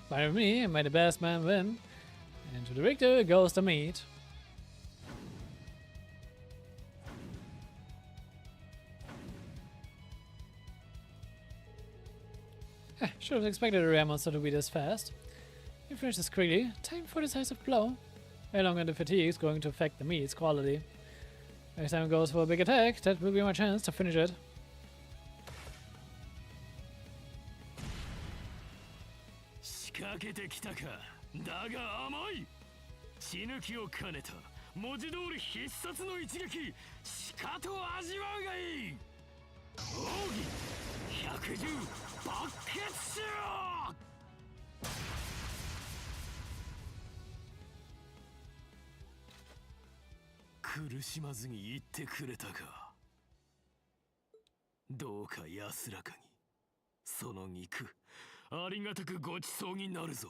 Fine with me, may the best man win. And to the victor goes the meat. Should have expected a rare monster to be this fast. You finish this quickly. Time for the decisive blow. How long the fatigue is going to affect the meat's quality. Next time it goes for a big attack, that will be my chance to finish it. 仕掛けてきたか。だが甘い。血抜きを兼ねた文字通り必殺の一撃。しかと味わうがいい。奥義百獣爆血しろ。苦しまずに言ってくれたか。どうか安らかにその肉ありがたくごちそうになるぞ。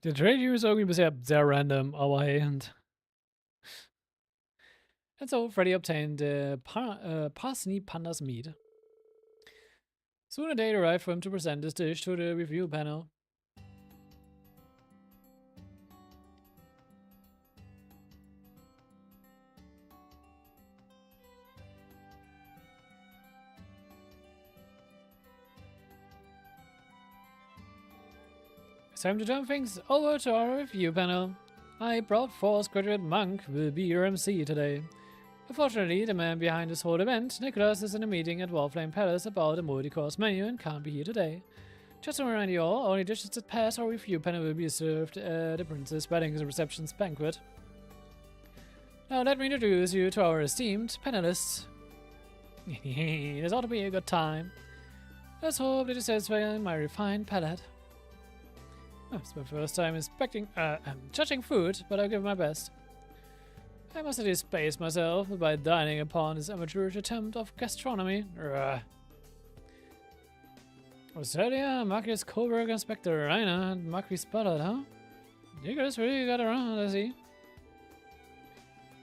Der Trade hier ist irgendwie bisher sehr random, aber hey. And so Freddy obtained Parsney Panda's meat. Soon a date arrived for him to present this dish to the review panel. It's time to turn things over to our review panel. I, proud Force graduate Monk, will be your MC today. Unfortunately, the man behind this whole event, Nicholas, is in a meeting at Warflame Palace about a multi-course menu and can't be here today. Just to remind you all, only dishes that pass our review panel will be served at the Princess Wedding's Reception's banquet. Now let me introduce you to our esteemed panelists. This ought to be a good time. Let's hope that it satisfies my refined palate. It's my first time judging food, but I'll give my best. I must at least pace myself by dining upon this amateurish attempt of gastronomy. Australia, Marcus Kohlberg, Inspector Reiner, and Marquis Ballard, huh? You guys really got around, I see.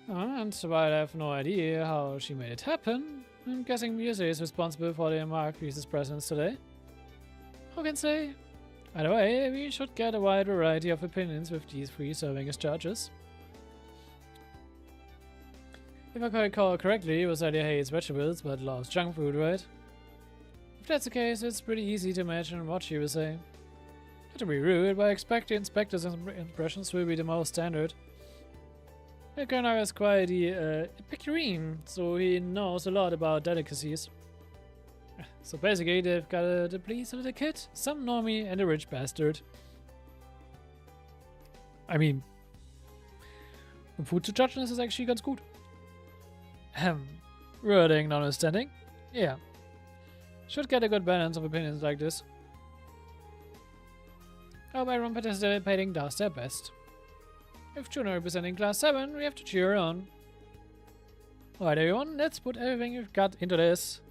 And while I have no idea how she made it happen, I'm guessing Muse is responsible for the Marquis's presence today. Who can say? Either way, we should get a wide variety of opinions with these three serving as judges. If I recall correctly, Rosalia hates vegetables but loves junk food, right? If that's the case, it's pretty easy to imagine what she will say. Not to be rude, but I expect the inspector's impressions will be the most standard. The Colonel is quite the Epicurean, so he knows a lot about delicacies. So basically, they've got to please a little kid, some normie, and a rich bastard. I mean, food to judge this is actually ganz gut. Wording notwithstanding, yeah. Should get a good balance of opinions like this. Hope everyone participating does their best. If Juno representing Class 7, we have to cheer her on. Alright everyone, let's put everything we've got into this.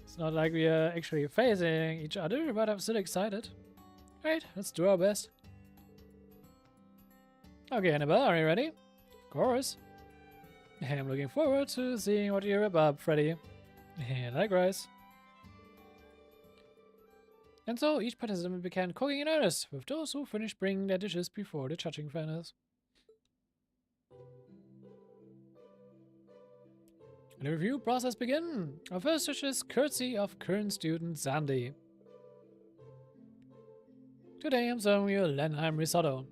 It's not like we are actually facing each other, but I'm still excited. Right, let's do our best. Okay, Annabelle, are you ready? Of course. I'm looking forward to seeing what you whip up, Freddy. Likewise. And so each participant began cooking in earnest, with those who finished bringing their dishes before the judging fairness. The review process begin. Our first dish is courtesy of current student Sandy. Today I'm serving you Lenheim risotto.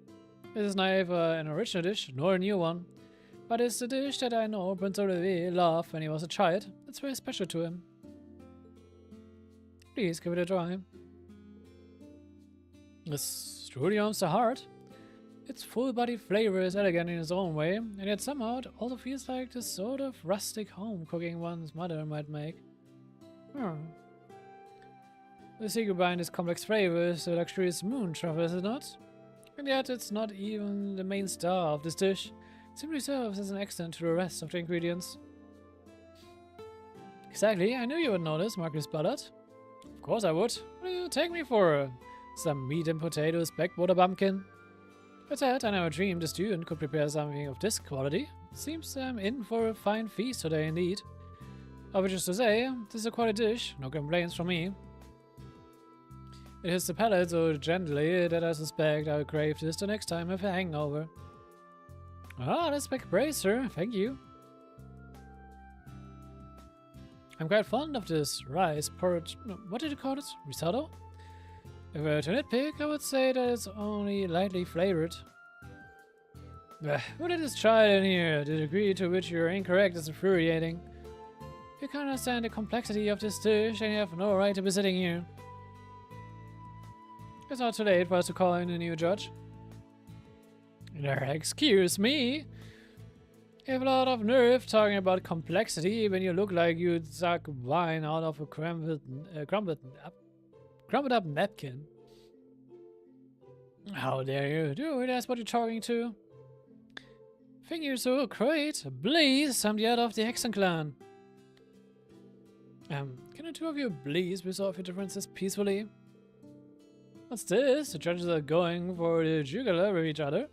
This is neither an original dish nor a new one, but it's a dish that I know Prince Olivier loved when he was a child. It's very special to him. Please give it a try. It's truly warms the heart. Its full-bodied flavor is elegant in its own way, and yet somehow it also feels like the sort of rustic home cooking one's mother might make. The secret behind this complex flavor is the luxurious moon truffle, is it not? And yet it's not even the main star of this dish. It simply serves as an accent to the rest of the ingredients. Exactly, I knew you would notice, Marcus Ballard. Of course I would. What do you take me for? Some meat and potatoes, backwater bumpkin? But that, I never dreamed a student could prepare something of this quality. Seems I'm in for a fine feast today indeed. Which is to say, this is a quality dish, no complaints from me. It hits the palate so gently that I suspect I'll crave this the next time I have a hangover. Ah, that's back bracer. Thank you. I'm quite fond of this rice porridge. No, what did you call it? Risotto? If I were to nitpick, I would say that it's only lightly flavored. Who did this child in here? The degree to which you're incorrect is infuriating. You can't understand the complexity of this dish and you have no right to be sitting here. It's not too late for us to call in a new judge. Excuse me? You have a lot of nerve talking about complexity when you look like you'd suck wine out of a crumbled up napkin. How dare you do it? That's what you're talking to. Think you're so great? Please, I'm the head of the Hexen clan. Can the two of you please resolve your differences peacefully? What's this? The judges are going for the jugular with each other.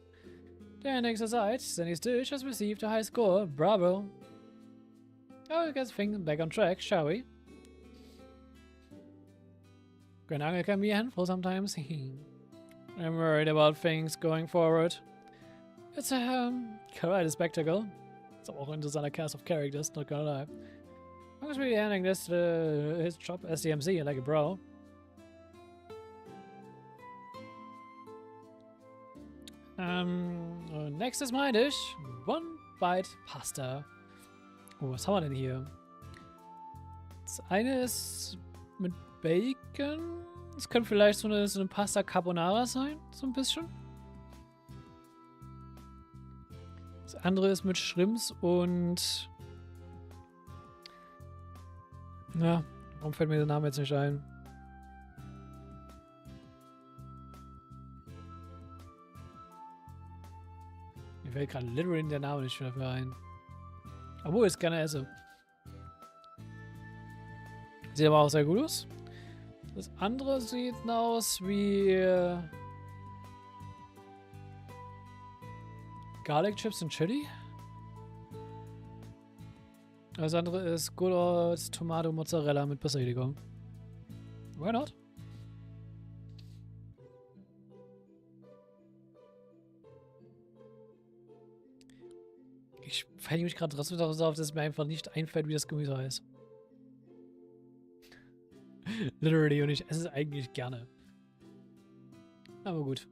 Dan takes aside, Sunny's dish has received a high score. Bravo. Oh, get things back on track, shall we? Grananga can be a handful sometimes. I'm worried about things going forward. It's quite a spectacle. It's auch ein interessanter cast of characters, not gonna lie. I'm going to be handing this to his job as the MC like a bro. Next is my dish. One bite Pasta. Oh, was haben wir denn hier? Das eine ist mit Bacon. Das könnte vielleicht so eine Pasta Carbonara sein, so ein bisschen. Das andere ist mit Shrimps und... Ja, warum fällt mir der Name jetzt nicht ein? Mir fällt gerade literally der Name nicht dafür ein. Obwohl ich es gerne esse. Sieht aber auch sehr gut aus. Das andere sieht aus wie Garlic Chips und Chili. Das andere ist Good Old Tomato Mozzarella mit Basilikum. Why not? Ich fällt mich gerade trotzdem darauf, dass mir einfach nicht einfällt, wie das Gemüse heißt. Literally, und ich esse es eigentlich gerne. Aber gut.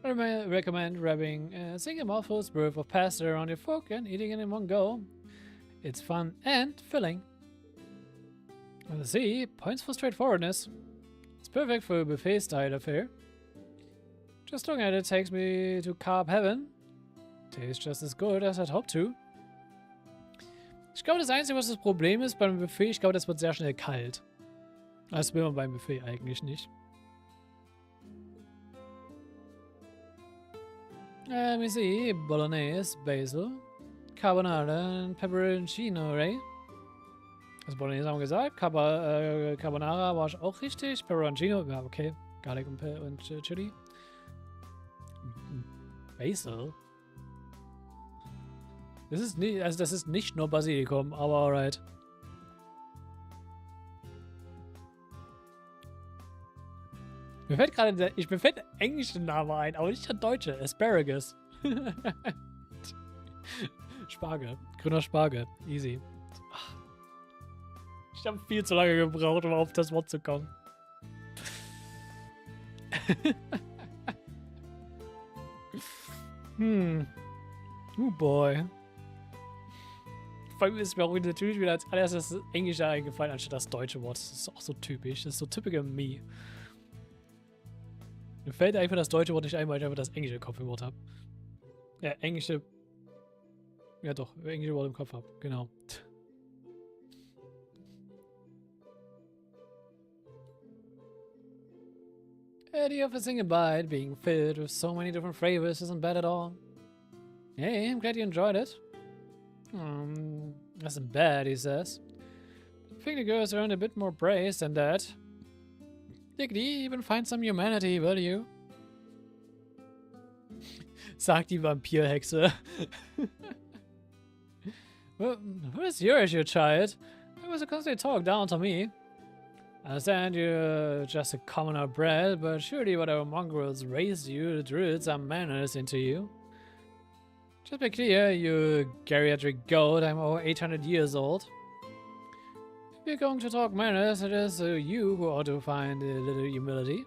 I recommend wrapping a single mouthful's worth of pasta around your fork and eating it in one go. It's fun and filling. See, points for straightforwardness. It's perfect for a buffet-style affair. Just looking at it takes me to carb heaven. Tastes just as good as I'd hoped to. Ich glaube, das Einzige, was das Problem ist beim Buffet, ich glaube, das wird sehr schnell kalt. Das will man beim Buffet eigentlich nicht. Let me see. Bolognese, Basil, Carbonara und Pepperoncino, right? Also Bolognese haben wir gesagt. Carbonara war auch richtig. Pepperoncino, ja, okay. Garlic und Chili. Basil? Das ist nicht, also das ist nicht nur Basilikum, aber alright. Mir fällt gerade der englische Name ein, aber nicht der deutsche. Asparagus. Spargel. Grüner Spargel. Easy. Ich habe viel zu lange gebraucht, um auf das Wort zu kommen. Oh boy. Vor allem ist mir auch natürlich wieder als allererstes das Englische eingefallen, anstatt das deutsche Wort. Das ist auch so typisch. Das ist so typical me. Mir fällt einfach das deutsche Wort nicht ein, weil ich einfach das englische Kopf im Wort habe. Ja, englische... Ja doch, englische Wort im Kopf habe. Genau. The idea of a single bite being filled with so many different flavors isn't bad at all. Hey, I'm glad you enjoyed it. That's bad, he says. I think the girls earned a bit more praise than that. Diggity, even find some humanity, will you? Sagt die Vampirhexe. What is your issue, child? It was a constant talk down to me. I understand you're just a commoner bred, but surely whatever mongrels raised you drilled some manners into you. Just be clear, you geriatric goat, I'm over 800 years old. If you're going to talk manners, it is you who ought to find a little humility.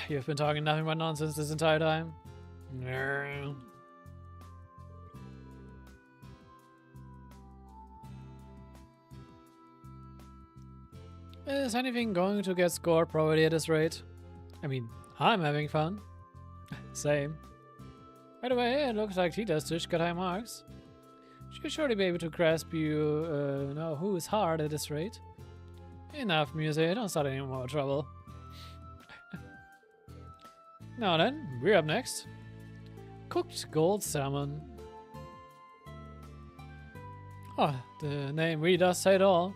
You've been talking nothing but nonsense this entire time. Is anything going to get scored properly at this rate? I mean, I'm having fun. Same. By the way, it looks like Tita's dish got high marks. She'll surely be able to grasp you know who's hard at this rate. Enough music, don't start any more trouble. Now then, we're up next. Cooked gold salmon. Oh, the name really does say it all.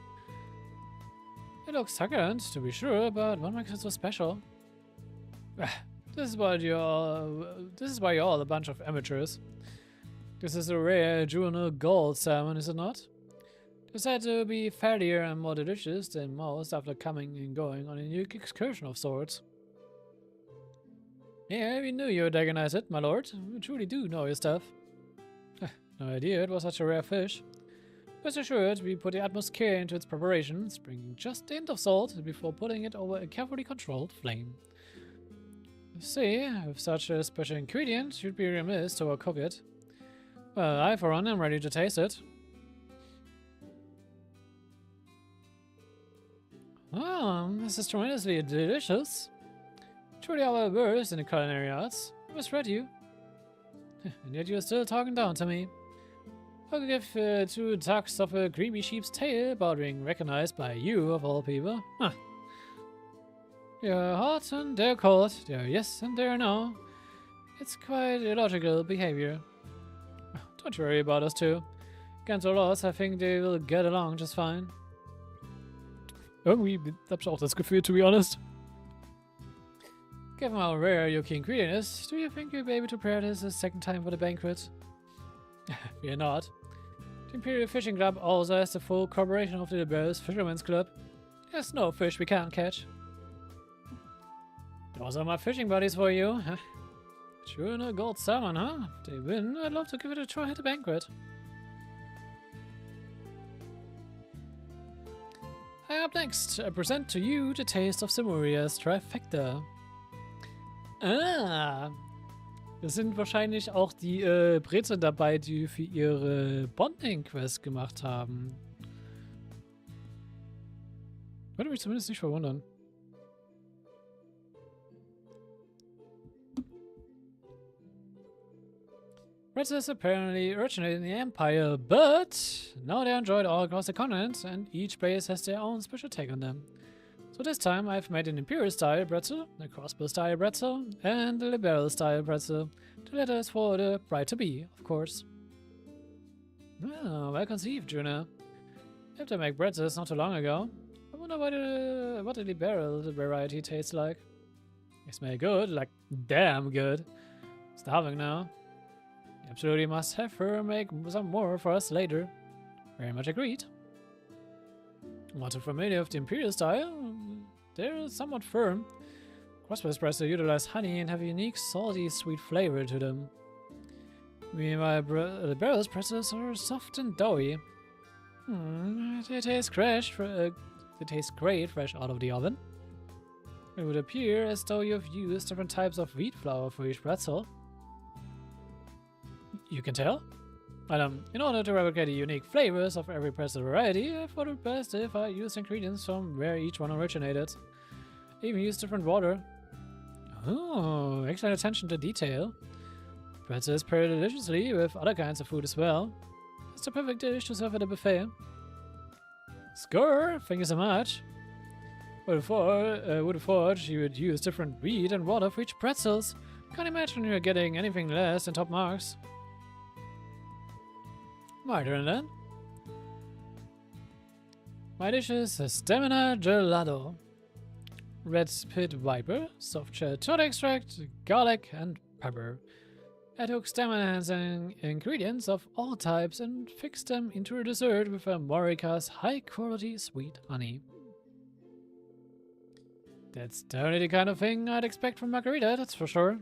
It looks succulent, to be sure, but what makes it so special? This is why you're all a bunch of amateurs. This is a rare juvenile gold salmon, is it not? It's said to be fattier and more delicious than most after coming and going on a unique excursion of sorts. Yeah, we knew you would recognize it, my lord. You truly do know your stuff. No idea it was such a rare fish. Rest assured, we put the utmost care into its preparations, bringing just the hint of salt before putting it over a carefully controlled flame. See, with such a special ingredient, you'd be remiss to overcook it. Well, I, for one, am ready to taste it. Oh, this is tremendously delicious. Truly our worst in the culinary arts. I misread you. And yet you're still talking down to me. I'll give 2 tucks of a creamy sheep's tail about being recognized by you, of all people. Huh. They're hot and they're cold. They're yes and they're no. It's quite illogical behavior. Don't you worry about us two. Against all odds, I think they will get along just fine. Irgendwie hab ich auch das Gefühl, to be honest. Given how rare your key ingredient is, do you think you'll be able to prepare this a second time for the banquet? We're not. The Imperial Fishing Club also has the full cooperation of the Liberals Fishermen's Club. There's no fish we can't catch. Those are my fishing buddies for you. Sure, no gold salmon, huh? If they win, I'd love to give it a try at the banquet. Up next, I present to you the taste of Semuria's Trifecta. Ah! Das sind wahrscheinlich auch die Brezeln dabei, die für ihre Bonding-Quest gemacht haben. Würde mich zumindest nicht verwundern. Pretzels apparently originated in the Empire, but now they're enjoyed all across the continent, and each place has their own special take on them. So this time I've made an Imperial-style pretzel, a crossbow-style pretzel, and a Liberal-style pretzel. The latter is for the bride-to-be, of course. Well conceived, Juna. I had to make pretzels not too long ago. I wonder what the Liberal variety tastes like. They smell good, like damn good. Starving now. Absolutely must have her make some more for us later. Very much agreed. Not too familiar with the Imperial style. They're somewhat firm. Crossbow pretzel utilize honey and have a unique salty sweet flavor to them. Meanwhile, the Liberal's pretzels are soft and doughy. They taste fresh. They taste great fresh out of the oven. It would appear as though you've used different types of wheat flour for each pretzel. You can tell? But in order to replicate the unique flavors of every pretzel variety, I thought it best if I used ingredients from where each one originated. I even used different water. Oh, excellent attention to detail. Pretzels pair deliciously with other kinds of food as well. It's the perfect dish to serve at a buffet. Score! Thank you so much. Would have thought you would use different wheat and water for each pretzels. Can't imagine you're getting anything less than top marks. My turn then. My dish is a stamina gelato. Red pit viper, soft shell toad extract, garlic and pepper. I took stamens and ingredients of all types and fixed them into a dessert with Morika's high-quality sweet honey. That's totally the kind of thing I'd expect from margarita, that's for sure.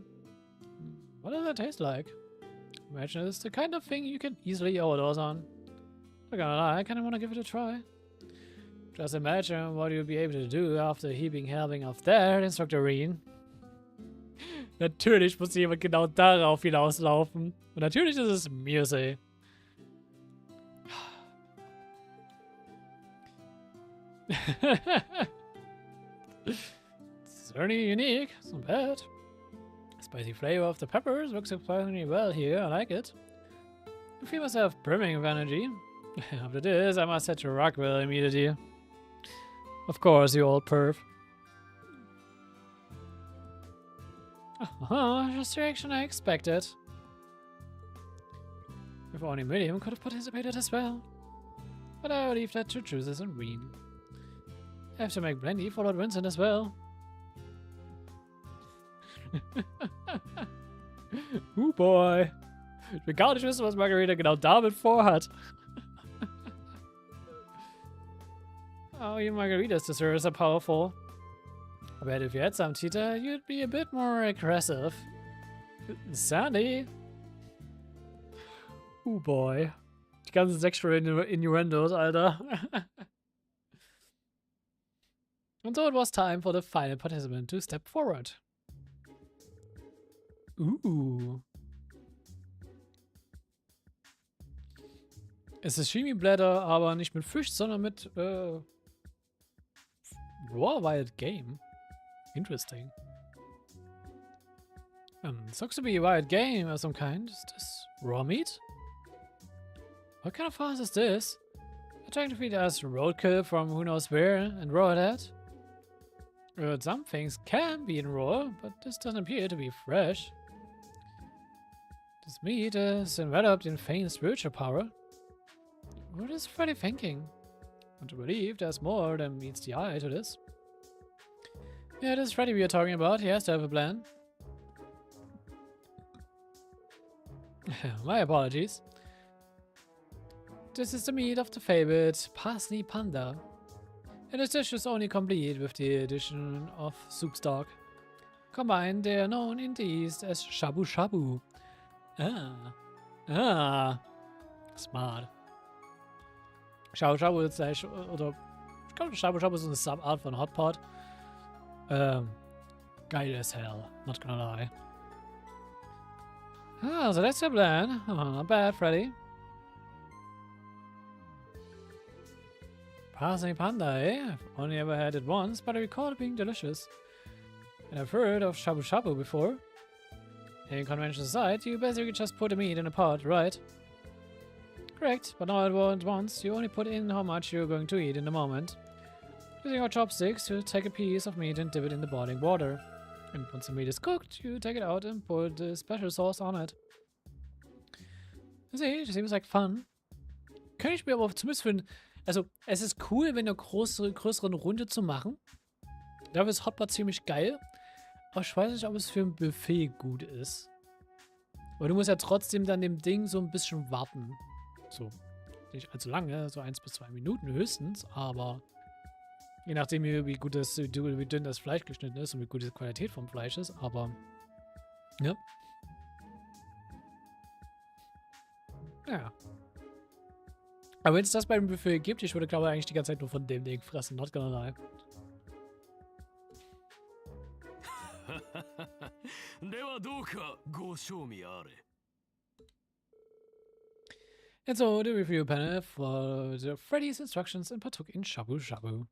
What does that taste like? Imagine it's the kind of thing you can easily overdose on. Not gonna lie, I kinda wanna give it a try. Just imagine what you'll be able to do after heaping helping of that, Instructor Reen. Natürlich muss jemand genau darauf hinauslaufen. Und natürlich ist es Music. Certainly unique, it's not bad. Spicy flavor of the peppers works surprisingly well here, I like it. I feel myself brimming with energy. After this, I must head to Rockwell immediately. Of course, you old perv. Just the reaction I expected. If only Miriam could have participated as well. But I will leave that to Juices and Reen. I have to make plenty for Lord Vincent as well. Oh boy. Ich will gar nicht wissen, was Margarita genau damit vorhat. Oh, even Margarita's desserts are powerful. I bet if you had some, Tita, you'd be a bit more aggressive. Sandy? Oh boy. Die ganzen sexual innuendos, Alter. And so it was time for the final participant to step forward. Ooh. Es ist Sashimi-Blätter, aber nicht mit Fisch, sondern mit Raw Wild Game. Interesting. This looks to be a wild game of some kind. Is this raw meat? What kind of farce is this? You're trying to feed us roadkill from who knows where and raw that? Some things can be in raw, but this doesn't appear to be fresh. This meat is enveloped in faint spiritual power. What is Freddy thinking? I want to believe there's more than meets the eye to this. Yeah, this is Freddy we are talking about. He has to have a plan. My apologies. This is the meat of the favorite Parsley Panda. And this dish is only complete with the addition of soup stock. Combined, they are known in the East as Shabu Shabu. Smart. Shabu Shabu ist eigentlich, oder ich glaube, Shabu Shabu ist eine Subart von Hotpot. Geil as hell, not gonna lie. So that's your plan. Not bad, Freddy. Parsley Panda, eh? I've only ever had it once, but I recall it being delicious. And I've heard of Shabu Shabu before. In convention aside, you basically just put the meat in a pot, right? Correct, but not at once. You only put in how much you're going to eat in the moment. Using your chopsticks, you take a piece of meat and dip it in the boiling water. And once the meat is cooked, you take it out and put the special sauce on it. See, it seems like fun. Kann ich mir aber zumindest für also, es ist cool, wenn eine größere Runde zu machen. Dafür ist Hotpot ziemlich geil. Aber ich weiß nicht, ob es für ein Buffet gut ist. Aber du musst ja trotzdem dann dem Ding so ein bisschen warten. So, nicht allzu lange, so 1 bis 2 Minuten höchstens, aber je nachdem, wie dünn das Fleisch geschnitten ist und wie gut die Qualität vom Fleisch ist, aber ja. Ja. Aber wenn es das beim Buffet gibt, ich würde glaube ich eigentlich die ganze Zeit nur von dem Ding fressen, not gonna lie. ではどうかご賞味あれ。 And so the review panel followed Freddy's instructions and partook in Shabu Shabu.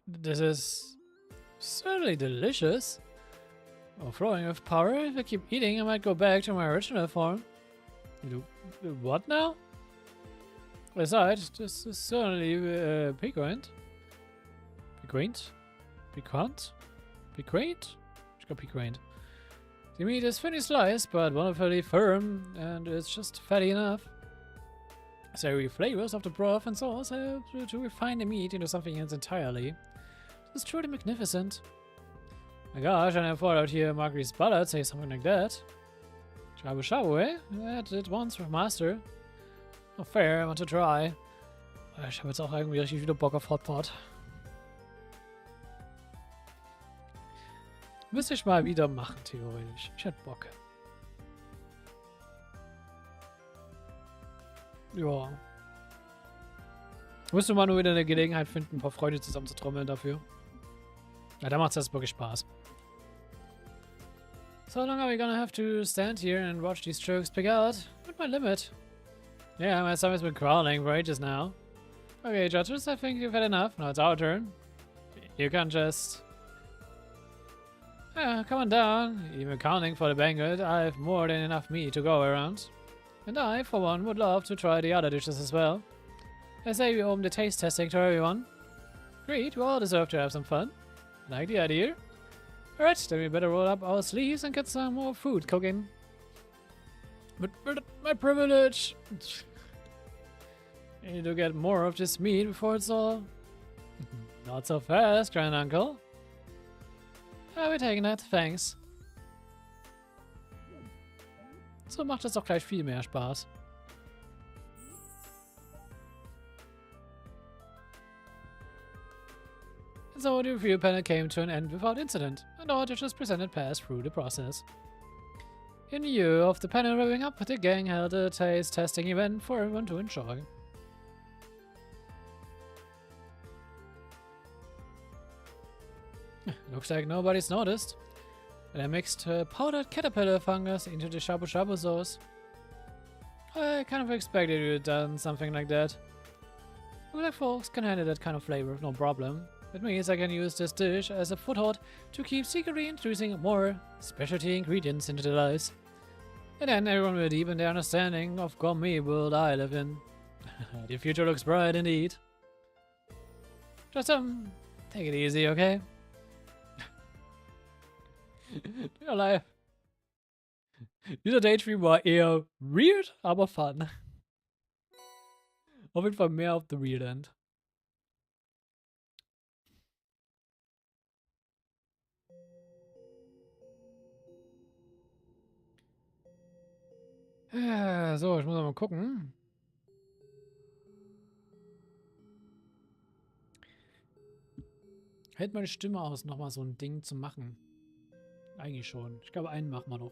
This is certainly delicious. Overflowing with power. If I keep eating, I might go back to my original form. What now? Besides, this is certainly piquant. Piquant? Piquant? Piquant? Ich glaube piquant. The meat is thinly sliced, but wonderfully firm, and it's just fatty enough. Savory flavors of the broth and sauce help to refine the meat into something else entirely. It's truly magnificent. My gosh, I never thought I'd hear Marguerite's ballad say something like that. Shabu shabu, eh? I did once with Master. Not fair, I want to try. Ich habe jetzt auch irgendwie richtig wieder Bock auf Hot Pot. Müsste ich mal wieder machen, theoretisch. Ich hätte Bock. Ja. Müsste man nur wieder eine Gelegenheit finden, ein paar Freunde zusammen zu trommeln dafür. Ja, da macht es jetzt wirklich Spaß. So long are we gonna have to stand here and watch these strokes pick out? At my limit. Yeah, my stomach's been crawling for ages now. Okay, judges, I think you've had enough. Now it's our turn. You can just... Yeah, come on down. Even accounting for the banquet, I have more than enough meat to go around. And I, for one, would love to try the other dishes as well. I say we open the taste testing to everyone. Great, we all deserve to have some fun. Like the idea. Alright, then we better roll up our sleeves and get some more food cooking. But my privilege! I need to get more of this meat before it's all... Not so fast, Grand Uncle. I'll be taking that, thanks. So macht es doch gleich viel mehr Spaß. So the review panel came to an end without incident, and all judges presented passed through the process. In lieu of the panel wrapping up, the gang held a taste testing event for everyone to enjoy. Looks like nobody's noticed. And I mixed powdered caterpillar fungus into the shabu shabu sauce. I kind of expected you had done something like that. Black folks can handle that kind of flavor, no problem. It means I can use this dish as a foothold to keep secretly introducing more specialty ingredients into their lives. And then everyone will deepen their understanding of gourmet world I live in. The future looks bright indeed. Just take it easy, okay? Ja, live. Dieser Daydream war eher weird, aber fun. Auf jeden Fall mehr auf the weird end. So, ich muss mal gucken. Hält meine Stimme aus, nochmal so ein Ding zu machen. Eigentlich schon. Ich glaube, einen machen wir noch.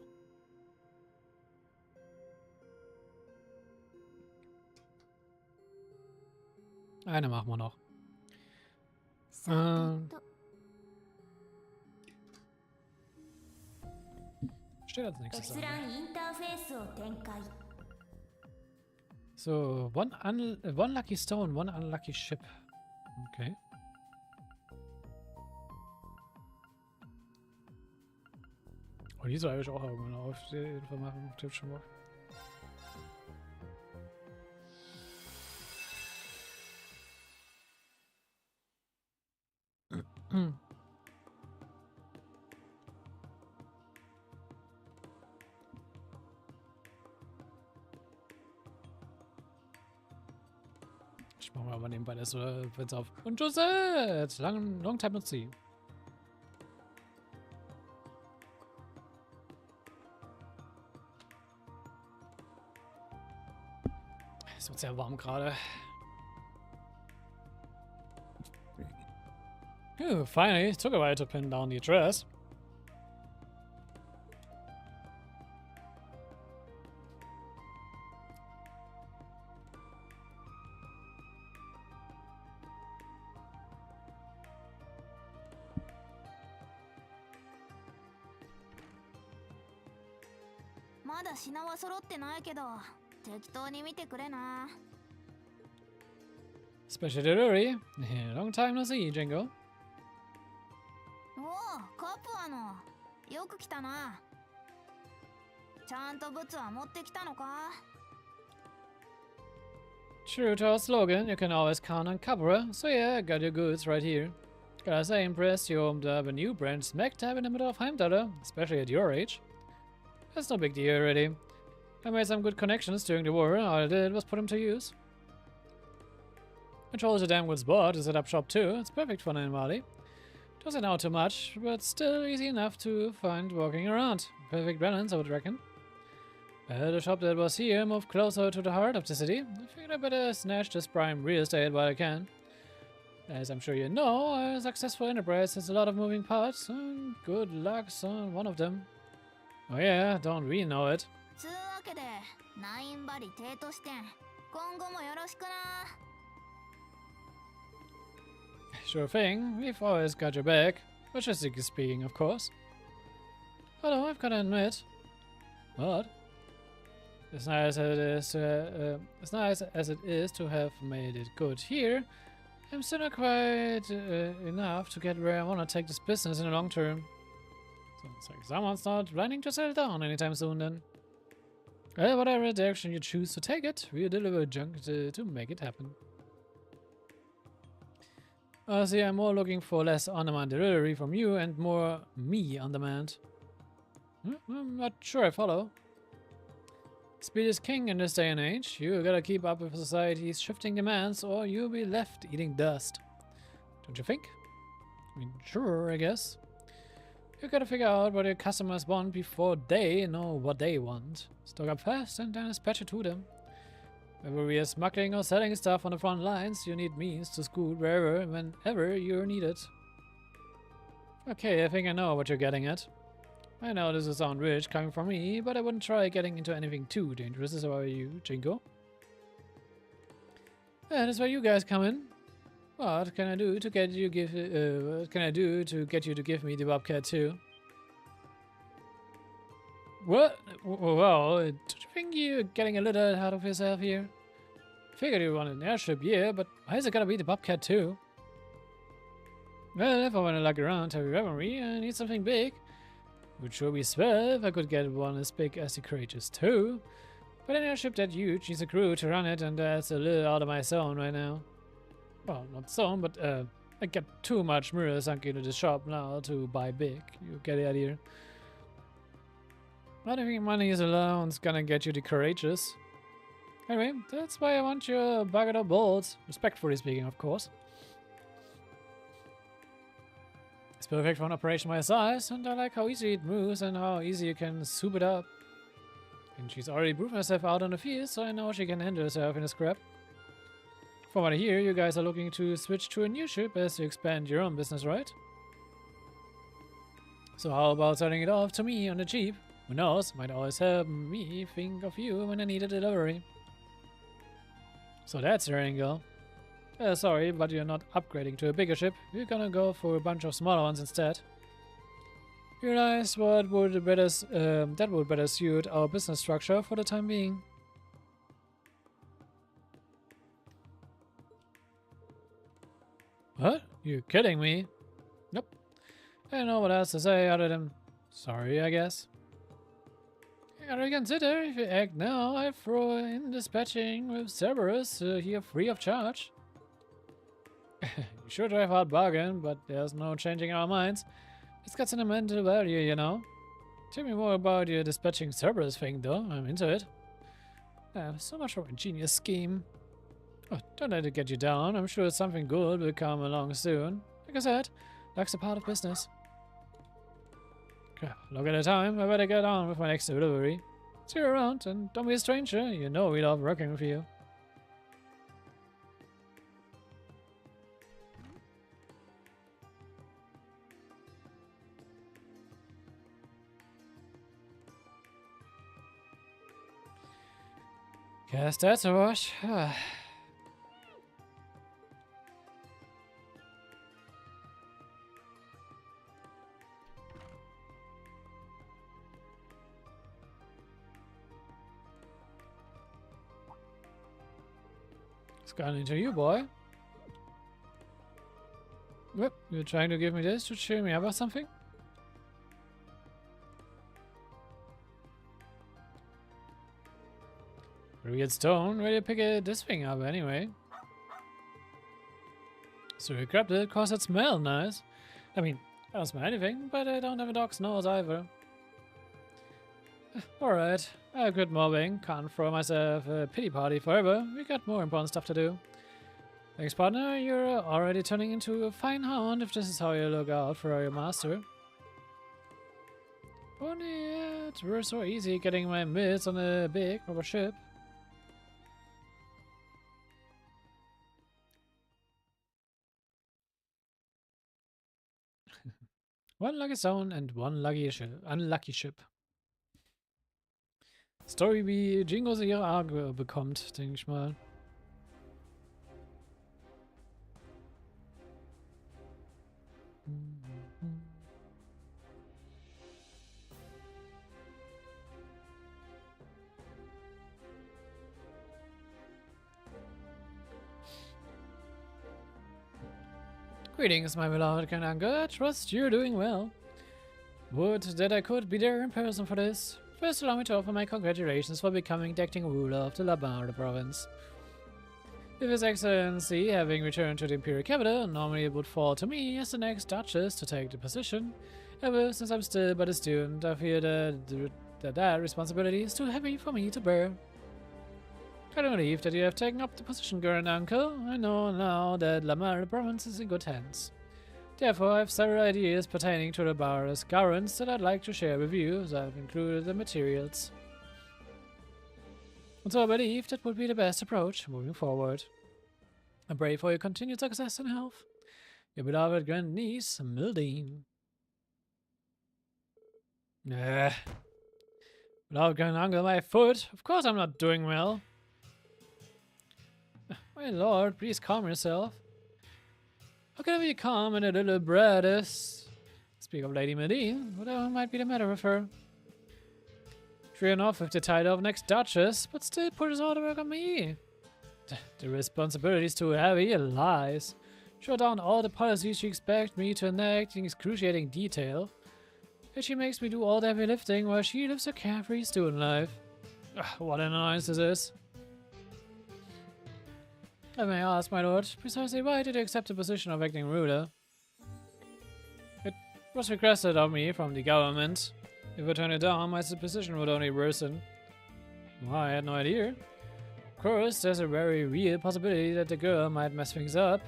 Eine machen wir noch. Steht als nächstes an. So, one lucky stone, one unlucky ship. Okay. Oh, die soll ich auch irgendwann auf jeden Fall machen. Tipp schon mal. Ich mache mal aber nebenbei das Fenster auf. Und Josette! Long time no see. Es wird sehr warm gerade. Oh, finally, it took a while to pin down the address. Special delivery. Long time no see, Jingo. True to our slogan, you can always count on Calvard, so yeah, I got your goods right here. Gotta say, impressed you opened up a new brand smack dab in the middle of Heimdallr, especially at your age. That's no big deal already. I made some good connections during the war, all I did was put them to use. I chose a damn good spot to set up shop too, it's perfect for an Mali. Doesn't know too much, but still easy enough to find walking around. Perfect balance, I would reckon. The shop that was here moved closer to the heart of the city. I figured I better snatch this prime real estate while I can. As I'm sure you know, a successful enterprise has a lot of moving parts, and good luck's on one of them. Oh yeah, don't we know it? つうわけでナインバリ帝都支店今後もよろしくな。 Sure thing, we've always got your back. Logistically speaking, of course. Although I've gotta admit... What? As nice as it is to have made it good here, I'm still not quite enough to get where I want to take this business in the long term. Sounds like someone's not planning to settle down anytime soon then. Well, whatever direction you choose to take it, we'll deliver junk to make it happen. See, I'm more looking for less on-demand delivery from you and more me on demand. I'm not sure I follow. Speed is king in this day and age. You gotta keep up with society's shifting demands or you'll be left eating dust. Don't you think? I mean, sure, I guess. You gotta figure out what your customers want before they know what they want. Stock up fast and then dispatch it to them. Whether we are smuggling or selling stuff on the front lines, you need means to scoot wherever and whenever you're needed. Okay, I think I know what you're getting at. I know this will sound rich coming from me, but I wouldn't try getting into anything too dangerous as I were you, Jinko. That is where you guys come in. What can I do to get you what can I do to get you to give me the Bobcat too? What? Well, don't you think you're getting a little ahead of yourself here? Figured you wanted an airship, yeah, but why is it gotta be the Bobcat too? Well, if I wanna lug around heavy Reverie, I need something big. Would sure be swell if I could get one as big as the Courageous too. But an airship that huge needs a crew to run it, and that's a little out of my zone right now. Well, not zone, but I get too much mirror sunk into the shop now to buy big. You get the idea. I don't think money is alone's gonna get you the Courageous. Anyway, that's why I want your bucket of bolts. Respectfully speaking, of course. It's perfect for an operation my size, and I like how easy it moves and how easy you can soup it up. And she's already proved herself out on the field, so I know she can handle herself in a scrap. From what I hear, you guys are looking to switch to a new ship as you expand your own business, right? So how about selling it off to me on the cheap? Who knows, might always help me think of you when I need a delivery. So that's your angle. Sorry, but you're not upgrading to a bigger ship. We're gonna go for a bunch of smaller ones instead. Realize what would better that would better suit our business structure for the time being. What? You kidding me? Nope. I don't know what else to say other than sorry, I guess. You gotta reconsider. If you act now, I throw in dispatching with Cerberus here free of charge. You sure drive hard bargain, but there's no changing our minds. It's got sentimental value, you know. Tell me more about your dispatching Cerberus thing, though. I'm into it. So much for a genius scheme. Oh, don't let it get you down. I'm sure something good will come along soon. Like I said, luck's a part of business. Look at the time. I better get on with my next delivery. See you around, and don't be a stranger. You know we love working with you. Guess that's a wash. It's gone into you, boy. Yep, you're trying to give me this to cheer me up or something? Weird stone, where do you pick this thing up anyway? So you grabbed it cause it smelled nice. I mean, I don't smell anything, but I don't have a dog's nose either. Alright, I'll quit mobbing. Can't throw myself a pity party forever. We got more important stuff to do. Thanks, partner. You're already turning into a fine hound if this is how you look out for your master. Only it were so easy getting my mitts on a big rubber ship. One lucky zone and one unlucky ship. Story wie Jingo sie ihre Arge bekommt, denke ich mal. Greetings, my beloved Kanal. Trust you're doing well. Would that I could be there in person for this. First, allow me to offer my congratulations for becoming the acting ruler of the Labar province. With His Excellency having returned to the Imperial capital, normally it would fall to me as the next Duchess to take the position. However, since I'm still but a student, I feel that responsibility is too heavy for me to bear. I don't believe that you have taken up the position, Grand Uncle. I know now that Lamar province is in good hands. Therefore, I have several ideas pertaining to the Bar's governance that I'd like to share with you, as I've included the materials. And so I believe that would be the best approach moving forward. I pray for your continued success and health. Your beloved grandniece, Mildine. Beloved Grand Uncle, my foot. Of course I'm not doing well. My lord, please calm yourself. How can I be calm and a little brattice? Speak of Lady Medine, whatever might be the matter with her. True enough with the title of next Duchess, but still pushes all the work on me. The responsibility is too heavy, it lies. Shut down all the policies she expects me to enact in excruciating detail. Yet she makes me do all the heavy lifting while she lives a carefree student life. What an annoyance this is. I may ask, my lord, precisely why did you accept the position of acting ruler? It was requested of me from the government. If I turn it down, my position would only worsen. Well, I had no idea. Of course, there's a very real possibility that the girl might mess things up.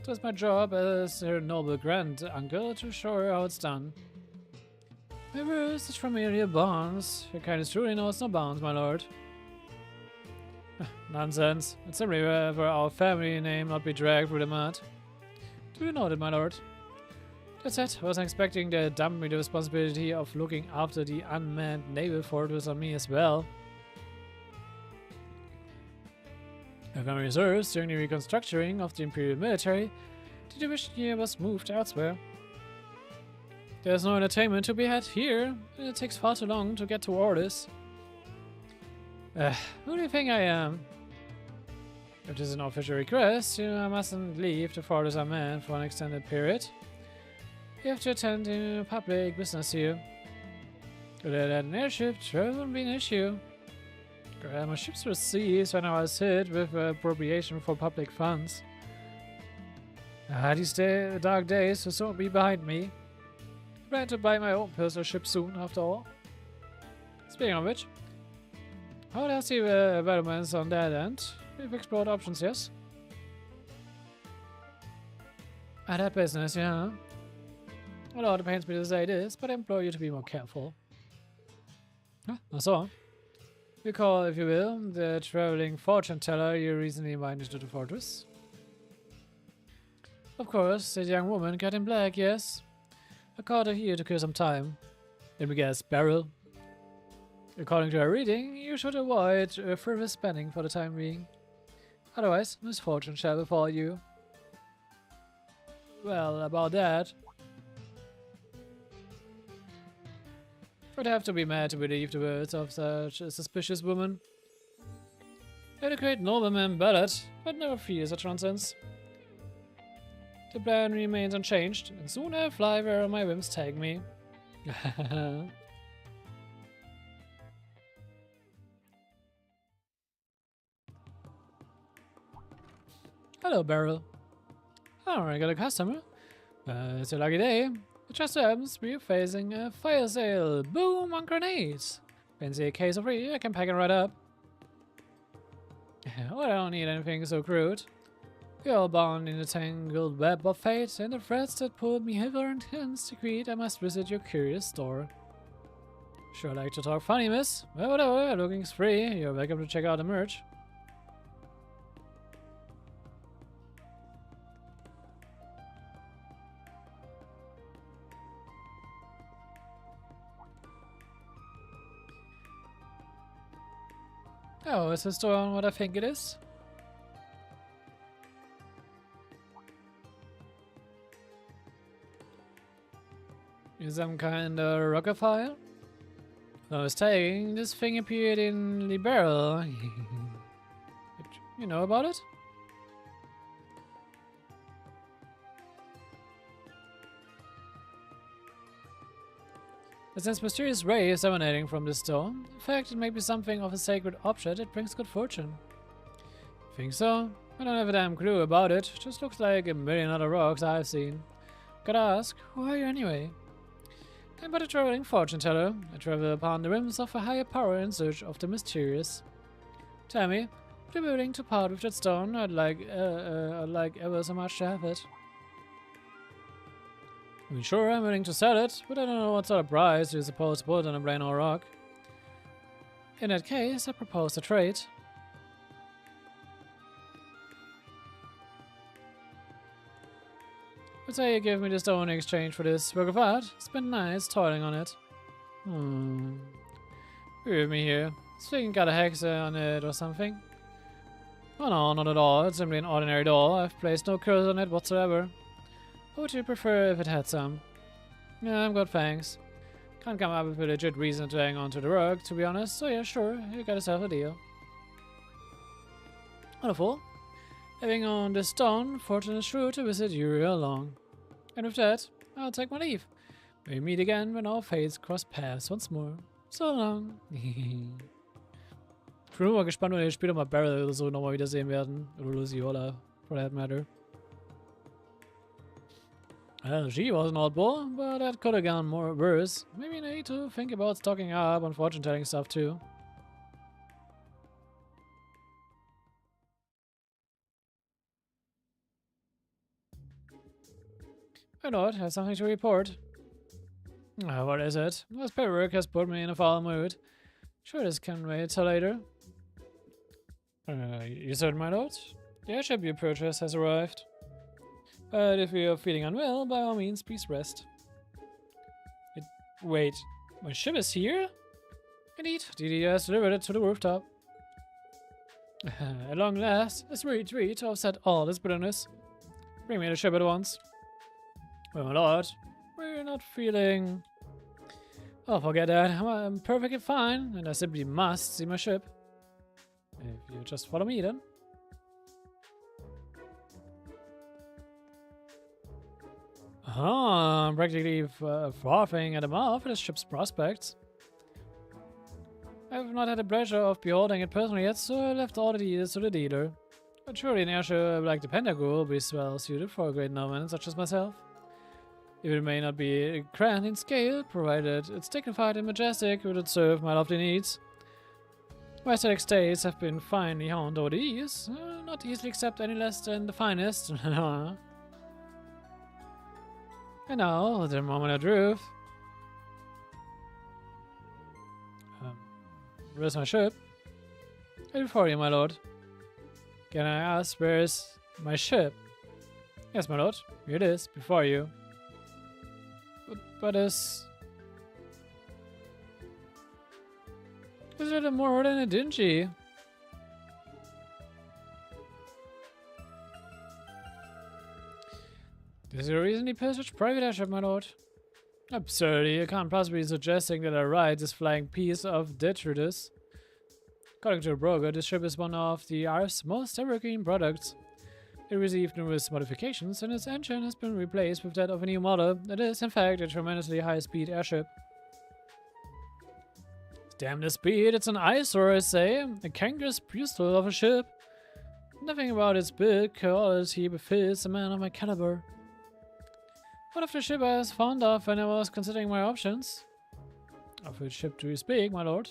It was my job as her noble grand-uncle to show her how it's done. My worst is familiar bonds. Your kindness truly knows no bounds, my lord. Nonsense. It's simply for our family name not be dragged through the mud. Do you know that, my lord? That's it. I wasn't expecting to dump me the responsibility of looking after the unmanned naval fortress on me as well. Having reserves during the reconstructing of the Imperial military, the division here was moved elsewhere. There's no entertainment to be had here, and it takes far too long to get to orders. Who do you think I am? If this is an official request, I mustn't leave the fortress unmanned for an extended period. You have to attend to public business here. Could I let an airship travel wouldn't be an issue. My ships were seized when I was hit with appropriation for public funds. These dark days will soon be behind me. I plan to buy my own personal ship soon, after all. Speaking of which, how do I see the developments on that end? We've explored options, yes? That business, yeah. Although it pains me to say this, but I implore you to be more careful. So, recall, if you will, the traveling fortune teller you recently invited to the fortress. Of course, that young woman cut in black, yes. I caught her here to kill some time. Let me guess, Beryl. According to our reading, you should avoid frivolous spending for the time being. Otherwise, misfortune shall befall you. Well, about that. I'd have to be mad to believe the words of such a suspicious woman. Let a great nobleman ballad, but never fear such nonsense. The plan remains unchanged, and soon I'll fly where my whims take me. Hello, Beryl. Oh, I got a customer. It's a lucky day. It just happens we're facing a fire sale. Boom on grenades. Fancy a case of three, I can pack it right up. Oh, I don't need anything so crude. We are bound in a tangled web of fate, and the threads that pulled me hither and hence decreed I must visit your curious store. Sure like to talk funny, miss? Well, whatever, looking's free. You're welcome to check out the merch. Oh, is the store on what I think it is? Is some kind of rockophile? No mistaking, this thing appeared in Liberal. You know about it? It sends mysterious rays emanating from this stone. In fact, it may be something of a sacred object that brings good fortune. Think so? I don't have a damn clue about it. Just looks like a million other rocks I've seen. Gotta ask, who are you anyway? I'm but a traveling fortune teller. I travel upon the rims of a higher power in search of the mysterious. Tell me, would you be willing to part with that stone? I'd like ever so much to have it. I mean, sure, I'm willing to sell it, but I don't know what sort of price you're supposed to put on a plain old rock. In that case, I propose a trade. I'd say you give me the stone in exchange for this work of art. It's been nice toiling on it. Be with me here. This thing got a hex on it or something? Oh no, not at all. It's simply an ordinary doll. I've placed no curse on it whatsoever. What would you prefer if it had some? Yeah, I'm good, thanks. Can't come up with a legit reason to hang on to the rug, to be honest. So yeah, sure, you got yourself a deal. Wonderful. Having on this stone, fortune is sure to visit you real long. And with that, I'll take my leave. We meet again when our fates cross paths once more. So long. Ich bin nur mal gespannt, wenn wir später mal Barrel oder so nochmal wiedersehen werden. Oder Lucy oder for that matter. Well, she was an oddball, but that could have gone more worse. Maybe I need to think about stocking up on fortune telling stuff too. I know it, have something to report. What is it? This paperwork has put me in a foul mood. Sure, this can wait till later. You certain, my lord? The airship you purchased has arrived. But if you're feeling unwell, by all means, please rest. Wait, my ship is here? Indeed, DD has delivered it to the rooftop. At long last, a sweet treat to offset all this bitterness. Bring me the ship at once. Well, my lord, we're not feeling... Oh, forget that. I'm perfectly fine, and I simply must see my ship. If you just follow me, then. I'm practically frothing at the mouth at this ship's prospects. I've not had the pleasure of beholding it personally yet, so I left all the details to the dealer. But surely an airship like the Pentagon will be well suited for a great nobleman such as myself. It may not be grand in scale, provided it's dignified and majestic, would it serve my lofty needs. My aesthetic tastes have been finely honed over the years, not easily accept any less than the finest. And now, the moment of truth. Where's my ship? Right before you, my lord. Can I ask, where is my ship? Yes, my lord. Here it is, before you. But is it more than a dingy? This is a reasonably purchased private airship, my lord. Absurdity, you can't possibly be suggesting that I ride this flying piece of detritus. According to a broker, this ship is one of the Earth's most evergreen products. It received numerous modifications, and its engine has been replaced with that of a new model. It is, in fact, a tremendously high-speed airship. Damn the speed, it's an eyesore, I say. A kangaroo's pistol of a ship. Nothing about its build quality befits a man of my caliber. What of the ship I was fond of when I was considering my options? Of which ship do you speak, my lord?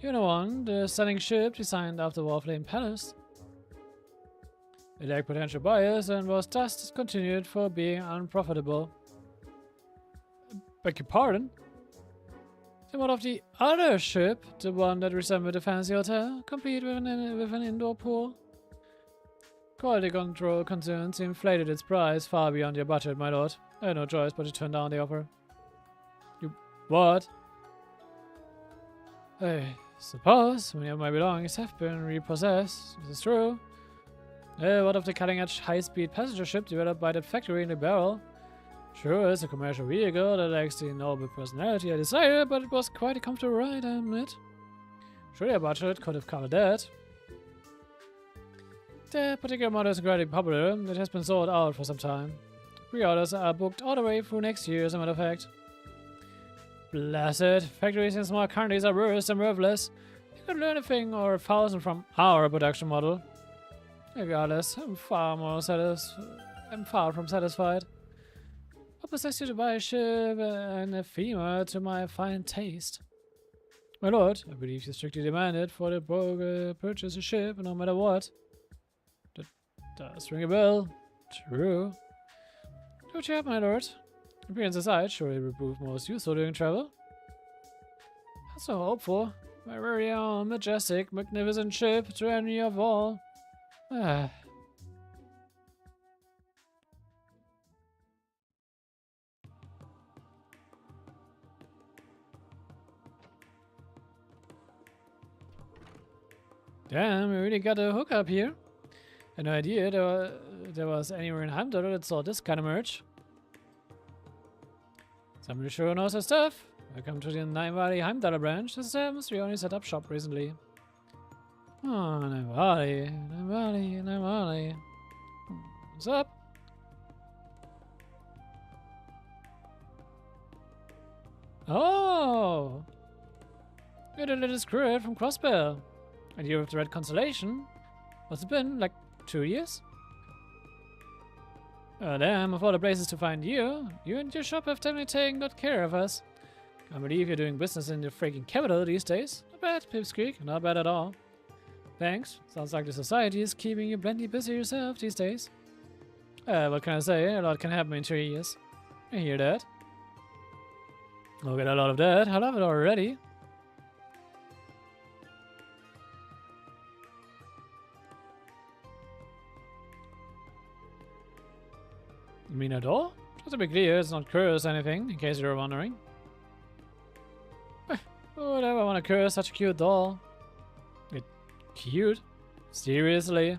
You know one, the stunning ship designed after Warflame Palace. It lacked potential buyers and was thus discontinued for being unprofitable. Beg your pardon? And what of the other ship, the one that resembled a fancy hotel, complete with an indoor pool? Quality control concerns inflated its price far beyond your budget, my lord. I had no choice but to turn down the offer. You what? I suppose many of my belongings have been repossessed. This is true. What of the cutting-edge high-speed passenger ship developed by that factory in the barrel? Sure, it's a commercial vehicle that lacks the noble personality I desire, but it was quite a comfortable ride, I admit. Surely a budget could have covered that. The particular model is incredibly popular. It has been sold out for some time. Pre-orders are booked all the way through next year, as a matter of fact. Blessed. Factories in small countries are worse and worthless. You could learn a thing or 1,000 from our production model. Regardless, I'm far from satisfied. What possessed you to buy a ship and a female to my fine taste? My lord, I believe you strictly demanded for the broker purchase a ship no matter what. That does ring a bell. True. Don't you have, my lord? Appearance aside, surely it will prove most useful during travel. That's so hopeful. My very own majestic, magnificent ship to envy of all. Ah. Damn, we really got a hookup here. Had no idea there was anywhere in Heimdall that saw this kind of merch. Somebody sure knows her stuff. Welcome to the Nine Valley Heimdall branch. This is we only set up shop recently. Oh, Nine Valley, Nine Valley, Nine Valley. What's up? Oh! You're the little squid from Crossbell. And you're with the Red Constellation. What's it been, like 2 years? Oh damn, of all the places to find you, you and your shop have definitely taken good care of us. Can't believe you're doing business in the freaking capital these days. Not bad, Pipsqueak, not bad at all. Thanks, sounds like the society is keeping you plenty busy yourself these days. What can I say, a lot can happen in 3 years. I hear that. I'll get a lot of that, I love it already. You mean at all? Just to be clear, it's not curse or anything, in case you were wondering. Who would ever want to curse such a cute doll? Cute? Seriously?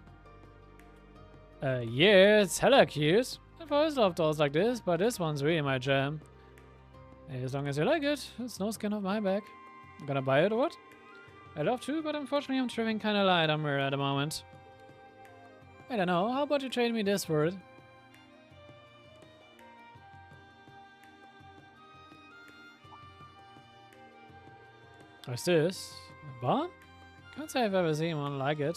Yeah, it's hella cute. I've always loved dolls like this, but this one's really my jam. As long as you like it, it's no skin off my back. I'm gonna buy it or what? I'd love to, but unfortunately I'm trimming kinda light on her at the moment. I don't know, how about you trade me this for it? What's this? A bomb? Can't say I've ever seen one like it.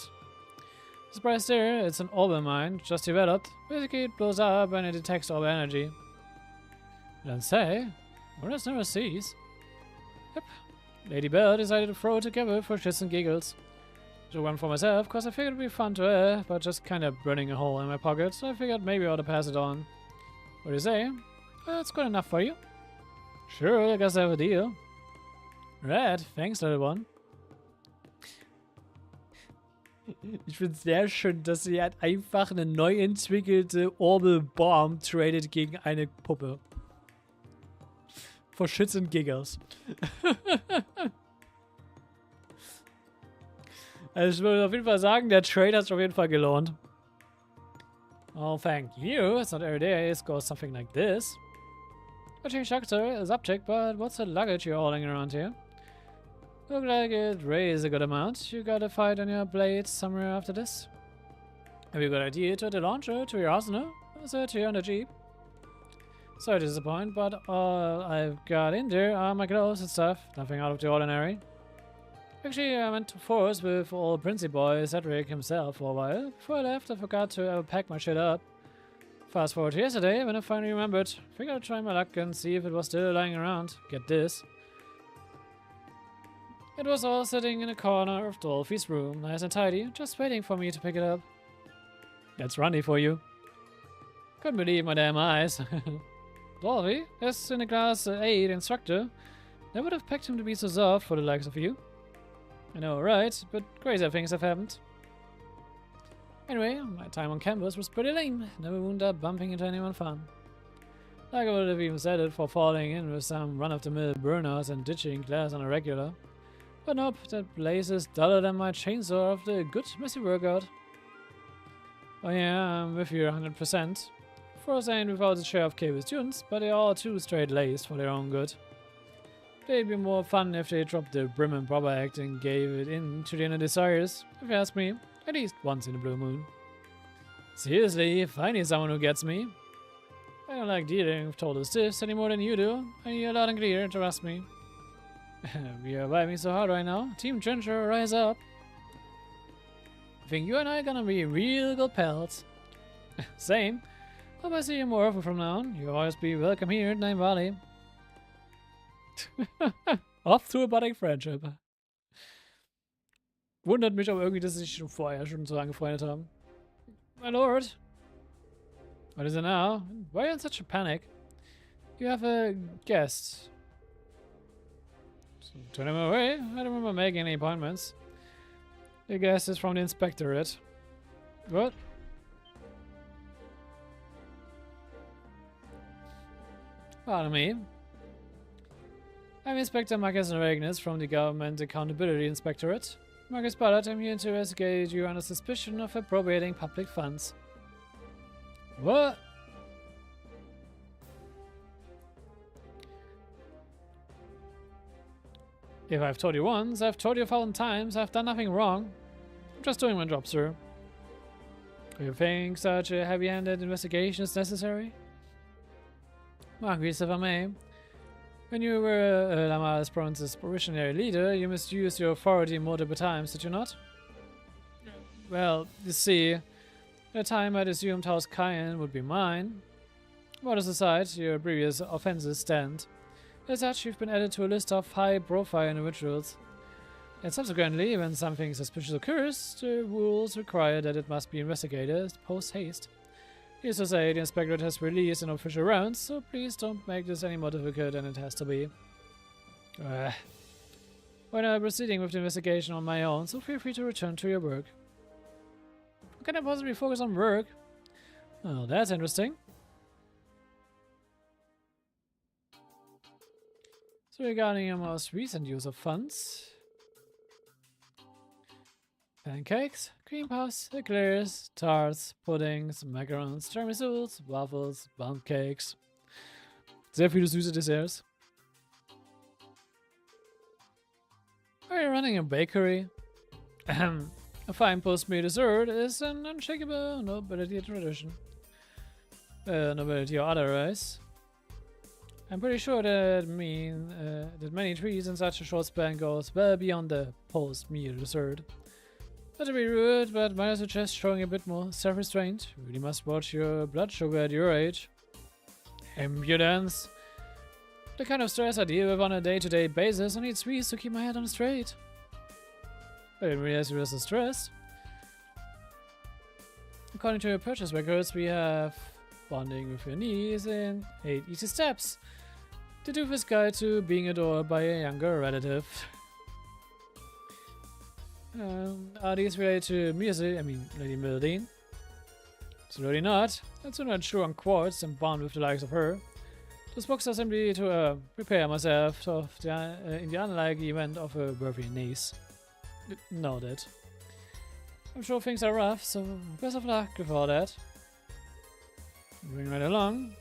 Surprise there, it's an orbital mine, just developed. Basically it blows up when it detects orb energy. Don't say. Wonders never cease. Yep. Lady Bell decided to throw it together for shits and giggles. Took one for myself, cause I figured it'd be fun to wear, but just kinda burning a hole in my pocket, so I figured maybe I ought to pass it on. What do you say? It's good enough for you. Sure, I guess I have a deal. Right, thanks, little one. Ich finde es sehr schön, dass sie halt einfach eine neu entwickelte Orbital Bomb tradet gegen eine Puppe. For shits and giggles. Also ich würde auf jeden Fall sagen, der Trade hat sich auf jeden Fall gelohnt. Oh, thank you. It's not every day it goes something like this. Watching structure is subject, but what's the luggage you're hauling around here? Look like it raised a good amount. You got a fight on your blade somewhere after this? Have you got an idea to the launcher to your arsenal? I'll search here on the jeep. Sorry to disappoint, but all I've got in there are my clothes and stuff. Nothing out of the ordinary. Actually, I went to force with old Princey boy Cedric himself for a while. Before I left, I forgot to ever pack my shit up. Fast forward to yesterday, when I finally remembered. Figured I'd try my luck and see if it was still lying around. Get this. It was all sitting in a corner of Dolphy's room, nice and tidy, just waiting for me to pick it up. That's runny for you. Couldn't believe my damn eyes. Dorothy, as in a class 8 instructor, never would have picked him to be so soft for the likes of you. I know, right? But crazier things have happened. Anyway, my time on campus was pretty lame. Never wound up bumping into anyone fun. Like I would have even said it for falling in with some run-of-the-mill burnouts and ditching class on a regular. But nope, that place is duller than my chainsaw of the good messy workout. Oh yeah, I'm with you 100%. Of course I ain't without a share of capable students, but they're all too straight-laced for their own good. They'd be more fun if they dropped the prim and proper act and gave it in to their inner desires, if you ask me, at least once in a blue moon. Seriously, if I need someone who gets me. I don't like dealing with total stiffs any more than you do. I hear you loud and clear, trust me. We are vibing so hard right now. Team Ginger, rise up. I think you and I are gonna be real good pals. Same. Hope I see you more often from now on. You'll always be welcome here at Nine Valley. Off to a budding friendship. Wundert mich aber irgendwie, dass sie sich schon vorher schon so angefreundet haben. My lord. What is it now? Why are you in such a panic? You have a guest. So turn him away. I don't remember making any appointments. The guest is from the inspectorate. What? Pardon me. I'm Inspector Marcus Regnis from the Government Accountability Inspectorate. Marcus Ballard, I'm here to investigate you under suspicion of appropriating public funds. What? If I've told you once, I've told you 1,000 times, I've done nothing wrong. I'm just doing my job, sir. Do you think such a heavy-handed investigation is necessary? Marcus, if I may. When you were Lamar's province's provisionary leader, you misused your authority multiple times, did you not? Well, you see, at the time I'd assumed House Cayenne would be mine. Modest aside, your previous offenses stand. As such, you've been added to a list of high-profile individuals. And subsequently, when something suspicious occurs, the rules require that it must be investigated post-haste. Needless to say, the inspectorate has released an official round, so please don't make this any more difficult than it has to be. When I'm proceeding with the investigation on my own, so feel free to return to your work. How can I possibly focus on work? Oh, that's interesting. So regarding your most recent use of funds... Pancakes, cream puffs, eclairs, tarts, puddings, macarons, tiramisus, waffles, bundt cakes. Sehr viele süße Desserts. Are you running a bakery? A fine post-meal dessert is an unshakable nobility tradition. Nobility or otherwise. I'm pretty sure that many trees in such a short span goes well beyond the post-meal dessert. Not to be rude, but might I suggest showing a bit more self-restraint? You really must watch your blood sugar at your age. Impudence! The kind of stress I deal with on a day-to-day basis, I need sweets to keep my head on straight. I didn't realize you were so stressed. According to your purchase records, we have bonding with your niece in 8 easy steps. The doofus guide to being adored by a younger relative. Are these related to music? I mean, Lady Mildine? It's really not. That's not true on quartz and bond with the likes of her. Those books are simply to prepare myself in the unlikely event of a worthy niece. Noted. I'm sure things are rough, so best of luck with all that. Moving right along.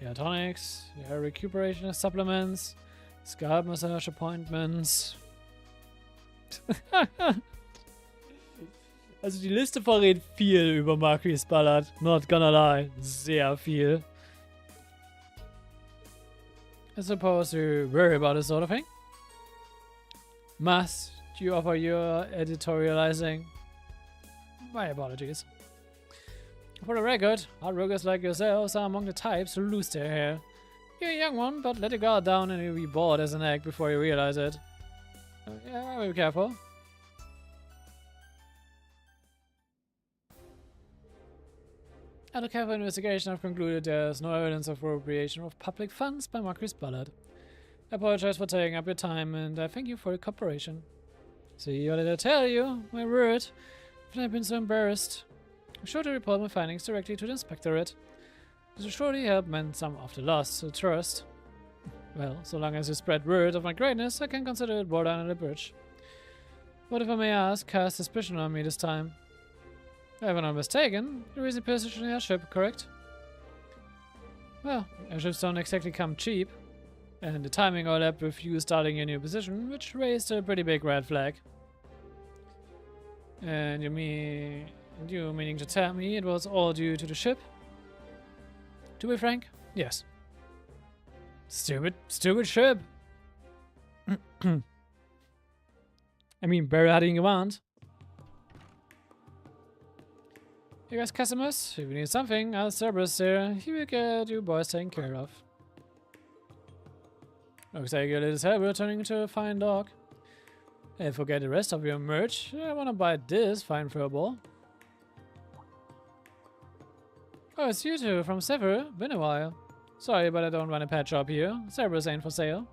Hair tonics, hair recuperation supplements, scalp massage appointments. Also die Liste verrät viel über Marquis Ballard. Not gonna lie. Sehr viel. I suppose you worry about this sort of thing? Must you offer your editorializing? My apologies. For the record, hard workers like yourselves are among the types who lose their hair. You're a young one, but let your guard down and you'll be bored as an egg before you realize it. Yeah, be careful. At a Calvard investigation, I've concluded there's no evidence of appropriation of public funds by Marquis Ballard. I apologize for taking up your time, and I thank you for your cooperation. See, what did I tell you? My word. I've been so embarrassed. I'm sure to report my findings directly to the inspectorate. This will surely help mend some of the lost trust. Well, so long as you spread word of my greatness, I can consider it water under the bridge. What, if I may ask, cast suspicion on me this time? If I'm not mistaken, you're easily positioning your ship, correct? Well, airships don't exactly come cheap. And the timing overlapped with you starting your new position, which raised a pretty big red flag. And you meaning to tell me it was all due to the ship? To be frank, yes. Stupid ship. I mean, better than you want. You guys customers, if you need something, I'll Cerberus there. He will get you boys taken care of. Looks like your little Cerberus turning into a fine dog. And forget the rest of your merch. I wanna buy this fine furball. Oh, it's you two from Sever. Been a while. Sorry, but I don't run a pet shop here. Cerberus ain't for sale.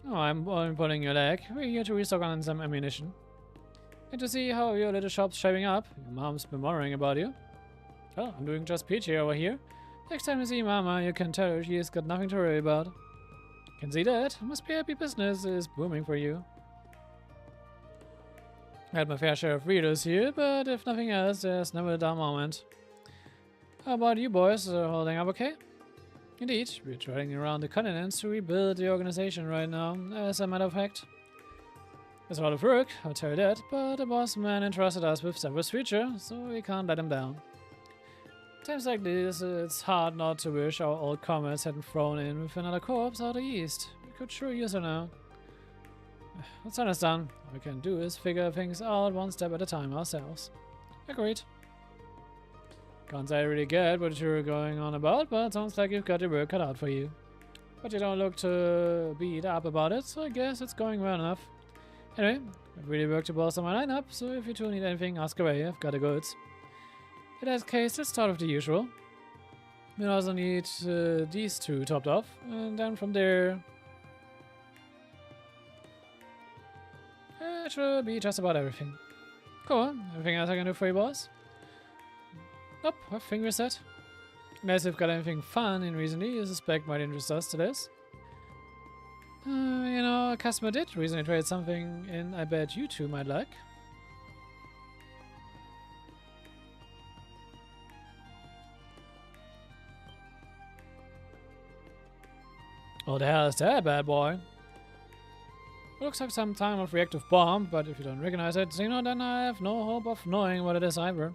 Oh, I'm pulling your leg. We're here to restock on some ammunition. And to see how your little shop's shaping up. Your mom's been worrying about you. Oh, I'm doing just peachy over here. Next time you see Mama, you can tell her she's got nothing to worry about. Can see that. Must be happy business is booming for you. I had my fair share of readers here, but if nothing else, there's never a dull moment. How about you boys? Holding up okay? Indeed, we're traveling around the continents to rebuild the organization right now, as a matter of fact. It's a lot of work, I'll tell you that, but the boss man entrusted us with Sever's future, so we can't let him down. Times like this, it's hard not to wish our old comrades hadn't thrown in with another corpse out of the east. We could sure use her now. What's done is done. All we can do is figure things out one step at a time ourselves. Agreed. Can't say I really get what you're going on about, but sounds like you've got your work cut out for you. But you don't look to beat up about it, so I guess it's going well enough. Anyway, I've really worked to bolster my lineup, so if you two need anything, ask away. I've got the goods. In that case, let's start with the usual. We'll also need these two topped off, and then from there... it should be just about everything. Cool. Anything else I can do for you, boss? Nope, I've finger set. Unless you've got anything fun in recently you suspect might interest us to this. You know, a customer did recently trade something in I bet you two might like. What the hell is that, bad boy? Looks like some kind of reactive bomb, but if you don't recognize it, Xeno, then I have no hope of knowing what it is either.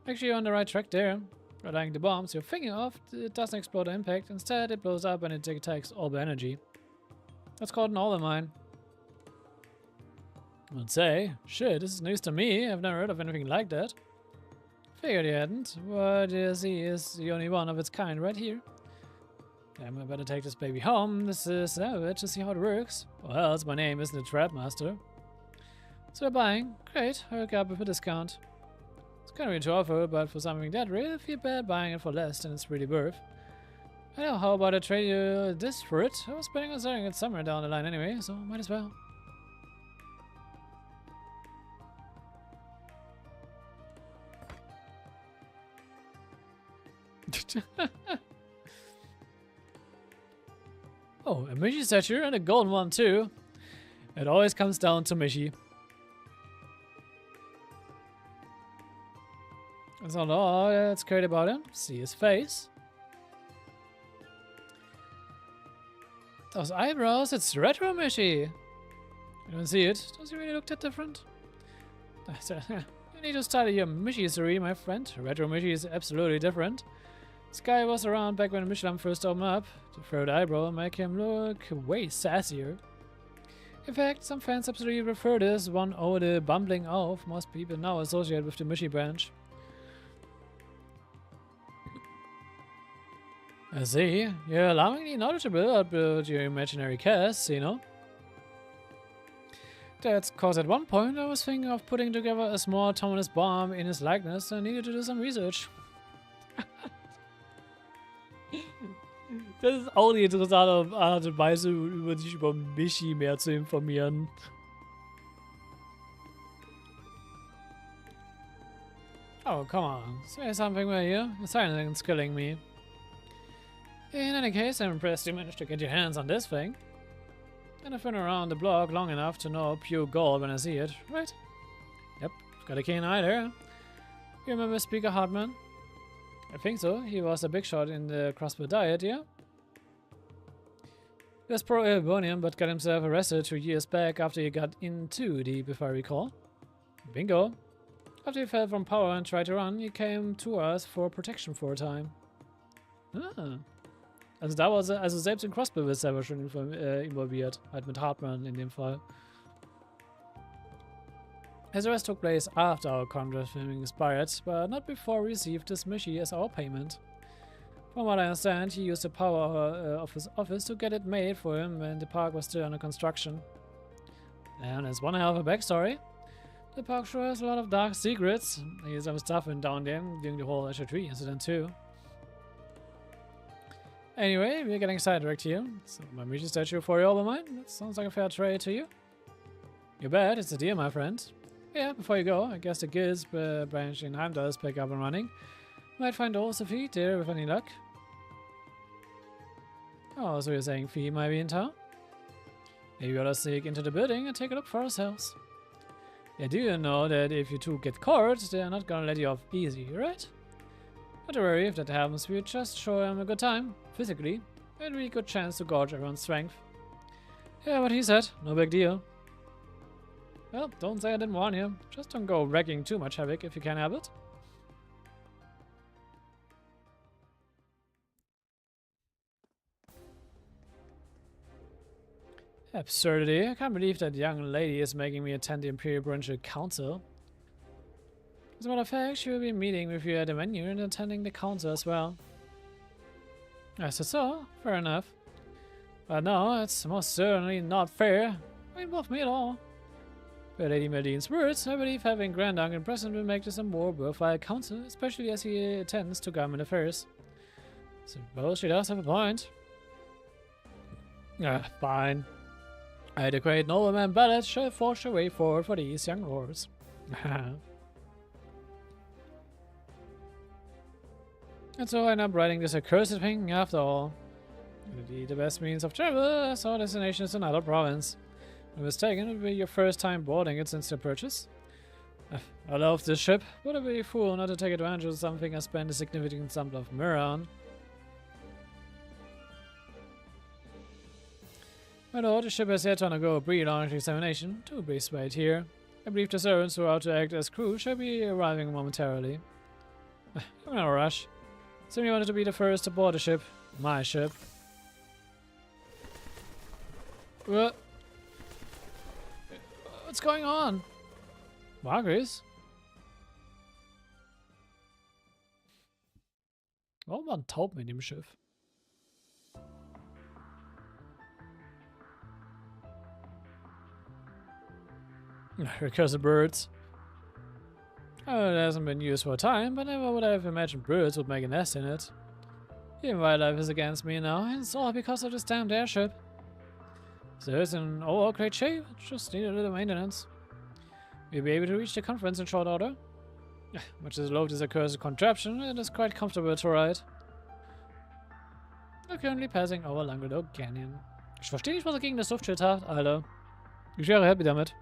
Actually, you're on the right track there. Relying the bombs you're thinking of, it doesn't explode on impact, instead it blows up and it takes all the energy. That's called an all-in-mine. I would say, shit, this is news to me, I've never heard of anything like that. Figured you hadn't. What you see is the only one of its kind right here. Damn, I better take this baby home. This is Savage to see how it works. Or else my name isn't the Trapmaster. So we're buying. Great, I'll hook up with a discount. It's kind of to offer, but for something that rare, I feel bad buying it for less than it's really worth. I know, how about I trade you this for it? I was planning on selling it somewhere down the line anyway, so might as well. Oh, a Mishi statue and a golden one too. It always comes down to Mishi. That's not all that's great about him. See his face. Those eyebrows, it's retro Mishi. You don't see it. Does he really look that different? You need to study your Mishi history, my friend. Retro Mishi is absolutely different. This guy was around back when Michelin first opened up. The third eyebrow make him look way sassier. In fact, some fans absolutely refer this one over the bumbling oaf most people now associate with the Mishi branch. I see. You're alarmingly knowledgeable about your imaginary casts, you know. That's cause at one point I was thinking of putting together a small autonomous bomb in his likeness and needed to do some research. Das ist auch die interessante Art und Weise, über sich über Michi mehr zu informieren. Oh, come on. Say something, will you? The silence is killing me. In any case, I'm impressed you managed to get your hands on this thing. And I've been around the block long enough to know pure gold when I see it, right? Yep, got a keen eye there. You remember Speaker Hartman? I think so. He was a big shot in the crossbow diet, yeah? He was pro-Erebonia, but got himself arrested 2 years back after he got in too deep, if I recall. Bingo. After he fell from power and tried to run, he came to us for protection for a time. Ah. Also da war er, also selbst in Crossbow ist er selber schon involviert. Halt mit Hartman in dem Fall. His arrest took place after our contract filming expired, but not before we received this Michi as our payment. From what I understand, he used the power of his office to get it made for him when the park was still under construction. And there's one hell of a backstory. The park sure has a lot of dark secrets. There's some stuff went down there during the whole HO3 incident too. Anyway, we're getting sidetracked here. So my Michi statue for you over mine? That sounds like a fair trade to you. You bet, it's a deal, my friend. Yeah, before you go, I guess the guilds branch in Heimdall is back up and running. Might find also Fee there with any luck. Oh, so you're saying Fee might be in town? Maybe we ought to sneak into the building and take a look for ourselves. Yeah, do you know that if you two get caught, they're not gonna let you off easy, right? Not to worry, if that happens, we'll just show them a good time, physically, and a really good chance to gauge everyone's strength. Yeah, what he said, no big deal. Well, don't say I didn't warn you. Just don't go wreaking too much havoc if you can help it. Absurdity. I can't believe that young lady is making me attend the Imperial Provincial Council. As a matter of fact, she will be meeting with you at the venue and attending the council as well. I said so, fair enough. But no, it's most certainly not fair. It involved me at all. By Lady Merlin's words, I believe having Grand Uncle present will make this a more worthwhile council, especially as he attends to government affairs. Suppose she does have a point. Fine. The great nobleman ballad shall forge a way forward for these young lords. And so I end up writing this accursed thing after all. Indeed, the best means of travel, as our destination is another province. If I'm mistaken, it will be your first time boarding it since your purchase. I love this ship, but I'd be a fool not to take advantage of something I spent a significant sum of myrrh on. My lord, the ship has yet to undergo a pre-launch examination. To be swayed here. I believe the servants who are to act as crew shall be arriving momentarily. I'm in a rush. Simply wanted to be the first to board the ship. My ship. What? What's going on? Marcus? Warum waren Tauben in dem Schiff? Recursive birds. Oh, it hasn't been used for a time, but never would I have imagined birds would make a nest in it. Even wildlife is against me now, and it's all because of this damned airship. So it's in overall great shape, just need a little maintenance. We'll be able to reach the conference in short order. Much as I love this accursed contraption, it is quite comfortable to ride. We're currently passing over Languedoc Canyon. Ich verstehe nicht, was er gegen das Luftschild hat, Alter. Ich wäre happy damit.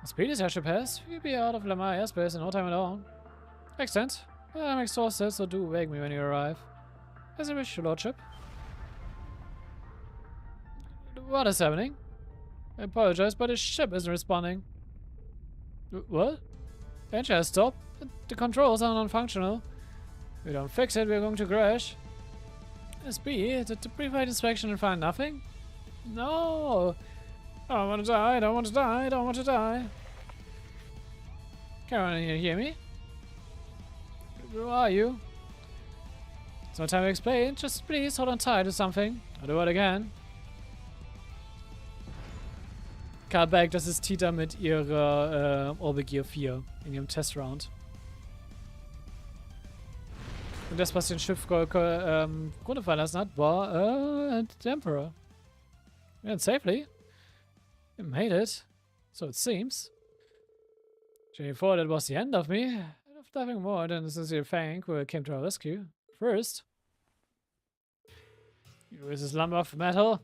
The speed this airship has, we'll be out of Lamar airspace in no time at all. Makes sense. But I'm exhausted, so do wake me when you arrive. As you wish, your lordship. What is happening? I apologize, but the ship isn't responding. What? The engine has stopped. The controls are non-functional. If we don't fix it, we're going to crash. SB, did the pre-flight inspection and find nothing? No! I don't want to die, I don't want to die, I don't want to die. Can you hear me? Who are you? It's no time to explain, just please hold on tight to something. I'll do it again. Callback, das ist Tita mit ihrer Orbe Gear 4 in ihrem Testround. Und das, was den Schiff runterfallen lassen hat, war der Emperor. And safely. We made it. So it seems. Before that was the end of me. Of nothing more than the sincere thank who came to our rescue. First. You is this lump of metal?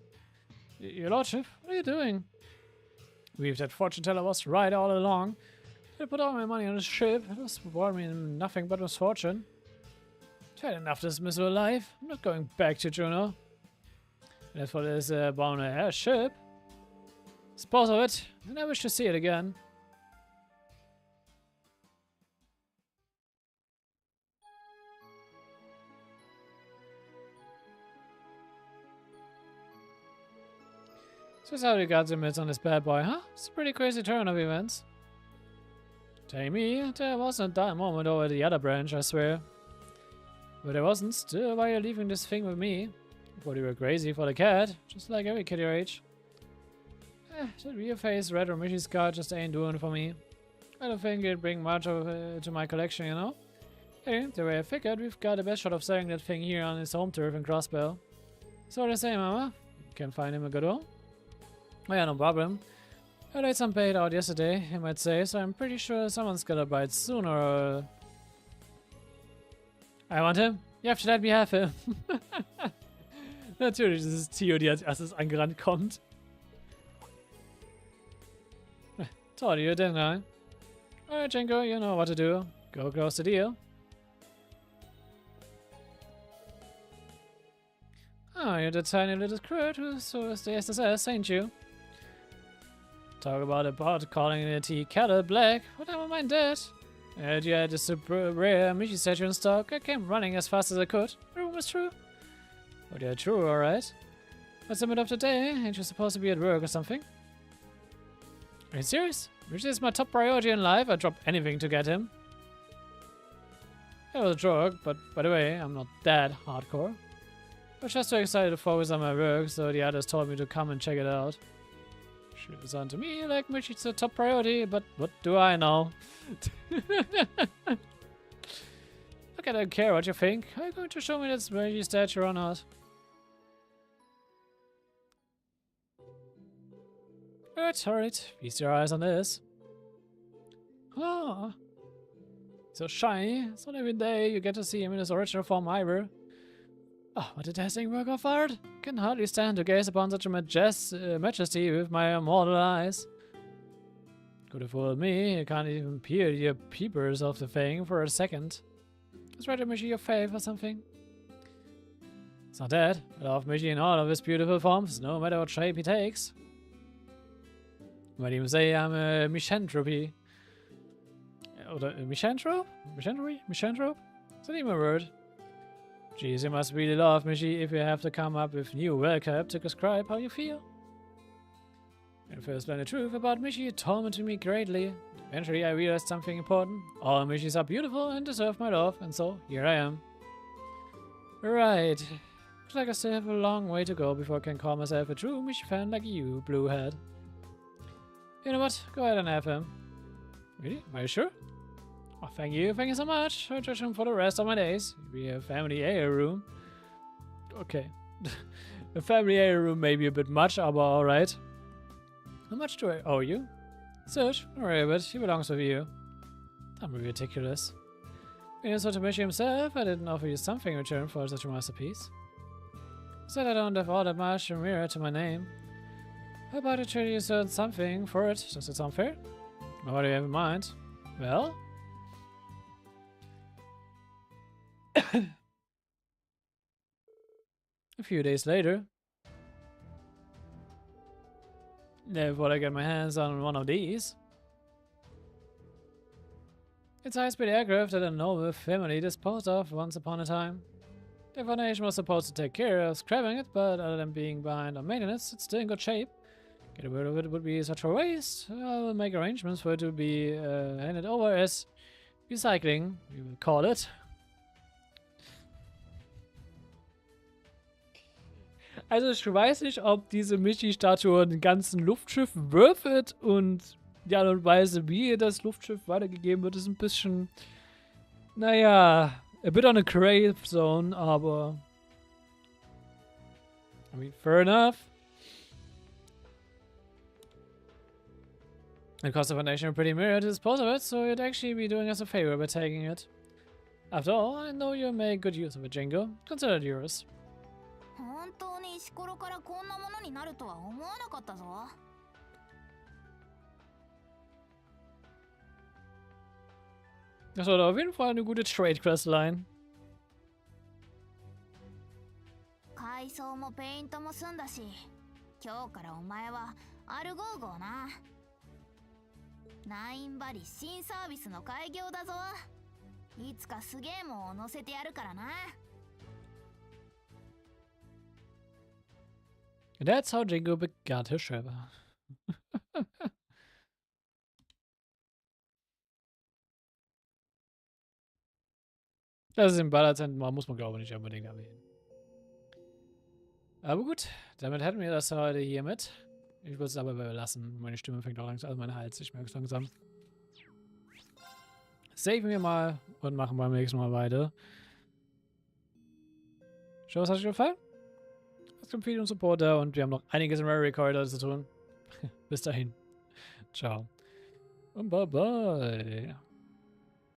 Your lordship, what are you doing? Believe that fortune teller was right all along. I put all my money on the ship. It was brought me nothing but misfortune. I've had enough of this miserable life. I'm not going back to Juno. And as for this bound airship, dispose of it, and I wish to see it again. So how you got the on this bad boy, huh? It's a pretty crazy turn of events. Tell me, there wasn't that moment over the other branch, I swear. But there wasn't. Still, why are you leaving this thing with me? Thought you were crazy for the cat, just like every kid your age. That real face red or Mishy's card just ain't doing for me. I don't think it'd bring much of to my collection, you know? Hey, the way I figured, we've got the best shot of selling that thing here on his home turf in Crossbell. So what do you say, Mama? You can find him a good one? Oh yeah, no problem. I laid some bait out yesterday, you might say, so I'm pretty sure someone's gonna bite sooner or... I want him. You have to let me have him. Natürlich ist es Tio, die als erstes angerannt kommt. Told you, didn't I? Alright, Jenko, you know what to do. Go close the deal. Oh, you're the tiny little critter who stays the SS, ain't you? Talk about a bot calling the tea kettle black. But never mind that. You had a super rare Michi statue in stock. I came running as fast as I could. The rumor was true. Oh, yeah, true, alright. What's the mid of the day? Ain't you supposed to be at work or something? Are you serious? Michi is my top priority in life. I'd drop anything to get him. It was a joke, but by the way, I'm not that hardcore. I was just too excited to focus on my work, so the others told me to come and check it out. She was on to me like Michi's a top priority, but what do I know? Look, I don't care what you think. Are you going to show me that Michi statue or not? Alright. Feast your eyes on this. Ah. So shiny. It's not every day you get to see him in his original form either. Oh, what a dazzling work of art! Can hardly stand to gaze upon such a majesty with my immortal eyes. Could have fooled me. You can't even peer your peepers of the thing for a second. Is ready to measure your faith or something? It's not that. I love Michi in all of his beautiful forms, no matter what shape he takes. You might even say I'm a misanthropy. Or a misanthrope? Misanthrope? Is that even a word? Jeez, you must really love Michi if you have to come up with new vocab to describe how you feel. When I first learned the truth about Michi, it tormented me greatly. Eventually I realized something important. All Michis are beautiful and deserve my love, and so here I am. Right. Looks like I still have a long way to go before I can call myself a true Michi fan like you, Bluehead. You know what? Go ahead and have him. Really? Are you sure? Oh, thank you so much. I'll judge him for the rest of my days. We have family air room. Okay. A family air room may be a bit much, but alright. How much do I owe you? Search, don't worry about it. He belongs with you. I'm ridiculous. Being so to Michi himself, I didn't offer you something in return for such a masterpiece. Said I don't have all that much to mirror to my name. How about I trade you something for it? Does it sound fair? What do you have in mind? Well? A few days later, before I get my hands on one of these, it's a high-speed aircraft that a noble family disposed of once upon a time. The Foundation was supposed to take care of scrapping it, but other than being behind on maintenance, it's still in good shape. Get rid of it would be such a waste. I'll make arrangements for it to be handed over as recycling, we will call it. Also ich weiß nicht, ob diese Michi-Statue den ganzen Luftschiff würfelt und die Art und Weise, wie das Luftschiff weitergegeben wird, ist ein bisschen, naja, a bit on a grave zone, aber I mean, fair enough. The cost of a nation are pretty mirror to dispose of it, so you'd actually be doing us a favor by taking it. After all, I know you make good use of it, Jingo. Consider it yours. 本当に石ころからこんなものになるとは思わなかったぞ。Das war auf jeden Fall eine gute Trade-Questline. 階層もペイントも済んだし、今日からお前はアルゴーゴーな。ナインバリ新サービスの開業だぞ。いつかすげえもんを乗せてやるからな。That's how Jingo got his Shiver. Das ist im Ballazentrum, muss man glaube ich nicht unbedingt erwähnen. Aber gut, damit hätten wir das heute hiermit. Ich würde es aber belassen. Meine Stimme fängt auch langsam an, mein Hals, ich merke es langsam. Saven wir mal und machen beim nächsten Mal weiter. Schau, was hat euch gefallen? Es gibt viele Supporter und wir haben noch einiges im Reverie Corridor zu tun. Bis dahin. Ciao. Und bye bye.